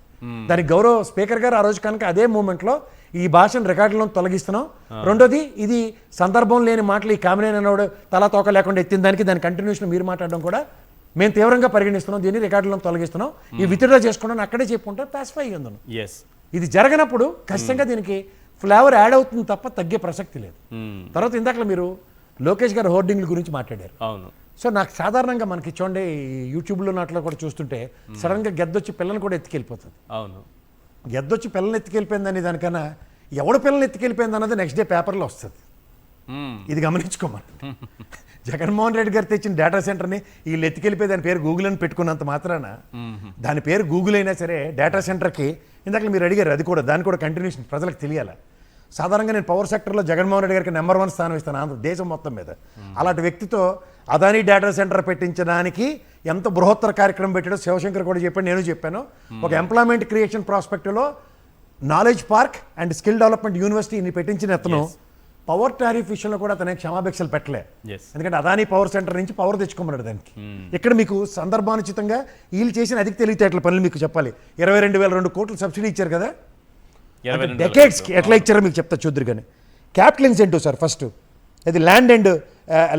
దానికి గౌరవ స్పీకర్ గారు ఆ రోజు కనుక అదే మూమెంట్లో ఈ భాషను రికార్డులో తొలగిస్తున్నాం. రెండోది ఇది సందర్భం లేని మాటలు, ఈ కామినేని అన్నవాడు తలా తోక లేకుండా ఎత్తిన దాని కంటిన్యూషన్ మీరు మాట్లాడడం కూడా మేము తీవ్రంగా పరిగణిస్తున్నాం, దీన్ని రికార్డులో తొలగిస్తున్నాం, ఈ విత్డ్రా చేసుకోవడం అక్కడే చెప్పుకుంటే పాసిఫై అయ్యిందను. ఇది జరగనప్పుడు ఖచ్చితంగా దీనికి ఫ్లేవర్ యాడ్ అవుతుంది తప్ప తగ్గే ప్రసక్తి లేదు. తర్వాత ఇందాక మీరు లోకేష్ గారు హోర్డింగ్ల గురించి మాట్లాడారు. అవును. సో నాకు సాధారణంగా మనకి చూడండి యూట్యూబ్లో నాట్లో కూడా చూస్తుంటే సడన్గా గెద్దొచ్చి పిల్లల్ని కూడా ఎత్తుకెళ్ళిపోతుంది. అవును. గెద్దొచ్చి పిల్లల్ని ఎత్తుకెళ్ళిపోయిందని దానికన్నా ఎవడు పిల్లల్ని ఎత్తుకెళ్ళిపోయింది అన్నది నెక్స్ట్ డే పేపర్లో వస్తుంది. ఇది గమనించుకోమని. జగన్మోహన్ రెడ్డి గారు తెచ్చిన డేటా సెంటర్ని వీళ్ళు ఎత్తుకెళ్ళిపోయి దాని పేరు గూగుల్ అని పెట్టుకున్నంత మాత్రాన దాని పేరు గూగుల్ అయినా సరే డేటా సెంటర్కి ఇందాక మీరు అడిగారు, అది కూడా దాని కూడా కంటిన్యూషన్ ప్రజలకు తెలియాలి. సాధారణంగా నేను పవర్ సెక్టర్లో జగన్మోహన్ రెడ్డి గారికి నెంబర్ 1 స్థానం ఇస్తాను ఆంధ్ర దేశం మొత్తం మీద. అలాంటి వ్యక్తితో అదానీ డేటా సెంటర్ పెట్టించడానికి ఎంత బృహత్తర కార్యక్రమం పెట్టాడో శివశంకర్ కూడా చెప్పాడు, నేను చెప్పాను. ఒక ఎంప్లాయ్మెంట్ క్రియేషన్ ప్రాస్పెక్టివ్లో knowledge park and skill development యూనివర్సిటీని పెట్టించిన అతను పవర్ టారిఫ్ విషయంలో కూడా అతనికి క్షమాభిక్షలు పెట్టలే. ఎందుకంటే అదానీ పవర్ సెంటర్ నుంచి పవర్ తెచ్చుకోమన్నాడు దానికి. ఇక్కడ మీకు సందర్భానుచితంగా వీళ్ళు చేసిన అధిక తెలివితేటల పనులు మీకు చెప్పాలి. 22,002 కోట్లు సబ్సిడీ ఇచ్చారు కదా, డెకేడ్స్కి ఎట్లా ఇచ్చారో మీకు చెప్తా చూద్దరు. కానీ క్యాపిటల్ ఇన్సెంటివ్ సార్ ఫస్ట్ అది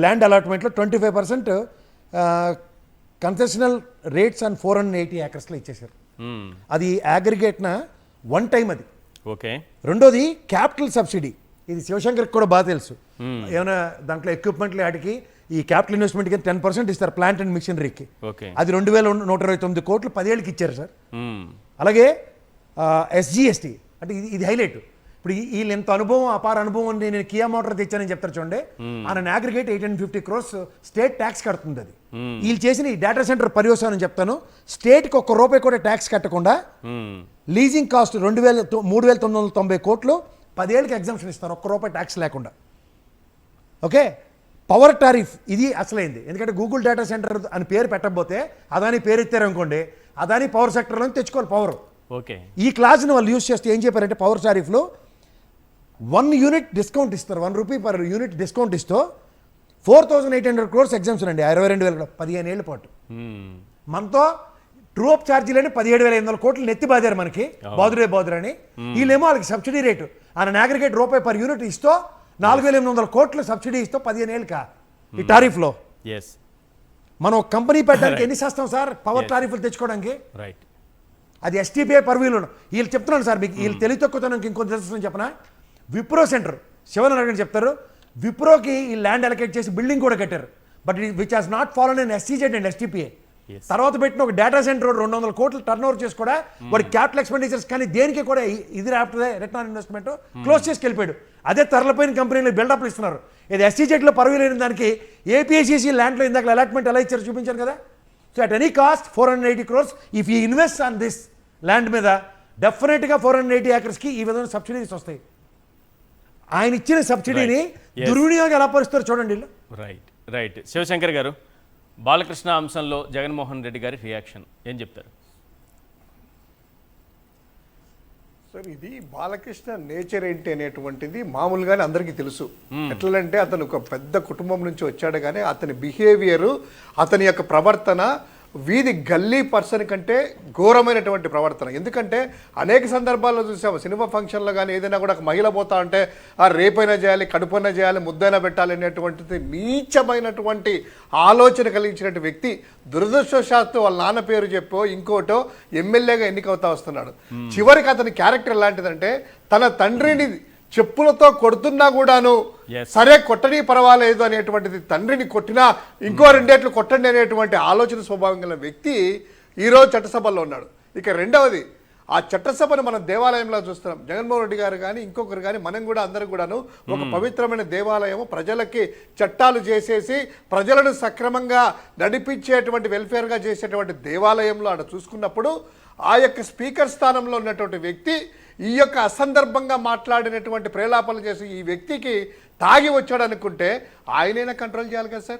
ల్యాండ్ అలాట్మెంట్లో 25% కన్సెషనల్ రేట్స్ అండ్ 480 ఏకర్స్లో ఇచ్చేసారు. అది అగ్రిగేట్న 1 టైం అది. ఓకే. రెండోది క్యాపిటల్ సబ్సిడీ, ఇది శివశంకర్కి కూడా బాగా తెలుసు. ఏమైనా దాంట్లో ఎక్విప్మెంట్లు వాటికి ఈ క్యాపిటల్ ఇన్వెస్ట్మెంట్కి 10% ఇస్తారు ప్లాంట్ అండ్ మిషనరీకి. అది 2,129 కోట్లు 10 ఏళ్ళకి ఇచ్చారు సార్. అలాగే SGST అంటే ఇది హైలైట్. ఇప్పుడు వీళ్ళు ఎంత అనుభవం అపార అనుభవం నేను కియా మోటార్ తెచ్చానని చెప్తారు చూడండి. ఆయన అగ్రిగేట్ 850 crores స్టేట్ ట్యాక్స్ కడుతుంది. అది వీళ్ళు చేసిన ఈ డేటా సెంటర్ పర్యవసానం చెప్తాను. స్టేట్కి ₹1 కూడా ట్యాక్స్ కట్టకుండా లీజింగ్ కాస్ట్ 3,990 కోట్లు 10 ఏళ్ళకి ఎగ్జామ్షన్ ఇస్తారు, ₹1 ట్యాక్స్ లేకుండా. ఓకే. పవర్ టారిఫ్ ఇది అసలైంది. ఎందుకంటే గూగుల్ డేటా సెంటర్ అని పేరు పెట్టకపోతే అదాని పేరు ఎత్తారనుకోండి, అదాని పవర్ సెక్టర్లో తెచ్చుకోవాలి పవర్. ఓకే. ఈ క్లాస్ని వాళ్ళు యూజ్ చేస్తే ఏం చెప్పారంటే పవర్ టారిఫ్లో 1 యూనిట్ డిస్కౌంట్ ఇస్తారు, ₹1 per యూనిట్ డిస్కౌంట్ ఇస్తూ 4,800 crores ఎగ్జామ్షన్ అండి 22,000 15 ఏళ్ళ పాటు. మనతో ట్రూ అప్ ఛార్జీలని 17,500 కోట్లు నెత్తి బాదారు మనకి, బాదురే అని. వీళ్ళేమో వాళ్ళకి సబ్సిడీ రేటు ఆయన అగ్రిగేట్ ₹1 per యూనిట్ ఇస్తూ 4,800 కోట్లు సబ్సిడీ ఇస్తూ 15 ఏళ్ళకా ఈ టారిఫ్లో. మనం కంపెనీ పెట్టడానికి ఎన్ని చేస్తాం సార్ పవర్ టారిఫ్లు తెచ్చుకోవడానికి? రైట్. అది STPI పర్వీలో వీళ్ళు చెప్తున్నాను సార్ మీకు. వీళ్ళు తెలివి తక్కువతనం ఇంకొంత తెలుస్తుంది చెప్పనా. విప్రో సెంటర్ శివనారాయణ చెప్తారు, విప్రోకి ఈ ల్యాండ్ అలొకేట్ చేసి బిల్డింగ్ కూడా కట్టారు. But which has not fallen in SEZ and STPI. తర్వాత పెట్టిన ఒక డేటా సెంటర్ 200 కోట్లు టర్న్ ఓవర్ చేసి కూడా వాడి క్యాపిటల్ ఎక్స్పెండిచర్స్ కానీ దేనికి కూడా ఇది after return on investment close చేసి వెళ్ళిపోయాడు. అదే తరలిపోయిన కంపెనీలు బిల్డప్లు ఇస్తున్నారు. ఇది SEZలో పర్వీలైన దానికి APICC ల్యాండ్లో ఇందాక అలాట్మెంట్ ఎలా ఇచ్చారు చూపించారు కదా. So at any cost 480 crores if ఈ ఇన్వెస్ట్ ఆన్ దిస్ ల్యాండ్ మీద డెఫినెట్గా 480 acresకి ఈ విధమైన సబ్సిడీస్ వస్తాయి. ఆయన ఇచ్చిన సబ్సిడీని Yes. దుర్వినియోగం ఎలా పరుస్తారో చూడండి వీళ్ళు. రైట్ శివశంకర్ గారు, బాలకృష్ణ అంశంలో జగన్మోహన్ రెడ్డి గారి రియాక్షన్ ఏం చెప్తారు? సార్, ఇది బాలకృష్ణ నేచర్ ఏంటి అనేటువంటిది మామూలుగానే అందరికీ తెలుసు. ఎట్లంటే అతను ఒక పెద్ద కుటుంబం నుంచి వచ్చాడు, కానీ అతని బిహేవియరు, అతని యొక్క ప్రవర్తన వీధి గల్లీ పర్సన్ కంటే ఘోరమైనటువంటి ప్రవర్తన. ఎందుకంటే అనేక సందర్భాల్లో చూసాము, సినిమా ఫంక్షన్లో కానీ ఏదైనా కూడా ఒక మహిళ పోతా ఉంటే ఆ రేపైనా చేయాలి, కడుపైనా చేయాలి, ముద్దైనా పెట్టాలి అనేటువంటిది నీచమైనటువంటి ఆలోచన కలిగించినటువంటి వ్యక్తి దురదృష్టవశాత్తు వాళ్ళ నాన్న పేరు చెప్పో ఇంకోటో ఎమ్మెల్యేగా ఎన్నికవుతా వస్తున్నాడు. చివరికి అతని క్యారెక్టర్ ఎలాంటిదంటే తన తండ్రిని చెప్పులతో కొడుతున్నా కూడాను సరే కొట్టని పర్వాలేదు అనేటువంటిది, తండ్రిని కొట్టినా ఇంకో 2 ఏట్లు కొట్టండి అనేటువంటి ఆలోచన స్వభావం గల వ్యక్తి ఈరోజు చట్టసభలో ఉన్నాడు. ఇక రెండవది, ఆ చట్టసభను మనం దేవాలయంలో చూస్తున్నాం. జగన్మోహన్ రెడ్డి గారు కానీ ఇంకొకరు కానీ మనం కూడా అందరూ కూడాను ఒక పవిత్రమైన దేవాలయము, ప్రజలకి చట్టాలు చేసేసి ప్రజలను సక్రమంగా నడిపించేటువంటి వెల్ఫేర్గా చేసేటువంటి దేవాలయంలో ఆడ చూసుకున్నప్పుడు ఆ యొక్క స్పీకర్ స్థానంలో ఉన్నటువంటి వ్యక్తి ఈ యొక్క అసందర్భంగా మాట్లాడినటువంటి ప్రేలాపనలు చేసి ఈ వ్యక్తికి తాగి వచ్చాడు అనుకుంటే ఆయనైనా కంట్రోల్ చేయాలి కదా సార్.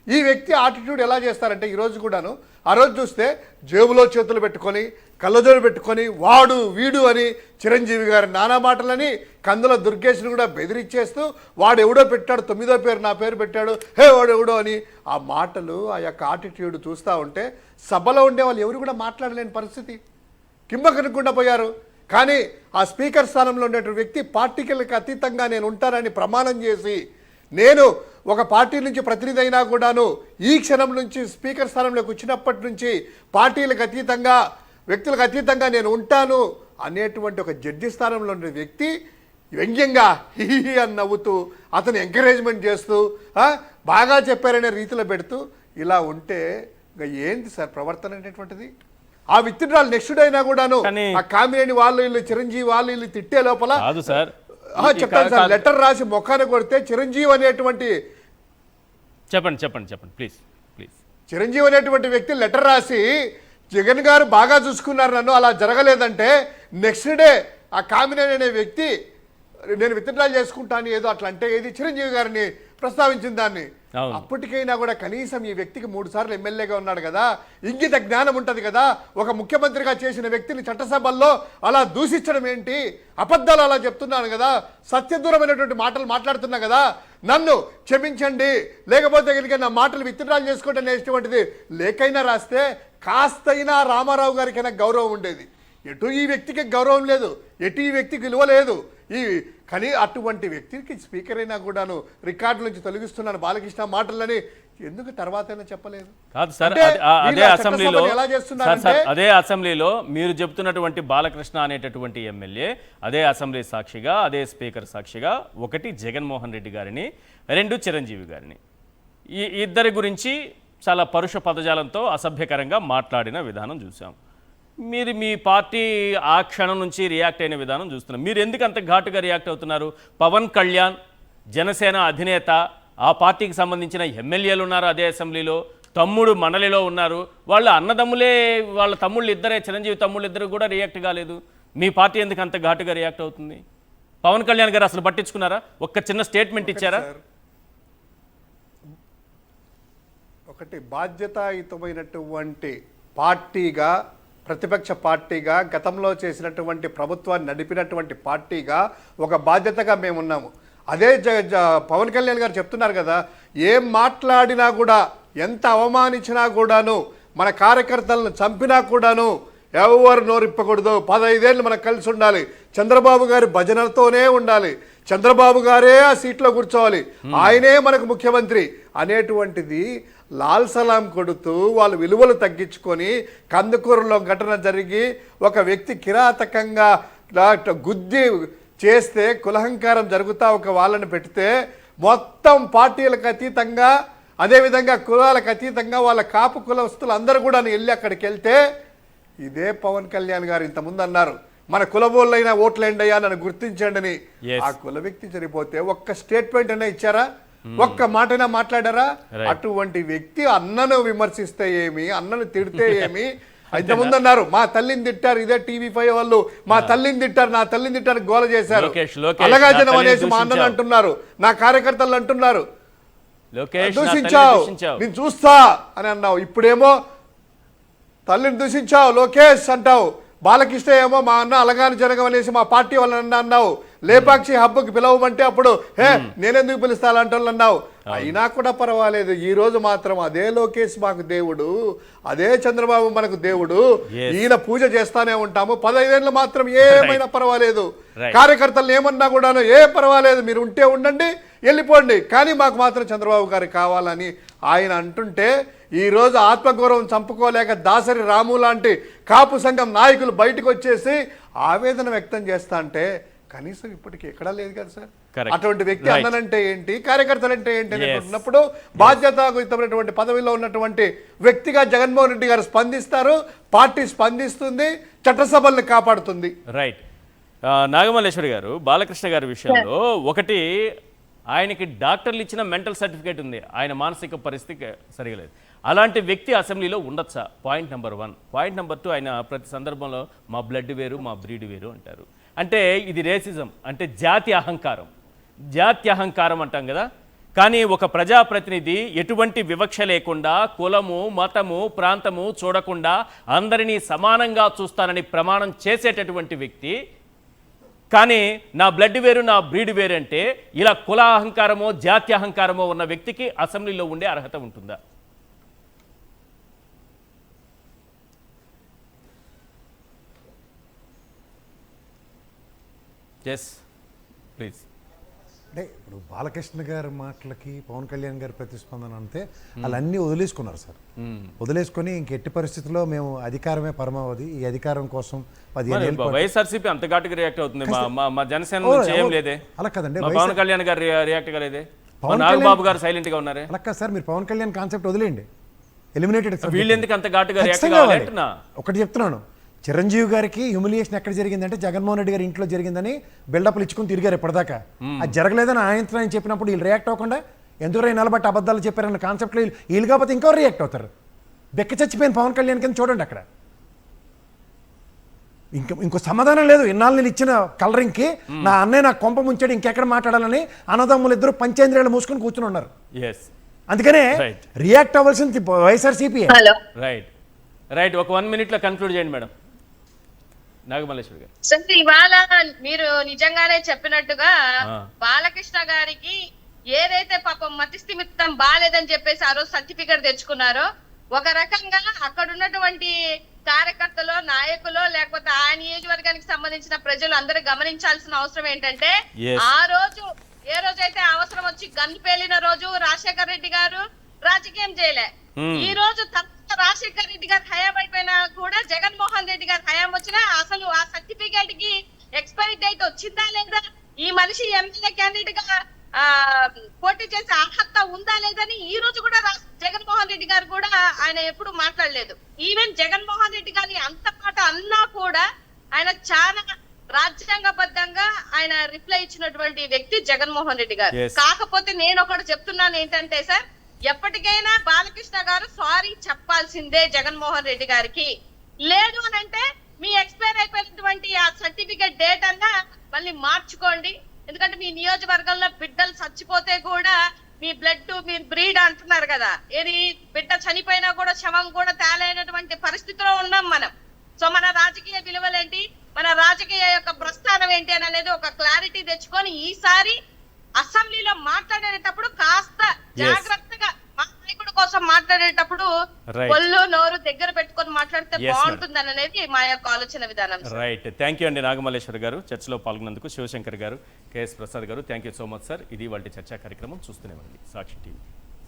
ఈ వ్యక్తి ఆటిట్యూడ్ ఎలా చేస్తారంటే ఈరోజు కూడాను, ఆ రోజు చూస్తే జేబులో చేతులు పెట్టుకొని కళ్ళజోడు పెట్టుకొని వాడు వీడు అని చిరంజీవి గారి నానా మాటలని కందుల దుర్గేష్ని కూడా బెదిరించేస్తూ వాడు ఎవడో పెట్టాడు, 9వ పేరు నా పేరు పెట్టాడు, హే వాడు ఎవడో అని ఆ మాటలు, ఆ యొక్క ఆటిట్యూడ్ చూస్తూ ఉంటే సభలో ఉండే వాళ్ళు ఎవరు కూడా మాట్లాడలేని పరిస్థితి, కింబకనుకుండా పోయారు. కానీ ఆ స్పీకర్ స్థానంలో ఉన్నటువంటి వ్యక్తి పార్టీలకు అతీతంగా నేను ఉంటానని ప్రమాణం చేసి, నేను ఒక పార్టీ నుంచి ప్రతినిధి అయినా కూడాను ఈ క్షణం నుంచి స్పీకర్ స్థానంలోకి వచ్చినప్పటి నుంచి పార్టీలకు అతీతంగా, వ్యక్తులకు అతీతంగా నేను ఉంటాను అనేటువంటి ఒక జడ్జి స్థానంలో ఉన్న వ్యక్తి వ్యంగ్యంగా హి అని నవ్వుతూ అతను ఎంకరేజ్మెంట్ చేస్తూ బాగా చెప్పారనే రీతిలో పెడుతూ ఇలా ఉంటే ఇంకా ఏంటి సార్ ప్రవర్తన అనేటువంటిది? ఆ విత్డ్రాల్ నెక్స్ట్ డే అయినా కూడాను ఆ కామినేని వాళ్ళు వీళ్ళు చిరంజీవి వాళ్ళు వీళ్ళు తిట్టే లోపల చెప్తాను సార్, లెటర్ రాసి మొఖాన్ని కొడితే చిరంజీవి అనేటువంటి చెప్పండి ప్లీజ్ చిరంజీవి అనేటువంటి వ్యక్తి లెటర్ రాసి జగన్ గారు బాగా చూసుకున్నారు నన్ను, అలా జరగలేదంటే నెక్స్ట్ డే ఆ కామినేని అనే వ్యక్తి నేను విత్డ్రాల్ చేసుకుంటాను ఏదో అట్లా అంటే ఏది చిరంజీవి గారిని ప్రస్తావించిన దాన్ని. అప్పటికైనా కూడా కనీసం ఈ వ్యక్తికి 3 సార్లు ఎమ్మెల్యేగా ఉన్నాడు కదా, ఇంగిత జ్ఞానం ఉంటుంది కదా. ఒక ముఖ్యమంత్రిగా చేసిన వ్యక్తిని చట్టసభల్లో అలా దూషించడం ఏంటి? అబద్ధాలు అలా చెప్తున్నాను కదా, సత్యదూరమైనటువంటి మాటలు మాట్లాడుతున్నా కదా, నన్ను క్షమించండి, లేకపోతే కనుక నా మాటలు విత్డ్రాల్ చేసుకోవడం అనేటువంటిది లేకైనా రాస్తే కాస్తైనా రామారావు గారికైనా గౌరవం ఉండేది. ఎటు ఈ వ్యక్తికి గౌరవం లేదు, ఎటు ఈ వ్యక్తికి విలువ లేదు. కానీ అటువంటి వ్యక్తికి స్పీకర్ అయినా కూడాను రికార్డు నుంచి తొలగిస్తున్నాను బాలకృష్ణ మాటలని ఎందుకు తర్వాతైనా చెప్పలేదు? కాదు సార్, అదే అసెంబ్లీలో మీరు చెప్తున్నటువంటి బాలకృష్ణ అనేటటువంటి ఎమ్మెల్యే అదే అసెంబ్లీ సాక్షిగా, అదే స్పీకర్ సాక్షిగా 1 జగన్మోహన్ రెడ్డి గారిని, 2 చిరంజీవి గారిని, ఈ ఇద్దరి గురించి చాలా పరుష పదజాలంతో అసభ్యకరంగా మాట్లాడిన విధానం చూసాం. మీరు మీ పార్టీ ఆ క్షణం నుంచి రియాక్ట్ అయిన విధానం చూస్తున్నాం. మీరు ఎందుకు అంత ఘాటుగా రియాక్ట్ అవుతున్నారు? పవన్ కళ్యాణ్ జనసేన అధినేత, ఆ పార్టీకి సంబంధించిన ఎమ్మెల్యేలు ఉన్నారు అదే అసెంబ్లీలో, తమ్ముడు మండలిలో ఉన్నారు, వాళ్ళ అన్నదమ్ములే, వాళ్ళ తమ్ముళ్ళు ఇద్దరే, చిరంజీవి తమ్ముళ్ళు ఇద్దరు కూడా రియాక్ట్ కాలేదు. మీ పార్టీ ఎందుకు అంత ఘాటుగా రియాక్ట్ అవుతుంది? పవన్ కళ్యాణ్ గారు అసలు పట్టించుకున్నారా? ఒక్క చిన్న స్టేట్మెంట్ ఇచ్చారా? ఒకటి బాధ్యతాయుతమైనటువంటి పార్టీగా, ప్రతిపక్ష పార్టీగా, గతంలో చేసినటువంటి ప్రభుత్వాన్ని నడిపినటువంటి పార్టీగా ఒక బాధ్యతగా మేము ఉన్నాము. అదే పవన్ కళ్యాణ్ గారు చెప్తున్నారు కదా, ఏం మాట్లాడినా కూడా, ఎంత అవమానించినా కూడాను, మన కార్యకర్తలను చంపినా కూడాను ఎవరు నోరిప్పకూడదు, 15 ఏళ్ళు మనకు కలిసి ఉండాలి, చంద్రబాబు గారి భజనలతోనే ఉండాలి, చంద్రబాబు గారే ఆ సీట్లో కూర్చోవాలి, ఆయనే మనకు ముఖ్యమంత్రి అనేటువంటిది లాల్ సలాం కొడుతూ వాళ్ళు విలువలు తగ్గించుకొని కందుకూరులో ఘటన జరిగి ఒక వ్యక్తి కిరాతకంగా గుద్ది చేస్తే కులహంకారం జరుగుతా ఒక వాళ్ళని పెడితే మొత్తం పార్టీలకు అతీతంగా, అదేవిధంగా కులాలకు అతీతంగా వాళ్ళ కాపు కులస్తులు అందరూ కూడా వెళ్ళి అక్కడికి వెళ్తే ఇదే పవన్ కళ్యాణ్ గారు ఇంతకుముందు అన్నారు, మన కులబోళ్ళైనా ఓట్లేండి అయ్యా నన్ను గుర్తించండి అని. ఆ కుల వ్యక్తి చనిపోతే ఒక్క స్టేట్మెంట్ అయినా ఇచ్చారా? ఒక్క మాటైనా మాట్లాడారా? అటువంటి వ్యక్తి అన్నను విమర్శిస్తే ఏమి, అన్నను తిడితే ఏమి? అయితే ముందన్నారు మా తల్లిని తిట్టారు, ఇదే టీవీ5 వాళ్ళు మా తల్లిని తిట్టారు, నా తల్లిని తిట్టారు గోల చేశారు, అలాగా జనం అనేసి మా అన్నను అంటున్నారు, నా కార్యకర్తలు అంటున్నారు, దూషించావు నేను చూస్తా అని అన్నావు. ఇప్పుడేమో తల్లిని దూషించావు లోకేష్ అంటావు. బాలకృష్ణ ఏమో మా అన్న అలగాని జరగం అనేసి మా పార్టీ వాళ్ళని అన్నావు. లేపాక్షి హబ్బుకి పిలవమంటే అప్పుడు నేనెందుకు పిలుస్తా అలాంటి వాళ్ళు అన్నావు. అయినా కూడా పర్వాలేదు, ఈ రోజు మాత్రం అదే లోకేష్ మాకు దేవుడు, అదే చంద్రబాబు మనకు దేవుడు, ఈయన పూజ చేస్తానే ఉంటాము. 15 ఏళ్ళు మాత్రం ఏమైనా పర్వాలేదు, కార్యకర్తలు ఏమన్నా కూడాను ఏ పర్వాలేదు, మీరు ఉంటే ఉండండి వెళ్ళిపోండి, కానీ మాకు మాత్రం చంద్రబాబు గారు కావాలని ఆయన అంటుంటే ఈ రోజు ఆత్మగౌరవం చంపుకోలేక దాసరి రాము లాంటి కాపు సంఘం నాయకులు బయటకు వచ్చేసి ఆవేదన వ్యక్తం చేస్తా అంటే కనీసం ఇప్పటికి ఎక్కడా లేదు కదా సార్. అటువంటి వ్యక్తి అన్ననంటే ఏంటి, కార్యకర్తలు అంటే ఏంటి అనుకున్నప్పుడు బాధ్యతాయుతమైనటువంటి పదవిలో ఉన్నటువంటి వ్యక్తిగా జగన్మోహన్ రెడ్డి గారు స్పందిస్తారు, పార్టీ స్పందిస్తుంది, చట్టసభల్ని కాపాడుతుంది. రైట్. నాగమల్లేశ్వరి గారు, బాలకృష్ణ గారి విషయంలో ఒకటి, ఆయనకి డాక్టర్లు ఇచ్చిన మెంటల్ సర్టిఫికేట్ ఉంది, ఆయన మానసిక పరిస్థితి సరిగలేదు. అలాంటి వ్యక్తి అసెంబ్లీలో ఉండొచ్చా? Point number 1. పాయింట్ నెంబర్ 2, ఆయన ప్రతి సందర్భంలో మా బ్లడ్ వేరు మా బ్రీడ్ వేరు అంటారు. అంటే ఇది రేసిజం, అంటే జాతి అహంకారం. జాతి అహంకారం అంటాం కదా. కానీ ఒక ప్రజాప్రతినిధి ఎటువంటి వివక్ష లేకుండా కులము మతము ప్రాంతము చూడకుండా అందరినీ సమానంగా చూస్తానని ప్రమాణం చేసేటటువంటి వ్యక్తి, కానీ నా బ్లడ్ వేరు నా బ్రీడ్ వేరు అంటే ఇలా కుల అహంకారమో జాతి అహంకారమో ఉన్న వ్యక్తికి అసెంబ్లీలో ఉండే అర్హత ఉంటుందా? Yes please. అంటే ఇప్పుడు బాలకృష్ణ గారి మాటలకి పవన్ కళ్యాణ్ గారి ప్రతిస్పందన అంతే, వాళ్ళన్నీ వదిలేసుకున్నారు సార్. వదిలేసుకొని ఇంకెట్టి పరిస్థితుల్లో మేము అధికారమే పరమావధి, ఈ అధికారం కోసం 15 ఏళ్ళు వైఎస్ఆర్సీపీ అంత ఘాటుగా రియాక్ట్ అవుతుంది, మా జనసేన నుంచి ఏం లేదే. అలా కదండి, పవన్ కళ్యాణ్ గారు రియాక్ట్ కాలేదే, నాగబాబు గారు సైలెంట్ గా ఉన్నారే. అలా కాదు సార్, మీరు పవన్ కళ్యాణ్ కాన్సెప్ట్ వదిలేండి, ఎలిమినేటెడ్. వీళ్ళు ఎందుకు అంత ఘాటుగా రియాక్ట్ కావాలి? ఒకటి చెప్తున్నాను, చిరంజీవి గారికి హ్యూమిలియేషన్ ఎక్కడ జరిగిందంటే జగన్మోహన్ రెడ్డి గారి ఇంట్లో జరిగిందని బిల్డప్లు ఇచ్చుకుని తిరిగారు ఇప్పటిదాకా. అది జరగలేదని ఆయన చెప్పినప్పుడు వీళ్ళు రియాక్ట్ అవ్వకుండా ఎందుకు నిలబట్టి అబద్ధాలు చెప్పారన్న కాన్సెప్ట్లో వీళ్ళు కాకపోతే ఇంకో రియాక్ట్ అవుతారు. బెక్క చచ్చిపోయిన పవన్ కళ్యాణ్ కింద చూడండి అక్కడ. ఇంకో సమాధానం లేదు. ఇన్నాళ్ళు నేను ఇచ్చిన కలరింగ్కి నా అన్నయ్య నా కొంప ముంచాడు, ఇంకెక్కడ మాట్లాడాలని అన్నదమ్ములు ఇద్దరు పంచేంద్రియాలు మూసుకొని కూర్చుని ఉన్నారు. అందుకనే రియాక్ట్ అవ్వాల్సింది వైఎస్ఆర్సీపీ. రైట్. ఒక 1 minute లో కన్క్లూడ్ చేయండి మేడం. నాగమల్లేశ్వరి గారు. సార్ ఇవాళ మీరు నిజంగానే చెప్పినట్టుగా బాలకృష్ణ గారికి ఏదైతే పాపం మతిస్థిమితం బాలేదని చెప్పేసి ఆ రోజు సర్టిఫికేట్ తెచ్చుకున్నారో, ఒక రకంగా అక్కడ ఉన్నటువంటి కార్యకర్తలు నాయకులు లేకపోతే ఆ నియోజకవర్గానికి సంబంధించిన ప్రజలు అందరూ గమనించాల్సిన అవసరం ఏంటంటే, ఆ రోజు ఏ రోజైతే అవసరం వచ్చి గన్ను పేలిన రోజు రాజశేఖర్ రెడ్డి గారు రాజకీయం చేయలే. ఈ రోజు రాజశేఖర్ రెడ్డి గారు హయాం అయిపోయినా కూడా జగన్మోహన్ రెడ్డి గారు హయాం వచ్చినా అసలు ఆ సర్టిఫికేట్ కి ఎక్స్పైరీ డేట్ వచ్చిందా లేదా, ఈ మనిషి ఎమ్మెల్యే క్యాండిడేట్ గా పోటీ చేసే అర్హత ఉందా లేదని ఈ రోజు కూడా జగన్మోహన్ రెడ్డి గారు కూడా ఆయన ఎప్పుడు మాట్లాడలేదు. ఈవెన్ జగన్మోహన్ రెడ్డి గారిని అంత మాట అన్నా కూడా ఆయన చాలా రాజ్యాంగబద్ధంగా ఆయన రిప్లై ఇచ్చినటువంటి వ్యక్తి జగన్మోహన్ రెడ్డి గారు. కాకపోతే నేను ఒకటి చెప్తున్నాను ఏంటంటే సార్, ఎప్పటికైనా బాలకృష్ణ గారు సారీ చెప్పాల్సిందే జగన్మోహన్ రెడ్డి గారికి. లేదు అని అంటే మీ ఎక్స్పైర్ అయిపోయినటువంటి ఆ సర్టిఫికేట్ డేట్ అన్నా మళ్ళీ మార్చుకోండి. ఎందుకంటే మీ నియోజకవర్గంలో బిడ్డలు చచ్చిపోతే కూడా మీ బ్లడ్ మీ బ్రీడ్ అంటున్నారు కదా, ఏది బిడ్డ చనిపోయినా కూడా శవం కూడా తేలైనటువంటి పరిస్థితిలో ఉన్నాం మనం. సో మన రాజకీయ విలువలేంటి, మన రాజకీయ యొక్క ప్రస్థానం ఏంటి అని అనేది ఒక క్లారిటీ తెచ్చుకొని ఈసారి అసెంబ్లీలో మాట్లాడేటప్పుడు కాస్త జాగ్రత్తగా మా నాయకుడి కోసం మాట్లాడేటప్పుడు ఒళ్ళు నోరు దగ్గర పెట్టుకొని మాట్లాడితే బాగుంటుంది అనేది మా యొక్క ఆలోచన విధానం. రైట్. థ్యాంక్ యూ అండి నాగమల్లేశ్వరి గారు, చర్చలో పాల్గొన్నందుకు. శివశంకర్ గారు, కేఎస్ ప్రసాద్ గారు, thank you so much sir. ఇది వాళ్ళ చర్చా కార్యక్రమం. చూస్తూనే ఉంది సాక్షి టీవీ.